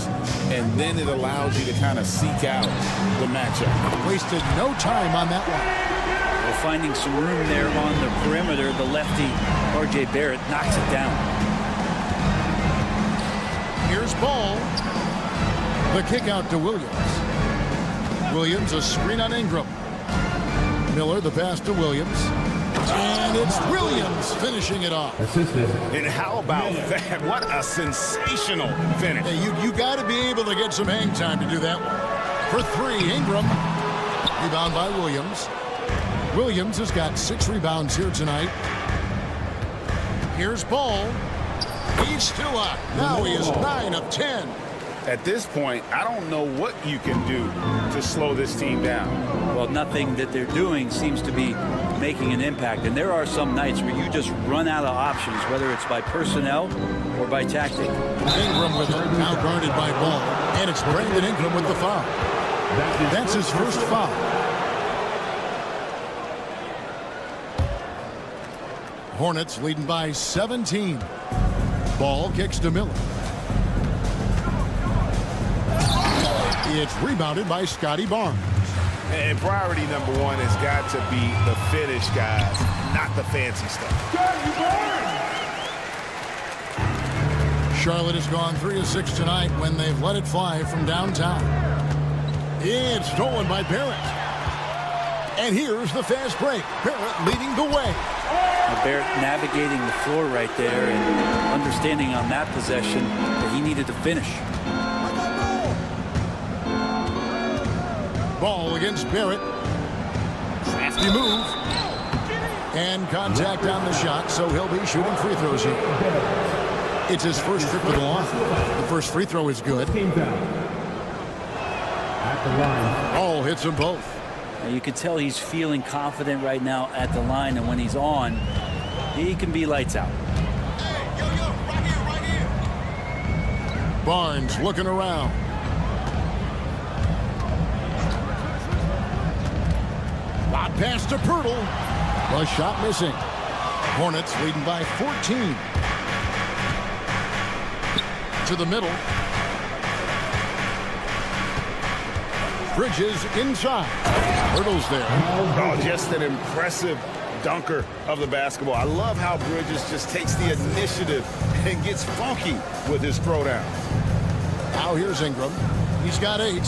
and then it allows you to kind of seek out the matchup. Wasted no time on that one. Well, finding some room there on the perimeter, the lefty R.J. Barrett knocks it down. Here's Ball. The kick out to Williams. Williams, a screen on Ingram. Miller, the pass to Williams. And it's Williams finishing it off. And how about that? What a sensational finish. Hey, you got to be able to get some hang time to do that one. For 3, Ingram. Rebound by Williams. Williams has got 6 rebounds here tonight. Here's Ball. He's still up. Now he is 9 of 10. At this point, I don't know what you can do to slow this team down. Well, nothing that they're doing seems to be making an impact. And there are some nights where you just run out of options, whether it's by personnel or by tactic. Ingram with it, now guarded by Ball. And it's Brandon Ingram with the foul. That's his first foul. Hornets leading by 17. Ball kicks to Miller. It's rebounded by Scotty Barnes. And priority number 1 has got to be the finish, guys, not the fancy stuff. Charlotte has gone 3 of 6 tonight when they've let it fly from downtown. It's stolen by Barrett. And here's the fast break. Barrett leading the way. Barrett navigating the floor right there and understanding on that possession that he needed to finish. Ball against Barrett. Crafty move. And contact on the shot, so he'll be shooting free throws here. It's his first trip to the line. The first free throw is good. Ball hits them both. Now you can tell he's feeling confident right now at the line, and when he's on, he can be lights out. Barnes looking around. Lot pass to Pirtle. The shot missing. Hornets leading by 14. To the middle. Bridges inside. Pirtle's there. Oh, just an impressive dunker of the basketball. I love how Bridges just takes the initiative and gets funky with his throwdown. Now here's Ingram. He's got 8.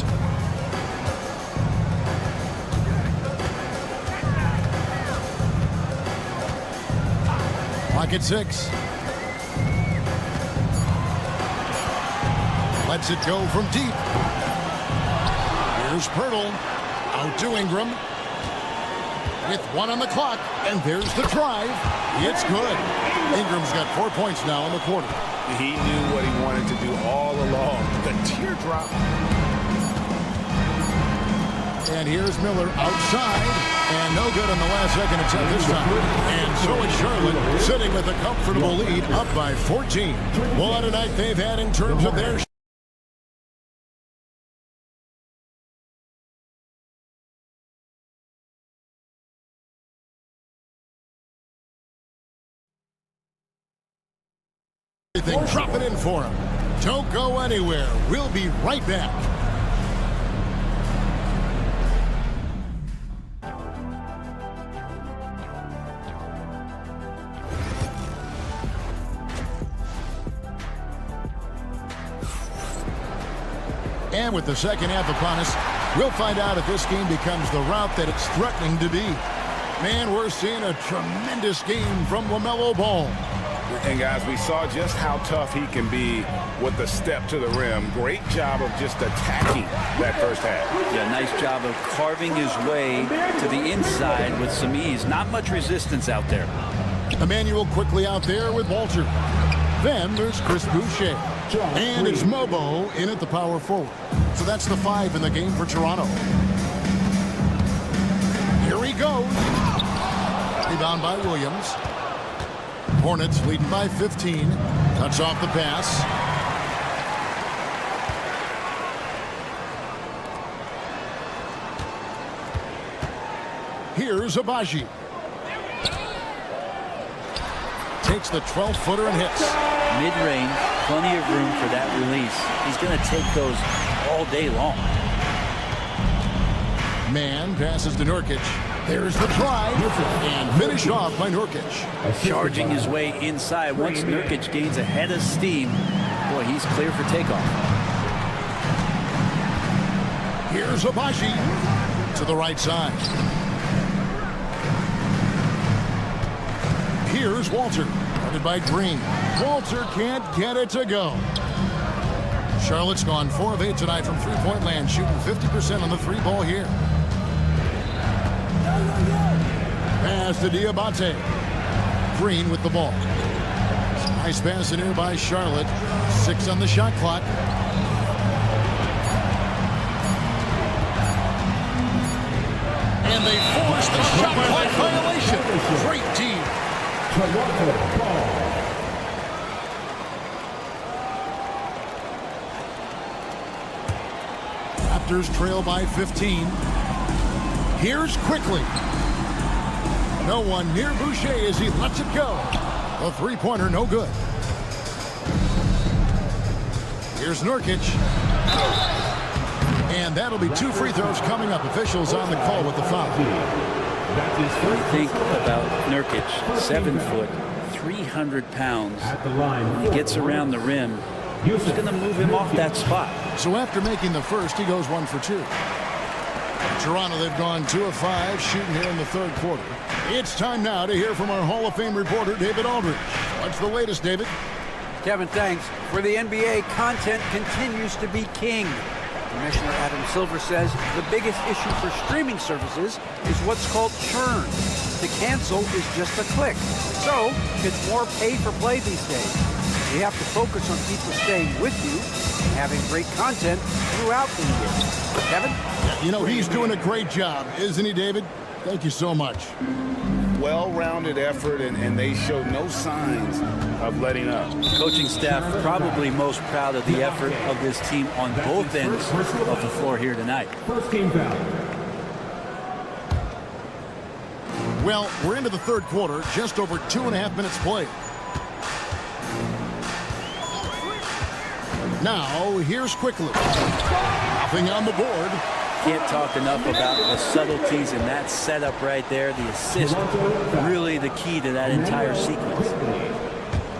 Clock at 6. Lets it go from deep. Here's Pirtle. Out to Ingram. With 1 on the clock. And there's the drive. It's good. Ingram's got 4 points now in the quarter. He knew what he wanted to do all along. The teardrop. And here's Miller outside. And no good on the last second attempt this time. And so is Charlotte, sitting with a comfortable lead, up by 14. What a night they've had in terms of their everything. Drop it in for him. Don't go anywhere. We'll be right back. And with the second half upon us, we'll find out if this game becomes the route that it's threatening to be. Man, we're seeing a tremendous game from LaMelo Ball. And guys, we saw just how tough he can be with the step to the rim. Great job of just attacking that first half. Yeah, nice job of carving his way to the inside with some ease. Not much resistance out there. Emmanuel quickly out there with Walter. Then there's Chris Boucher. And it's Mobo in at the power forward. So that's the 5 in the game for Toronto. Here he goes. Rebound by Williams. Hornets leading by 15. Cuts off the pass. Here's Abaji. Takes the 12-footer and hits. Mid-range, plenty of room for that release. He's going to take those all day long. Man passes to Nurkic. There's the drive, and finished off by Nurkic. Charging his way inside. Once Nurkic gains a head of steam, boy, he's clear for takeoff. Here's Abaji to the right side. Here's Walter, guarded by Green. Walter can't get it to go. Charlotte's gone 4 of 8 tonight from three-point land, shooting 50% on the 3 ball here. Pass to Diabate. Green with the ball. Nice pass in here by Charlotte. 6 on the shot clock. And they force the shot clock violation. Great team. Raptors trail by 15. Here's quickly. No one near Boucher as he lets it go. A three-pointer, no good. Here's Nurkic. And that'll be 2 free throws coming up. Officials on the call with the foul. When you think about Nurkic, 7 foot, 300 pounds. He gets around the rim. He's going to move him off that spot. So after making the first, he goes 1 for 2. Toronto, they've gone 2 of 5 shooting here in the third quarter. It's time now to hear from our Hall of Fame reporter, David Aldridge. What's the latest, David? Kevin, thanks. For the NBA, content continues to be king. Commissioner Adam Silver says the biggest issue for streaming services is what's called churn. To cancel is just a click. So it's more pay-for-play these days. You have to focus on people staying with you and having great content throughout the year. Kevin? You know, he's doing a great job, isn't he, David? Thank you so much. Well-rounded effort, and they showed no signs of letting up. Coaching staff probably most proud of the effort of this team on both ends of the floor here tonight. First team foul. Well, we're into the third quarter, just over 2.5 minutes played. Now, here's quickly. Nothing on the board. Can't talk enough about the subtleties in that setup right there. The assist, really the key to that entire sequence.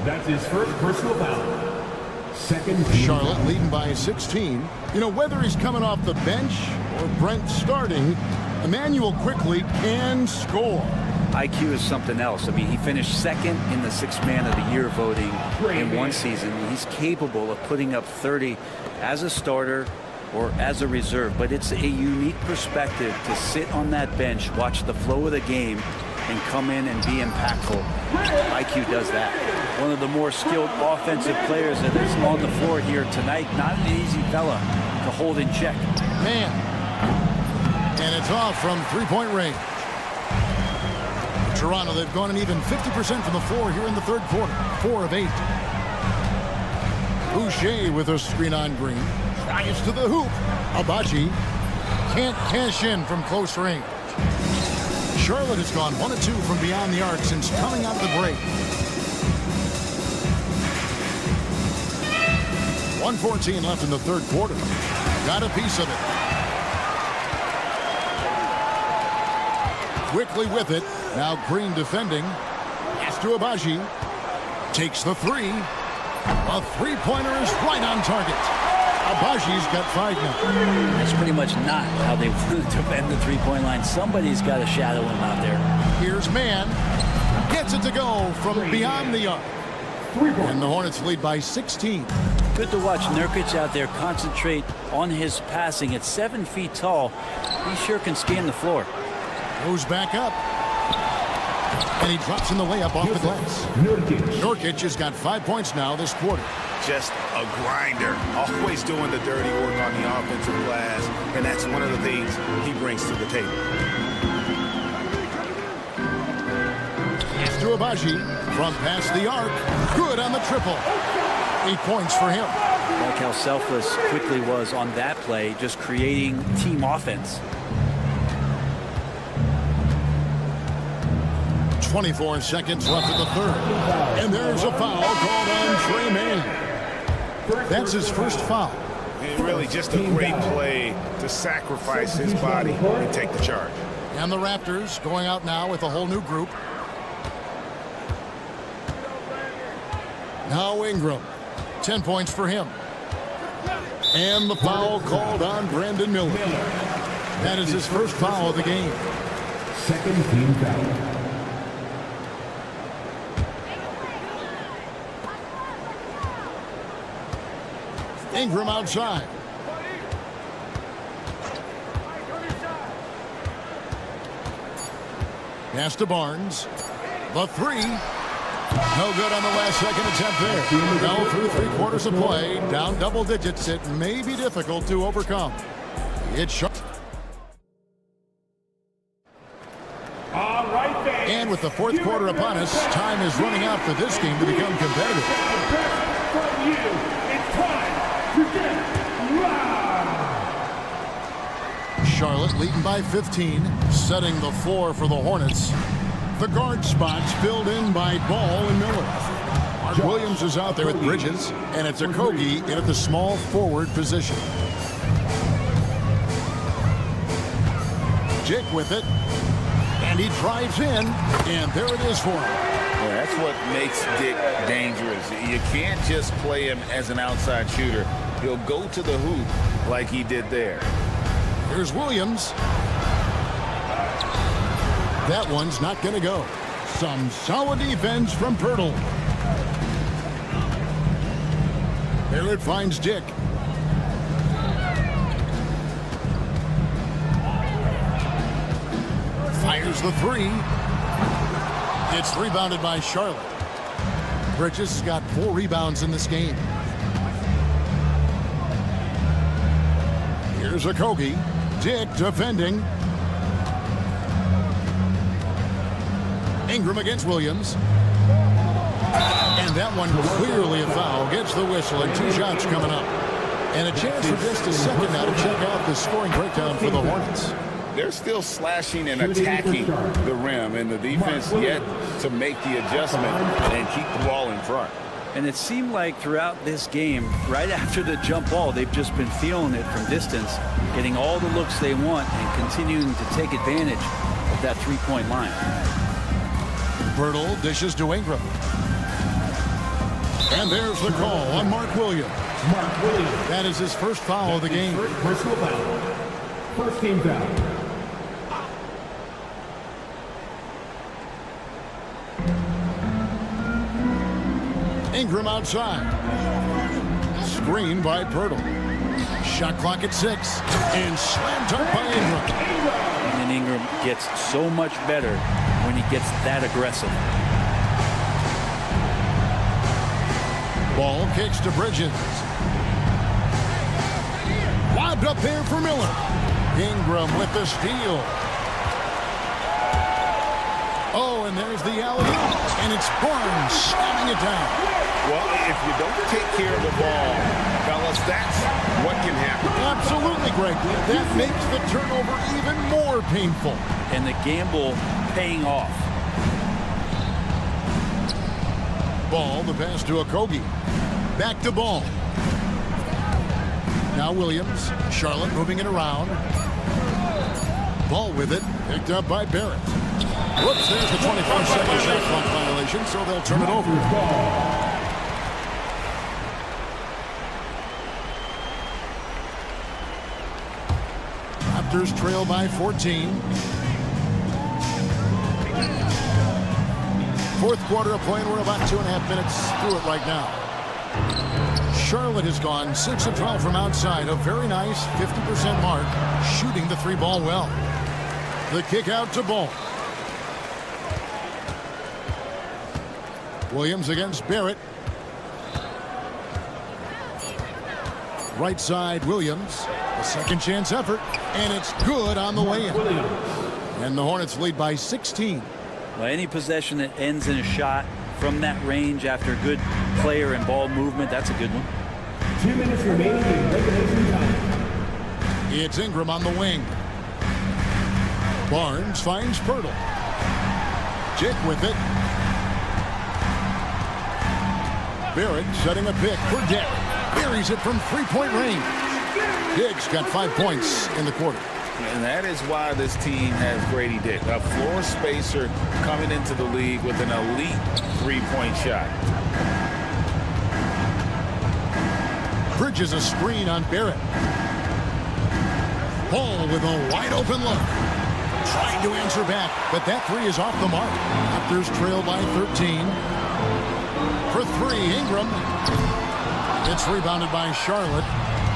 That's his first personal foul. Second team Charlotte foul. leading by 16. You know, whether he's coming off the bench or Brent starting, Emmanuel quickly can score. IQ is something else. I mean, he finished second in the Sixth Man of the Year voting in one season. He's capable of putting up 30 as a starter or as a reserve, but it's a unique perspective to sit on that bench, watch the flow of the game, and come in and be impactful. IQ does that. One of the more skilled offensive players that is on the floor here tonight. Not an easy fella to hold in check. Man. And it's off from three-point range. Toronto, they've gone an even 50% from the floor here in the third quarter. 4 of 8. Boucher with a screen on Green. Drives to the hoop. Abaji can't cash in from close range. Charlotte has gone 1 of 2 from beyond the arc since coming out of the break. 1:14 left in the third quarter. Got a piece of it. Quickly with it. Now Green defending. Pass to Abaji. Takes the 3. A three-pointer is right on target. Abaji's got 5 now. That's pretty much not how they want to defend the three-point line. Somebody's got to shadow him out there. Here's Mann. Gets it to go from beyond the arc. And the Hornets lead by 16. Good to watch Nurkic out there concentrate on his passing. At 7 feet tall, he sure can scan the floor. Goes back up. And he drops in the layup off the glass. Nurkic has got 5 points now this quarter. Just a grinder. Always doing the dirty work on the offensive glass. And that's one of the things he brings to the table. Pass to Abaji from past the arc. Good on the triple. 8 points for him. Like how selfless quickly was on that play, just creating team offense. 24 seconds left in the third. And there's a foul called on Trey Mann. That's his first foul. And really just a great play to sacrifice his body and take the charge. And the Raptors going out now with a whole new group. Now Ingram. 10 points for him. And the foul called on Brandon Miller. That is his first foul of the game. Second team foul. Ingram outside. Pass to Barnes. The three. No good on the last second attempt there. Well, through 3/4 of play, down double digits. It may be difficult to overcome. It's sharp. And with the fourth quarter upon us, time is running out for this game to become competitive. Charlotte leading by 15, setting the floor for the Hornets. The guard spots filled in by Ball and Miller. Mark Williams is out there with Bridges, and it's Okogie in at the small forward position. Dick with it, and he drives in, and there it is for him. Well, that's what makes Dick dangerous. You can't just play him as an outside shooter. He'll go to the hoop like he did there. Here's Williams. That one's not going to go. Some solid defense from Pirtle. Barrett finds Dick. Fires the three. It's rebounded by Charlotte. Bridges has got 4 rebounds in this game. Here's Okogie. Dick defending. Ingram against Williams. And that one clearly a foul. Gets the whistle and 2 shots coming up. And a chance for just a second now to check out the scoring breakdown for the Hornets. They're still slashing and attacking the rim, and the defense yet to make the adjustment and keep the ball in front. And it seemed like throughout this game, right after the jump ball, they've just been feeling it from distance, getting all the looks they want and continuing to take advantage of that three-point line. Pirtle dishes to Ingram. And there's the call on Mark Williams. That is his first foul of the game. Personal foul. First team foul. Ingram outside. Screen by Pirtle. Shot clock at 6. And slam dunk by Ingram. And Ingram gets so much better when he gets that aggressive. Ball kicks to Bridges. Lobbed up there for Miller. Ingram with the steal. Oh, and there's the alley-oop. And it's Barnes slamming it down. Well, if you don't take care of the ball, fellas, that's what can happen. Absolutely, Greg. That makes the turnover even more painful. And the gamble paying off. Ball, the pass to Okogie. Back to Ball. Now Williams. Charlotte moving it around. Ball with it. Picked up by Barrett. Whoops, there's the 25-second shot clock violation, so they'll turn it over. Raptors trail by 14. Fourth quarter of play, and we're about 2.5 minutes through it right now. Charlotte has gone 6 of 12 from outside. A very nice 50% mark, shooting the 3-ball well. The kick out to Ball. Williams against Barrett. Right side, Williams. A second chance effort, and it's good on the way in. And the Hornets lead by 16. Well, any possession that ends in a shot from that range after good player and ball movement, that's a good one. 2 minutes remaining in regulation time. It's Ingram on the wing. Barnes finds Pirtle. Dick with it. Barrett setting a pick for Dick. Buries it from 3-point range. Dick's got 5 points in the quarter. And that is why this team has Grady Dick, a floor spacer coming into the league with an elite 3-point shot. Bridges a screen on Barrett. Ball with a wide open look. Trying to answer back, but that 3 is off the mark. Raptors trail by 13. For 3, Ingram. It's rebounded by Charlotte.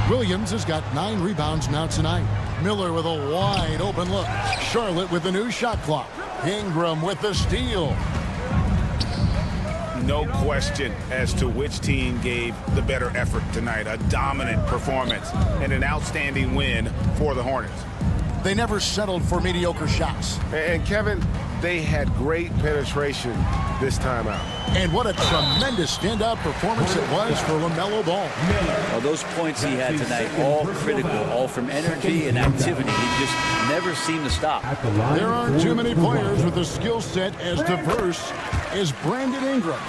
Williams has got 9 rebounds now tonight. Miller with a wide open look. Charlotte with the new shot clock. Ingram with the steal. No question as to which team gave the better effort tonight. A dominant performance and an outstanding win for the Hornets. They never settled for mediocre shots. And Kevin, they had great penetration this time out. And what a tremendous standout performance it was for LaMelo Ball. Well, those points he had tonight, all critical, all from energy and activity. He just never seemed to stop. There aren't too many players with a skill set as diverse as Brandon Ingram.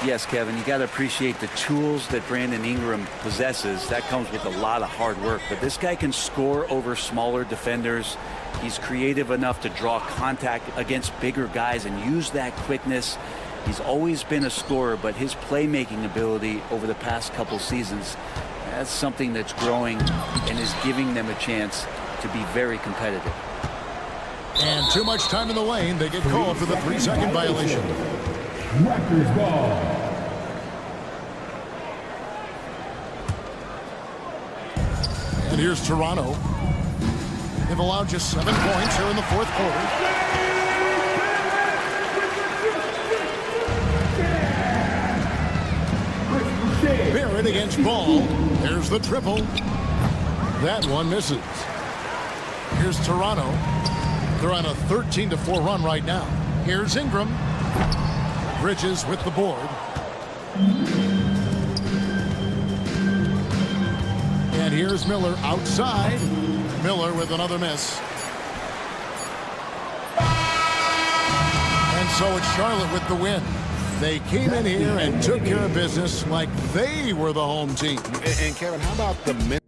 Yes, Kevin, you got to appreciate the tools that Brandon Ingram possesses. That comes with a lot of hard work. But this guy can score over smaller defenders. He's creative enough to draw contact against bigger guys and use that quickness. He's always been a scorer, but his playmaking ability over the past couple seasons, that's something that's growing and is giving them a chance to be very competitive. And too much time in the lane. They get called for the 3-second violation. Raptors ball. And here's Toronto. They've allowed just 7 points here in the fourth quarter. Barrett against Ball. There's the triple. That one misses. Here's Toronto. They're on a 13-4 run right now. Here's Ingram. Bridges with the board. And here's Miller outside. Miller with another miss. And so it's Charlotte with the win. They came in here and took care of business like they were the home team. And Kevin, how about the men?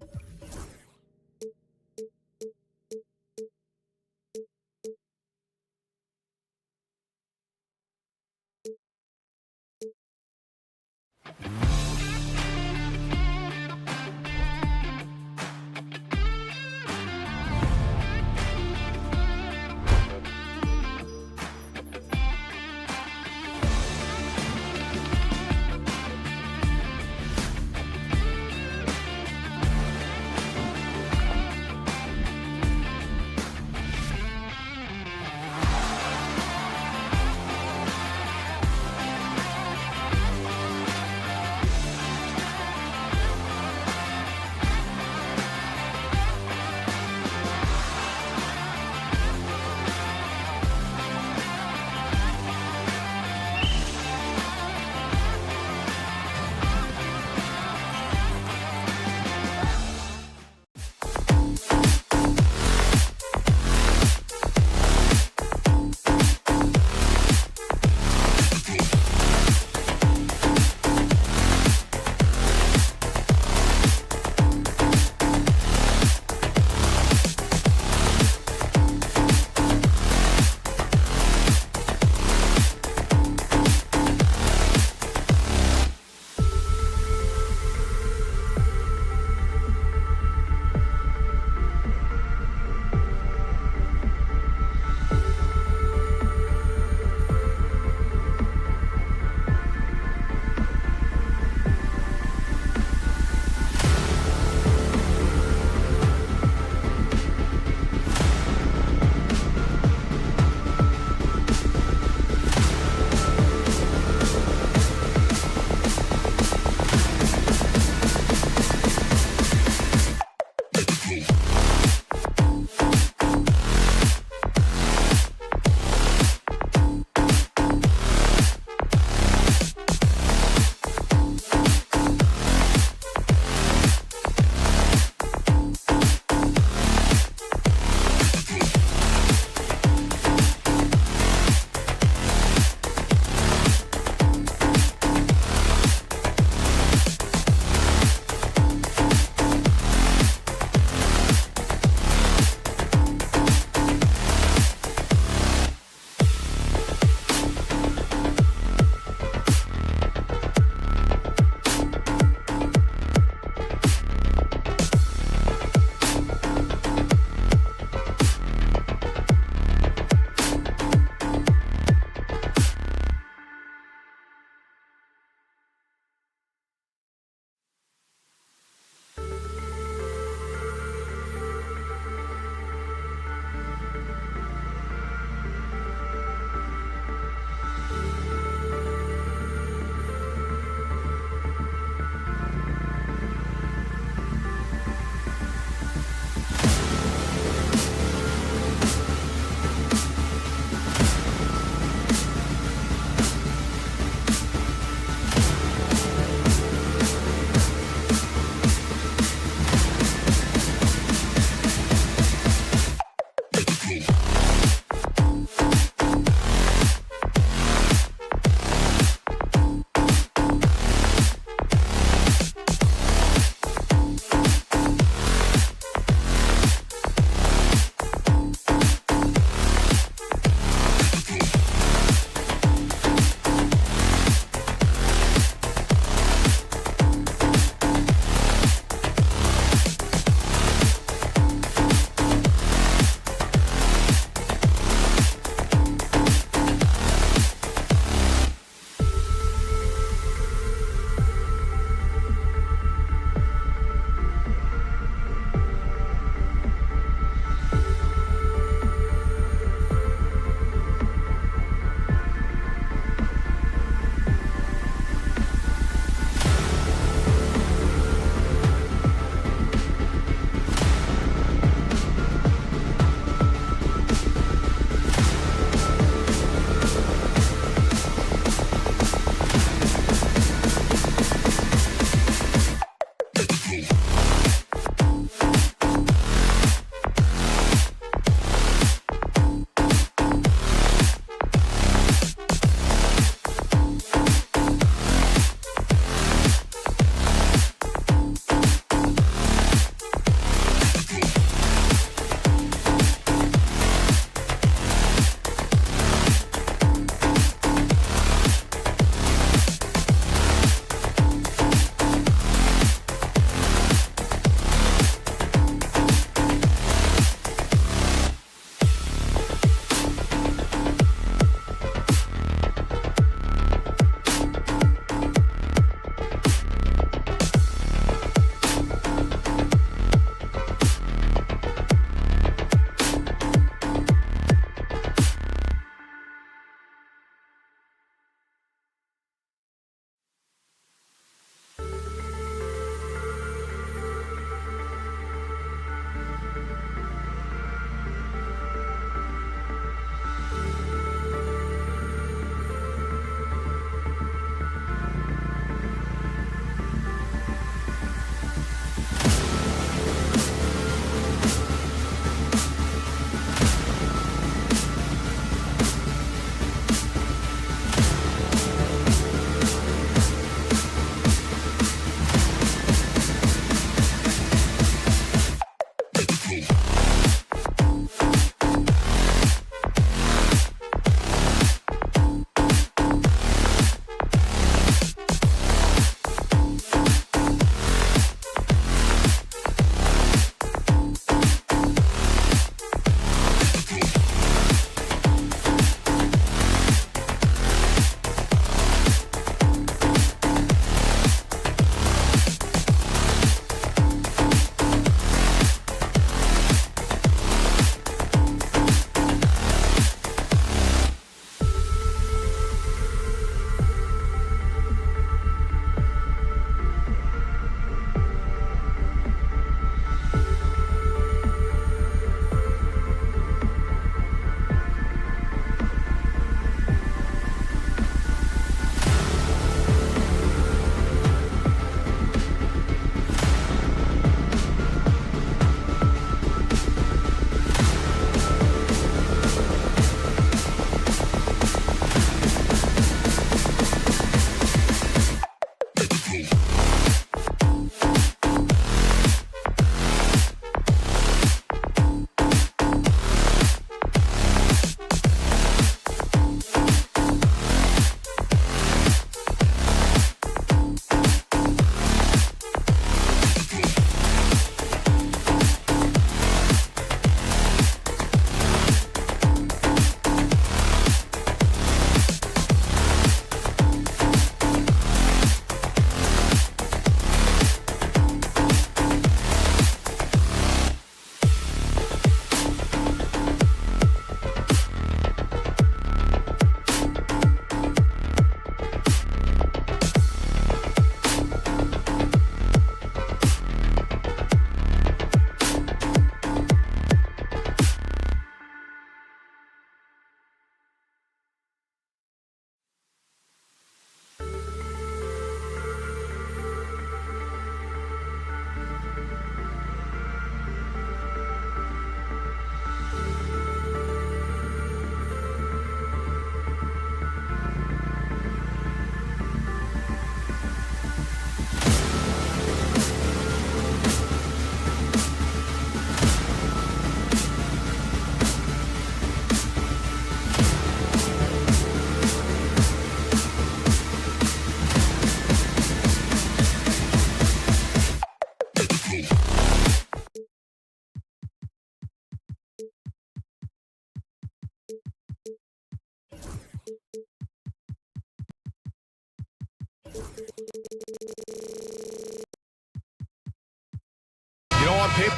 tape.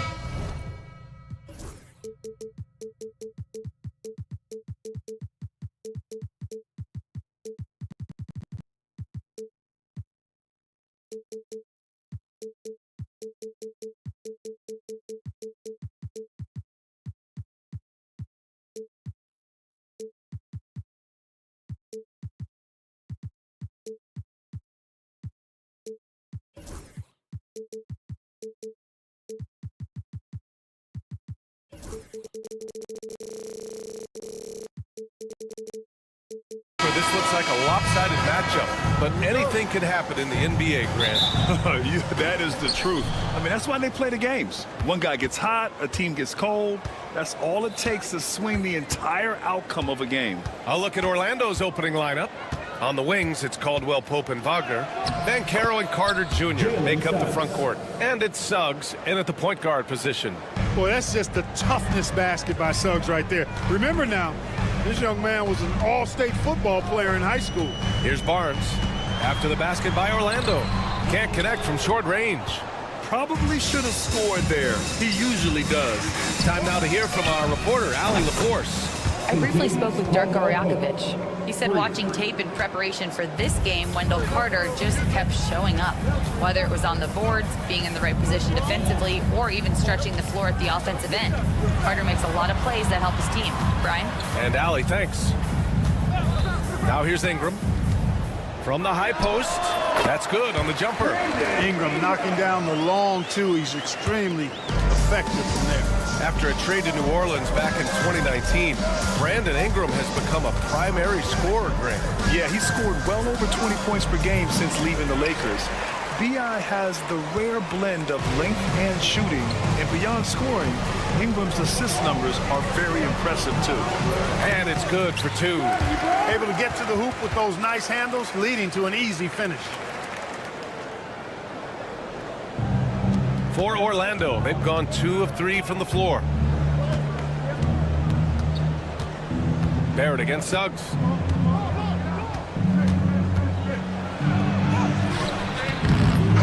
This looks like a lopsided matchup, but anything can happen in the NBA, Grant. That is the truth. I mean, that's why they play the games. One guy gets hot, a team gets cold. That's all it takes to swing the entire outcome of a game. I'll look at Orlando's opening lineup. On the wings, it's Caldwell Pope and Wagner. Banchero and Carter Jr. make up the front court. And it's Suggs in at the point guard position. Boy, that's just the toughness basket by Suggs right there. Remember now, this young man was an all-state football player in high school. Here's Barnes. After the basket by Orlando. Can't connect from short range. Probably should have scored there. He usually does. Time now to hear from our reporter, Allie LaForce. I briefly spoke with Darko Rajakovic. He said watching tape in preparation for this game, Wendell Carter just kept showing up. Whether it was on the boards, being in the right position defensively, or even stretching the floor at the offensive end. Carter makes a lot of plays that help his team. Brian? And Allie, thanks. Now here's Ingram. From the high post. That's good on the jumper. Ingram knocking down the long two. He's extremely effective from there. After a trade to New Orleans back in 2019, Brandon Ingram has become a primary scorer, Grant. Yeah, he scored well over 20 points per game since leaving the Lakers. B.I. has the rare blend of length and shooting, and beyond scoring, Ingram's assist numbers are very impressive too. And it's good for two. Able to get to the hoop with those nice handles, leading to an easy finish. For Orlando, they've gone 2 of 3 from the floor. Barrett against Suggs.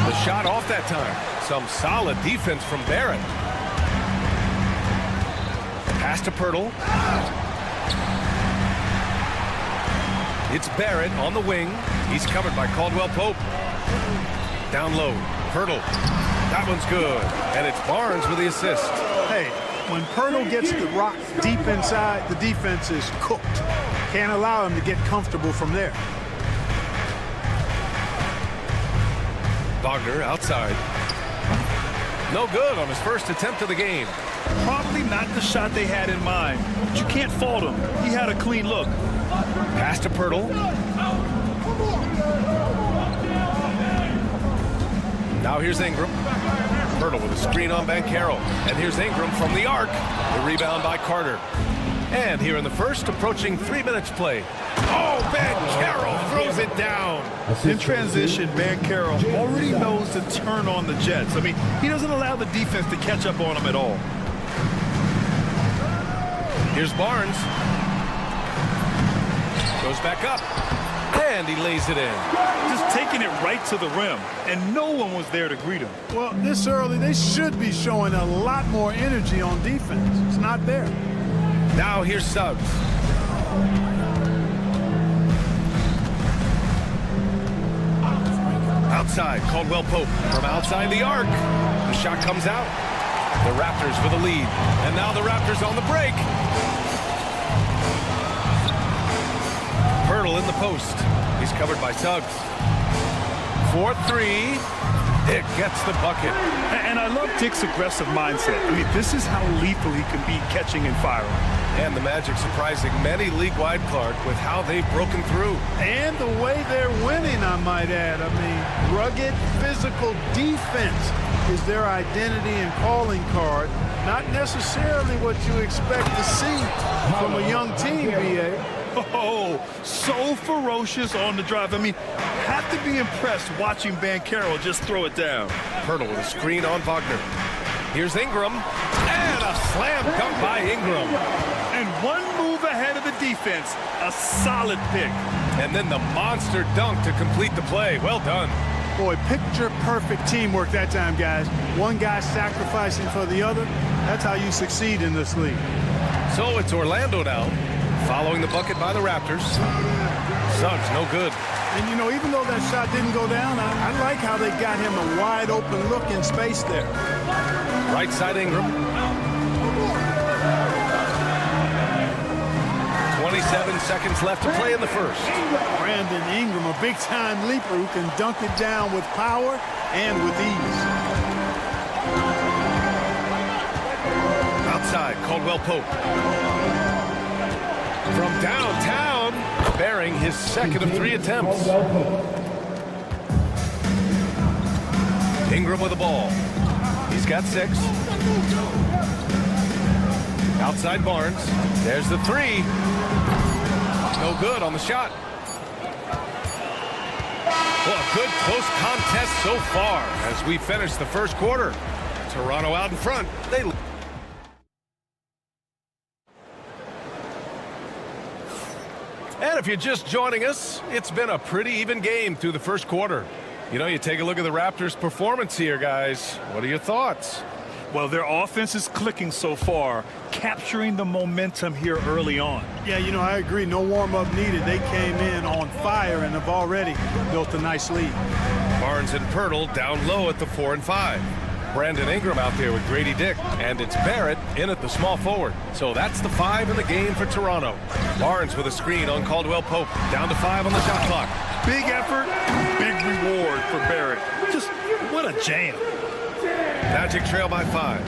The shot off that time. Some solid defense from Barrett. Pass to Pirtle. It's Barrett on the wing. He's covered by Caldwell Pope. Down low, Pirtle. That one's good. And it's Barnes with the assist. Hey, when Pirtle gets the rock deep inside, the defense is cooked. Can't allow him to get comfortable from there. Wagner outside. No good on his first attempt of the game. Probably not the shot they had in mind, but you can't fault him. He had a clean look. Pass to Pirtle. Now here's Ingram. Pirtle with a screen on Banchero. And here's Ingram from the arc. The rebound by Carter. And here in the first, approaching 3 minutes play. Oh, Banchero throws it down. In transition, Banchero already knows to turn on the Jets. I mean, he doesn't allow the defense to catch up on him at all. Here's Barnes. Goes back up. And he lays it in. Just taking it right to the rim, and no one was there to greet him. Well, this early, they should be showing a lot more energy on defense. It's not there. Now here's Suggs. Outside, Caldwell Pope from outside the arc. The shot comes out. The Raptors with a lead. And now the Raptors on the break. Pirtle in the post. He's covered by Suggs. 4-3. Dick gets the bucket. And I love Dick's aggressive mindset. I mean, this is how lethal he can be catching and firing. And the Magic surprising many league-wide, Clark, with how they've broken through. And the way they're winning, I might add. I mean, rugged, physical defense is their identity and calling card. Not necessarily what you expect to see from a young team, B.A. Oh, so ferocious on the drive. I mean, have to be impressed watching Banchero just throw it down. Pirtle with a screen on Wagner. Here's Ingram. And a slam dunk by Ingram. And one move ahead of the defense. A solid pick. And then the monster dunk to complete the play. Well done. Boy, picture-perfect teamwork that time, guys. One guy sacrificing for the other. That's how you succeed in this league. So it's Orlando now, following the bucket by the Raptors. Suggs, no good. And, you know, even though that shot didn't go down, I like how they got him a wide-open look in space there. Right side Ingram. 27 seconds left to play in the first. Brandon Ingram, a big-time leaper who can dunk it down with power and with ease. Outside, Caldwell Pope. From downtown, bearing his second of 3 attempts. Ingram with the ball. He's got 6. Outside Barnes. There's the 3. No good on the shot. Well, a good close contest so far as we finish the first quarter. Toronto out in front. And if you're just joining us, it's been a pretty even game through the first quarter. You know, you take a look at the Raptors' performance here, guys. What are your thoughts? Well, their offense is clicking so far, capturing the momentum here early on. Yeah, you know, I agree. No warm-up needed. They came in on fire and have already built a nice lead. Barnes and Pirtle down low at the 4 and 5. Brandon Ingram out there with Grady Dick, and it's Barrett in at the small forward. So that's the 5 in the game for Toronto. Barnes with a screen on Caldwell Pope, down to 5 on the shot clock. Big effort, big reward for Barrett. Just what a jam. Magic trail by 5.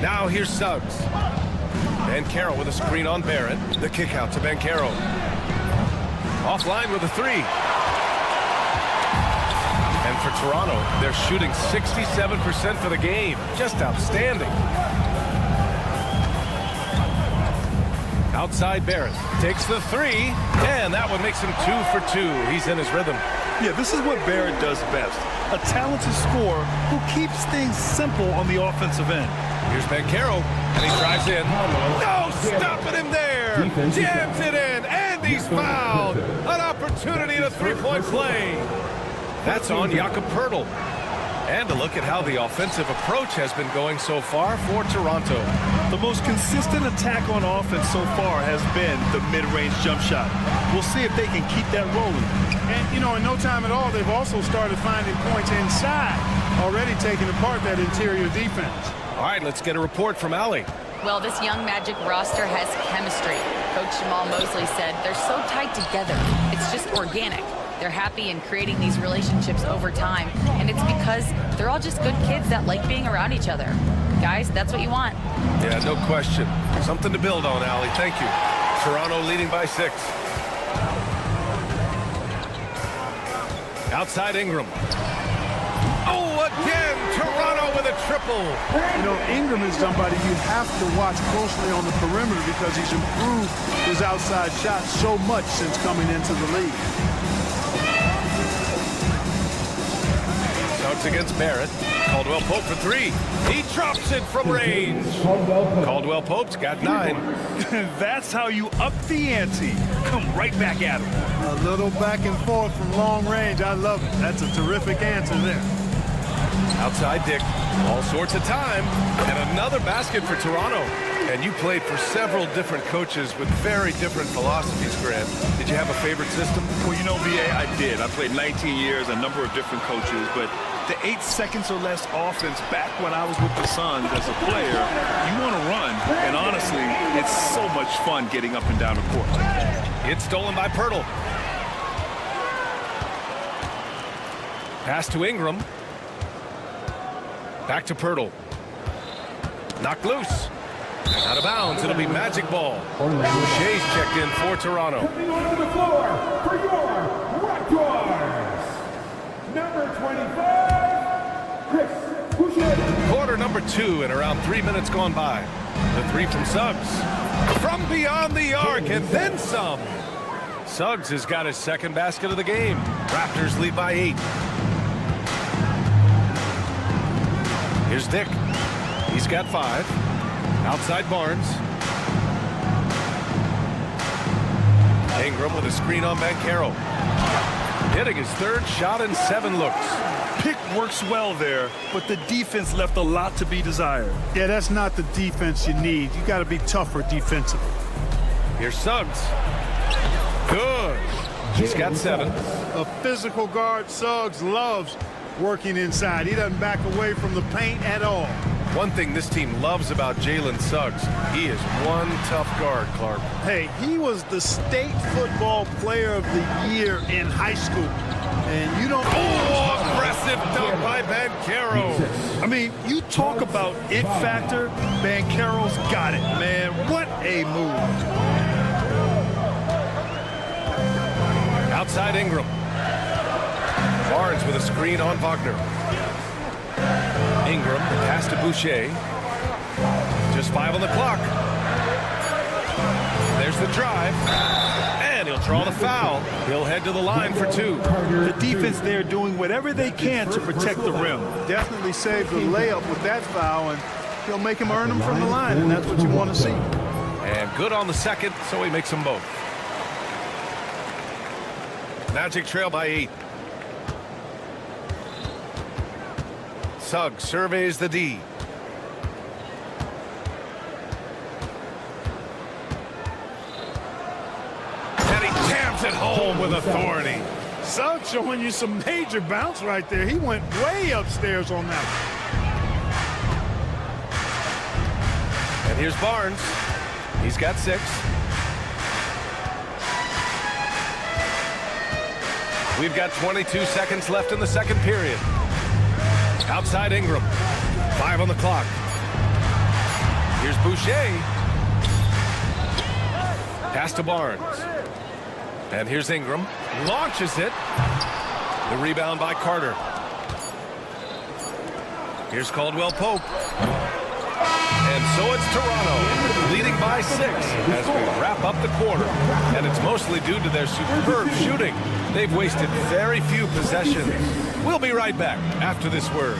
Now here's Suggs. Banchero with a screen on Barrett. The kick out to Banchero. Offline with a 3. And for Toronto, they're shooting 67% for the game. Just outstanding. Outside Barrett takes the 3, and that one makes him 2 for 2. He's in his rhythm. Yeah, this is what Barrett does best. A talented scorer who keeps things simple on the offensive end. Here's Banchero, and he drives in. No, stopping him there. Jams it in, and he's fouled. An opportunity to 3-point play. That's on Jakob Poeltl. And a look at how the offensive approach has been going so far for Toronto. The most consistent attack on offense so far has been the mid-range jump shot. We'll see if they can keep that rolling. And, you know, in no time at all, they've also started finding points inside, already taking apart that interior defense. All right, let's get a report from Allie. Well, this young Magic roster has chemistry. Coach Jamal Mosley said they're so tight together. It's just organic. They're happy in creating these relationships over time, and it's because they're all just good kids that like being around each other. Guys, that's what you want. Yeah, no question. Something to build on, Allie. Thank you. Toronto leading by 6. Outside Ingram. Oh, again, Toronto with a triple. You know, Ingram is somebody you have to watch closely on the perimeter because he's improved his outside shot so much since coming into the league. Suggs against Barrett. Caldwell Pope for 3. He drops it from range. Caldwell Pope's got 9. That's how you up the ante. Come right back at him. A little back and forth from long range. I love it. That's a terrific answer there. Outside Dick. All sorts of time. And another basket for Toronto. And you played for several different coaches with very different philosophies, Grant. Did you have a favorite system? Well, you know, VA, I did. I played 19 years, a number of different coaches, but the 8 seconds or less offense back when I was with the Suns as a player, you want to run, and honestly, it's so much fun getting up and down the court. It's stolen by Poeltl. Pass to Ingram. Back to Poeltl. Knocked loose. Out of bounds. It'll be Magic ball. Boucher's checked in for Toronto. Coming onto the floor for your Raptors, number 25, Chris Boucher. Quarter number 2 and around 3 minutes gone by. The 3 from Suggs. From beyond the arc and then some. Suggs has got his second basket of the game. Raptors lead by 8. Here's Dick. He's got 5. Outside Barnes. Ingram with a screen on Banchero. Hitting his third shot in 7 looks. Pick works well there, but the defense left a lot to be desired. Yeah, that's not the defense you need. You got to be tougher defensively. Here's Suggs. Good. He's got 7. A physical guard, Suggs, loves working inside. He doesn't back away from the paint at all. One thing this team loves about Jalen Suggs, he is one tough guard, Clark. Hey, he was the state football player of the year in high school. And you don't... Oh, aggressive dunk by Banchero. I mean, you talk about it factor, Banchero's got it, man. What a move. Outside Ingram. Barnes with a screen on Wagner. Ingram pass to Boucher. Just 5 on the clock. There's the drive. And he'll draw the foul. He'll head to the line for 2. The defense there doing whatever they can to protect the rim. Definitely saved the layup with that foul, and he'll make him earn them from the line, and that's what you want to see. And good on the second, so he makes them both. Magic trail by 8. Suggs surveys the D. And he jams it home with authority. Suggs showing you some major bounce right there. He went way upstairs on that. And here's Barnes. He's got 6. We've got 22 seconds left in the second period. Outside Ingram. 5 on the clock. Here's Boucher. Pass to Barnes. And here's Ingram. Launches it. The rebound by Carter. Here's Caldwell Pope. And so it's Toronto, leading by 6 as we wrap up the quarter. And it's mostly due to their superb shooting. They've wasted very few possessions. We'll be right back after this word.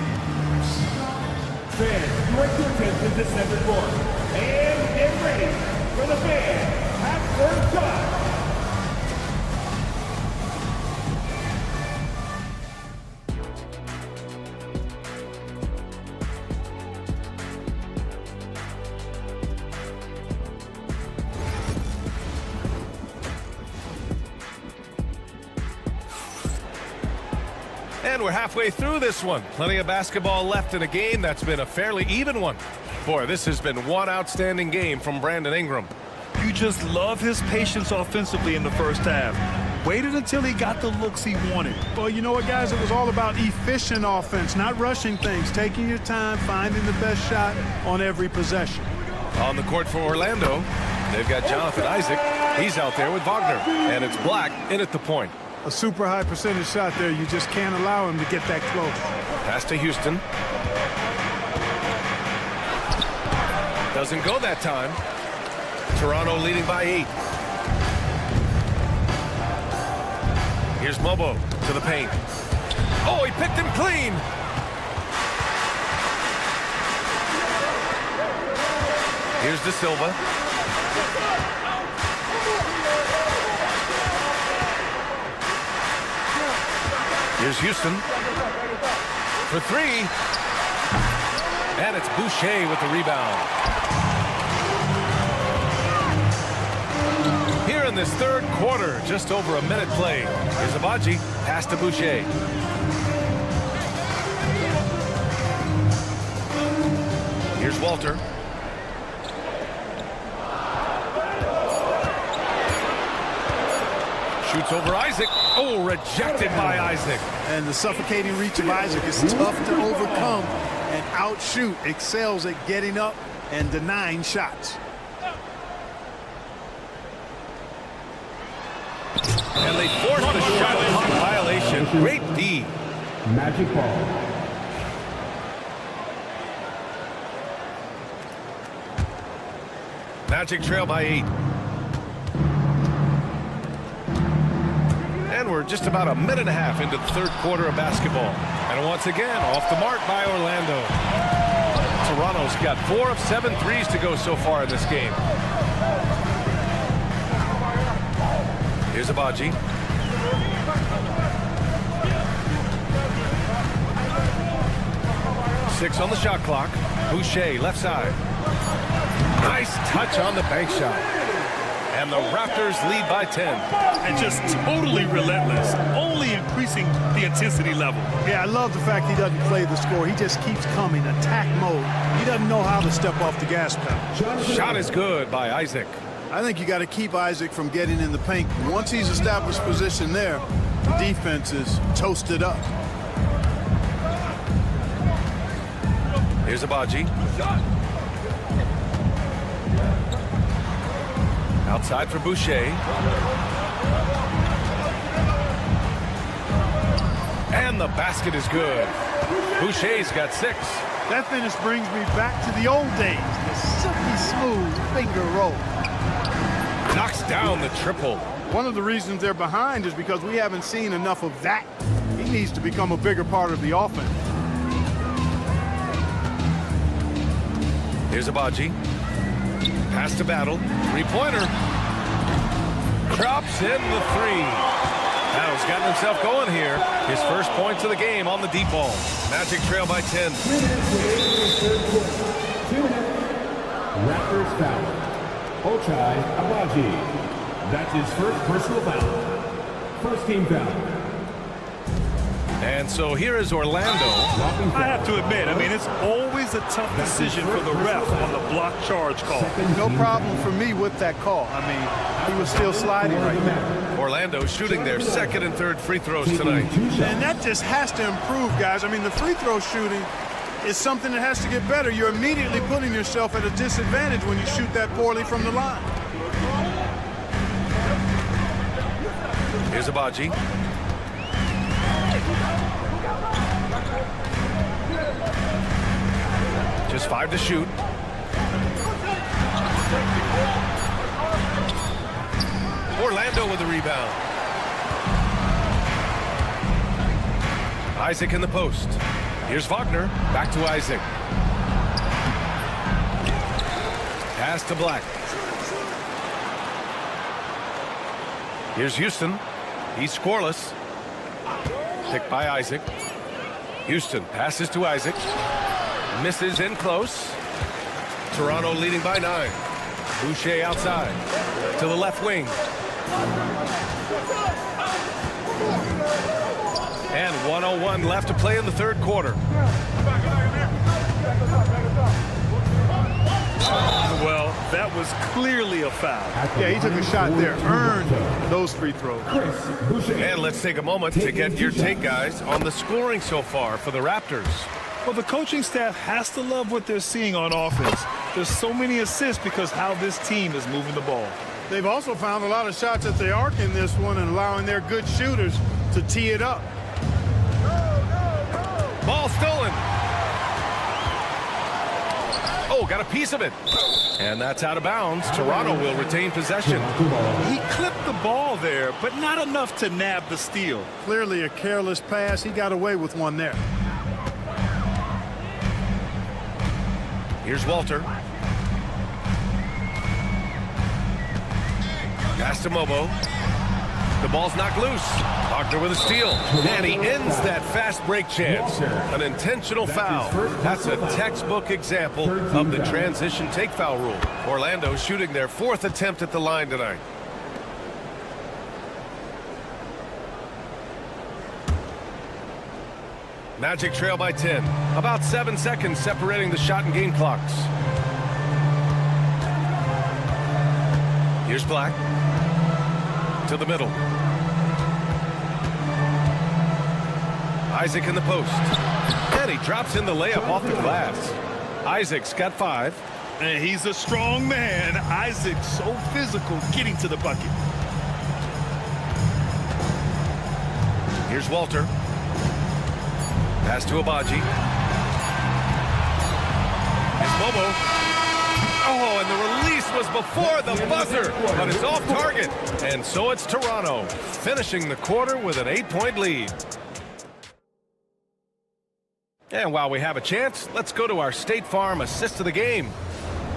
Fans, direct your attention to center court. And get ready for the fan half-court shot. And we're halfway through this one. Plenty of basketball left in a game that's been a fairly even one. Boy, this has been one outstanding game from Brandon Ingram. You just love his patience offensively in the first half. Waited until he got the looks he wanted. Well, you know what, guys? It was all about efficient offense, not rushing things, taking your time, finding the best shot on every possession. On the court for Orlando, they've got Jonathan Isaac. He's out there with Wagner. And it's Black in at the point. A super high percentage shot there. You just can't allow him to get that close. Pass to Houston. Doesn't go that time. Toronto leading by 8. Here's Mobo to the paint. Oh, he picked him clean. Here's De Silva. Here's Houston for 3. And it's Boucher with the rebound. Here in this third quarter, just over a minute played. Here's Abaji, pass to Boucher. Here's Walter. Shoots over Isaac. Oh, rejected by Isaac. And the suffocating reach of Isaac is tough to overcome and outshoot. Excels at getting up and denying shots. And they force the shot clock violation. Great D. Magic ball. Magic trail by 8. And we're just about a minute and a half into the third quarter of basketball. And once again, off the mark by Orlando. Toronto's got 4 of 7 threes to go so far in this game. Here's Abaji. Six on the shot clock. Boucher, left side. Nice touch on the bank shot. And the Raptors lead by 10. And just totally relentless, only increasing the intensity level. Yeah, I love the fact he doesn't play the score. He just keeps coming, attack mode. He doesn't know how to step off the gas pedal. Shot is good by Isaac. I think you got to keep Isaac from getting in the paint. Once he's established position there, the defense is toasted up. Here's Abaji. Outside for Boucher. And the basket is good. Boucher's got 6. That finish brings me back to the old days. The silky smooth finger roll. Knocks down the triple. One of the reasons they're behind is because we haven't seen enough of that. He needs to become a bigger part of the offense. Here's Abaji. Pass to Battle. Three-pointer. Drops in the 3. Battle's gotten himself going here. His first points of the game on the deep ball. Magic trail by 10. Raptors foul. Ochai Abaji. That's his first personal foul. First team foul. And so here is Orlando. I have to admit, I mean, it's always a tough decision for the ref on the block charge call. No problem for me with that call. I mean, he was still sliding right there. Orlando shooting their second and third free throws tonight. And that just has to improve, guys. I mean, the free throw shooting is something that has to get better. You're immediately putting yourself at a disadvantage when you shoot that poorly from the line. Here's Abaji. Just 5 to shoot. Orlando with the rebound. Isaac in the post. Here's Wagner. Back to Isaac. Pass to Black. Here's Houston. He's scoreless. Picked by Isaac. Houston passes to Isaac. Misses in close. Toronto leading by 9. Boucher outside. To the left wing. And 1:01 left to play in the third quarter. Well, that was clearly a foul. Yeah, he took a shot there. Earned those free throws. And let's take a moment to get your take, guys, on the scoring so far for the Raptors. Well, the coaching staff has to love what they're seeing on offense. There's so many assists because how this team is moving the ball. They've also found a lot of shots at the arc in this one and allowing their good shooters to tee it up. Ball stolen. Oh, got a piece of it. And that's out of bounds. Toronto will retain possession. He clipped the ball there, but not enough to nab the steal. Clearly a careless pass. He got away with one there. Here's Walter. Pass to Mobo. The ball's knocked loose. Wagner with a steal. And he ends that fast break chance. An intentional foul. That's a textbook example of the transition take foul rule. Orlando shooting their 4th attempt at the line tonight. Magic trail by 10. About 7 seconds separating the shot and game clocks. Here's Black. To the middle. Isaac in the post. And he drops in the layup off the glass. Isaac's got 5. And he's a strong man. Isaac's so physical getting to the bucket. Here's Walter. Pass to Abaji. It's Bobo. Oh, and the release was before the buzzer, but it's off target. And so it's Toronto, finishing the quarter with an 8-point lead. And while we have a chance, let's go to our State Farm assist of the game.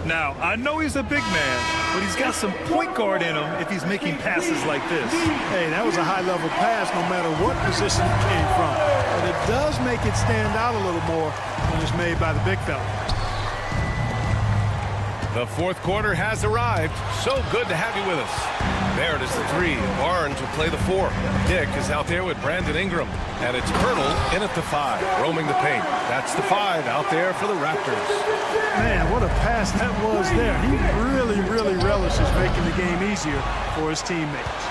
Now, I know he's a big man, but he's got some point guard in him if he's making passes like this. Hey, that was a high-level pass no matter what position it came from. But it does make it stand out a little more when it's made by the big fella. The fourth quarter has arrived. So good to have you with us. There it is, the 3. Barnes will play the 4. Dick is out there with Brandon Ingram. And it's Pirtle in at the 5, roaming the paint. That's the 5 out there for the Raptors. Man, what a pass that was there. He really, really relishes making the game easier for his teammates.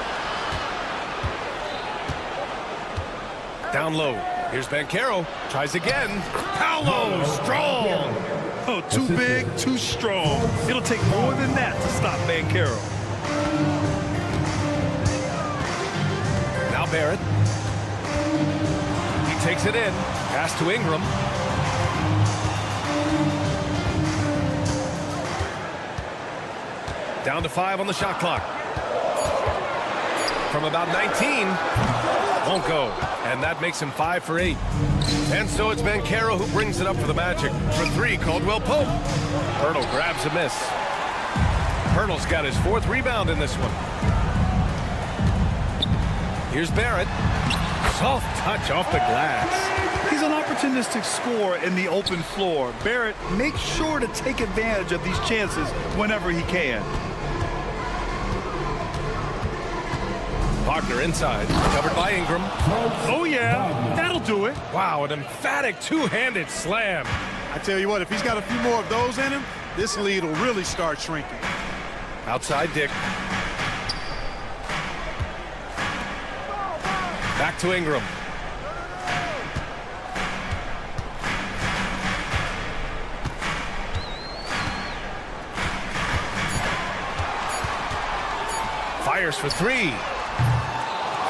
Down low. Here's Banchero. Tries again. Paolo, strong. Oh, too big, too strong. It'll take more than that to stop Banchero. Now Barrett. He takes it in. Pass to Ingram. Down to 5 on the shot clock. From about 19. Won't go. And that makes him 5 for 8. And so it's Banchero who brings it up for the Magic. For 3, Caldwell Pope. Pirtle grabs a miss. Pirtle's got his 4th rebound in this one. Here's Barrett. Soft touch off the glass. He's an opportunistic scorer in the open floor. Barrett makes sure to take advantage of these chances whenever he can. Wagner inside, covered by Ingram. Oh, yeah, that'll do it. Wow, an emphatic two-handed slam. I tell you what, if he's got a few more of those in him, this lead will really start shrinking. Outside Dick. Back to Ingram. Fires for 3.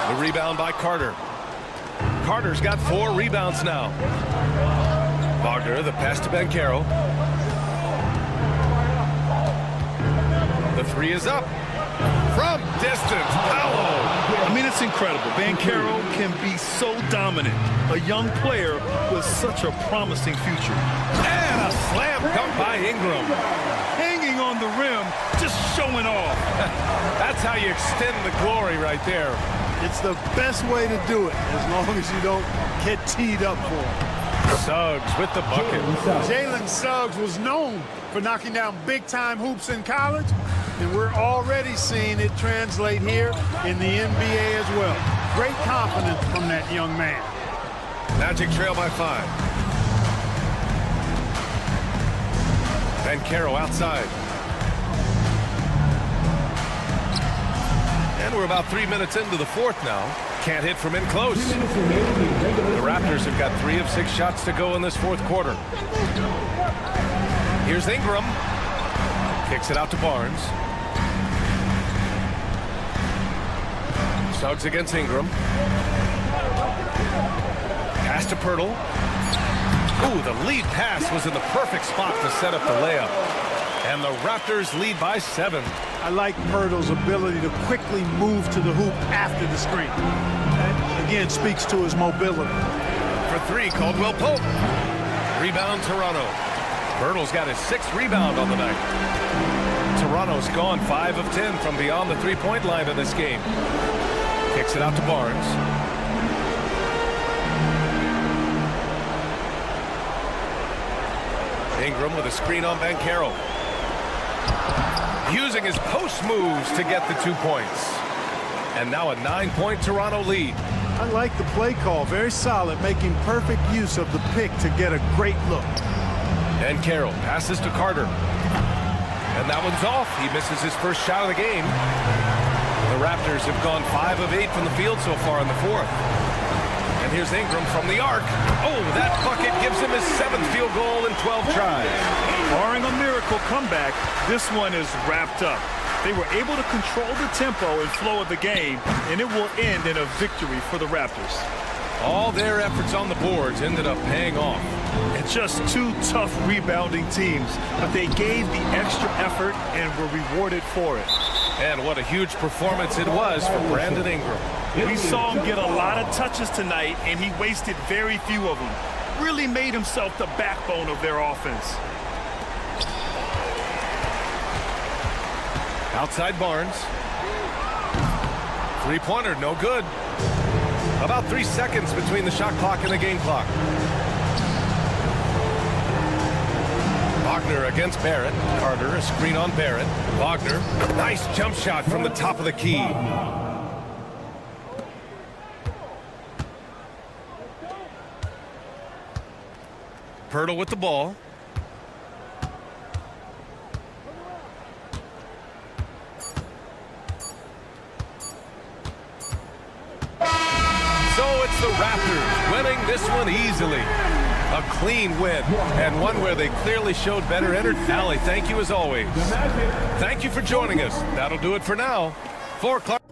The rebound by Carter. Carter's got 4 rebounds now. Wagner, the pass to Banchero. The 3 is up. From distance, Paolo. I mean, it's incredible. Banchero can be so dominant. A young player with such a promising future. And a slam dunk by Ingram. Hanging on the rim, just showing off. That's how you extend the glory right there. It's the best way to do it, as long as you don't get teed up for it. Suggs with the bucket. Jalen Suggs was known for knocking down big-time hoops in college, and we're already seeing it translate here in the NBA as well. Great confidence from that young man. Magic trail by 5. Banchero outside. And we're about 3 minutes into the 4th now. Can't hit from in close. The Raptors have got 3 of 6 shots to go in this 4th quarter. Here's Ingram. Kicks it out to Barnes. Suggs against Ingram. Pass to Pirtle. Ooh, the lead pass was in the perfect spot to set up the layup. And the Raptors lead by 7. I like Pirtle's ability to quickly move to the hoop after the screen. That, again, speaks to his mobility. For 3, Caldwell Pope. Rebound, Toronto. Pirtle's got his 6th rebound on the night. Toronto's gone 5 of 10 from beyond the three-point line in this game. Kicks it out to Barnes. Ingram with a screen on Banchero. Using his post moves to get the 2 points. And now a 9-point Toronto lead. I like the play call. Very solid, making perfect use of the pick to get a great look. Banchero passes to Carter. And that one's off. He misses his first shot of the game. The Raptors have gone 5 of 8 from the field so far in the 4th. And here's Ingram from the arc. Oh, that bucket gives him his 7th field goal in 12 tries. Barring a miracle comeback, this one is wrapped up. They were able to control the tempo and flow of the game, and it will end in a victory for the Raptors. All their efforts on the boards ended up paying off. And just 2 tough rebounding teams, but they gave the extra effort and were rewarded for it. And what a huge performance it was for Brandon Ingram. We saw him get a lot of touches tonight, and he wasted very few of them. Really made himself the backbone of their offense. Outside Barnes. Three-pointer, no good. About 3 seconds between the shot clock and the game clock. Wagner against Barrett. Carter, a screen on Barrett. Wagner, nice jump shot from the top of the key. Pirtle with the ball. So it's the Raptors winning this one easily. A clean win, and one where they clearly showed better energy. Allie, thank you as always. Thank you for joining us. That'll do it for now. For Clark.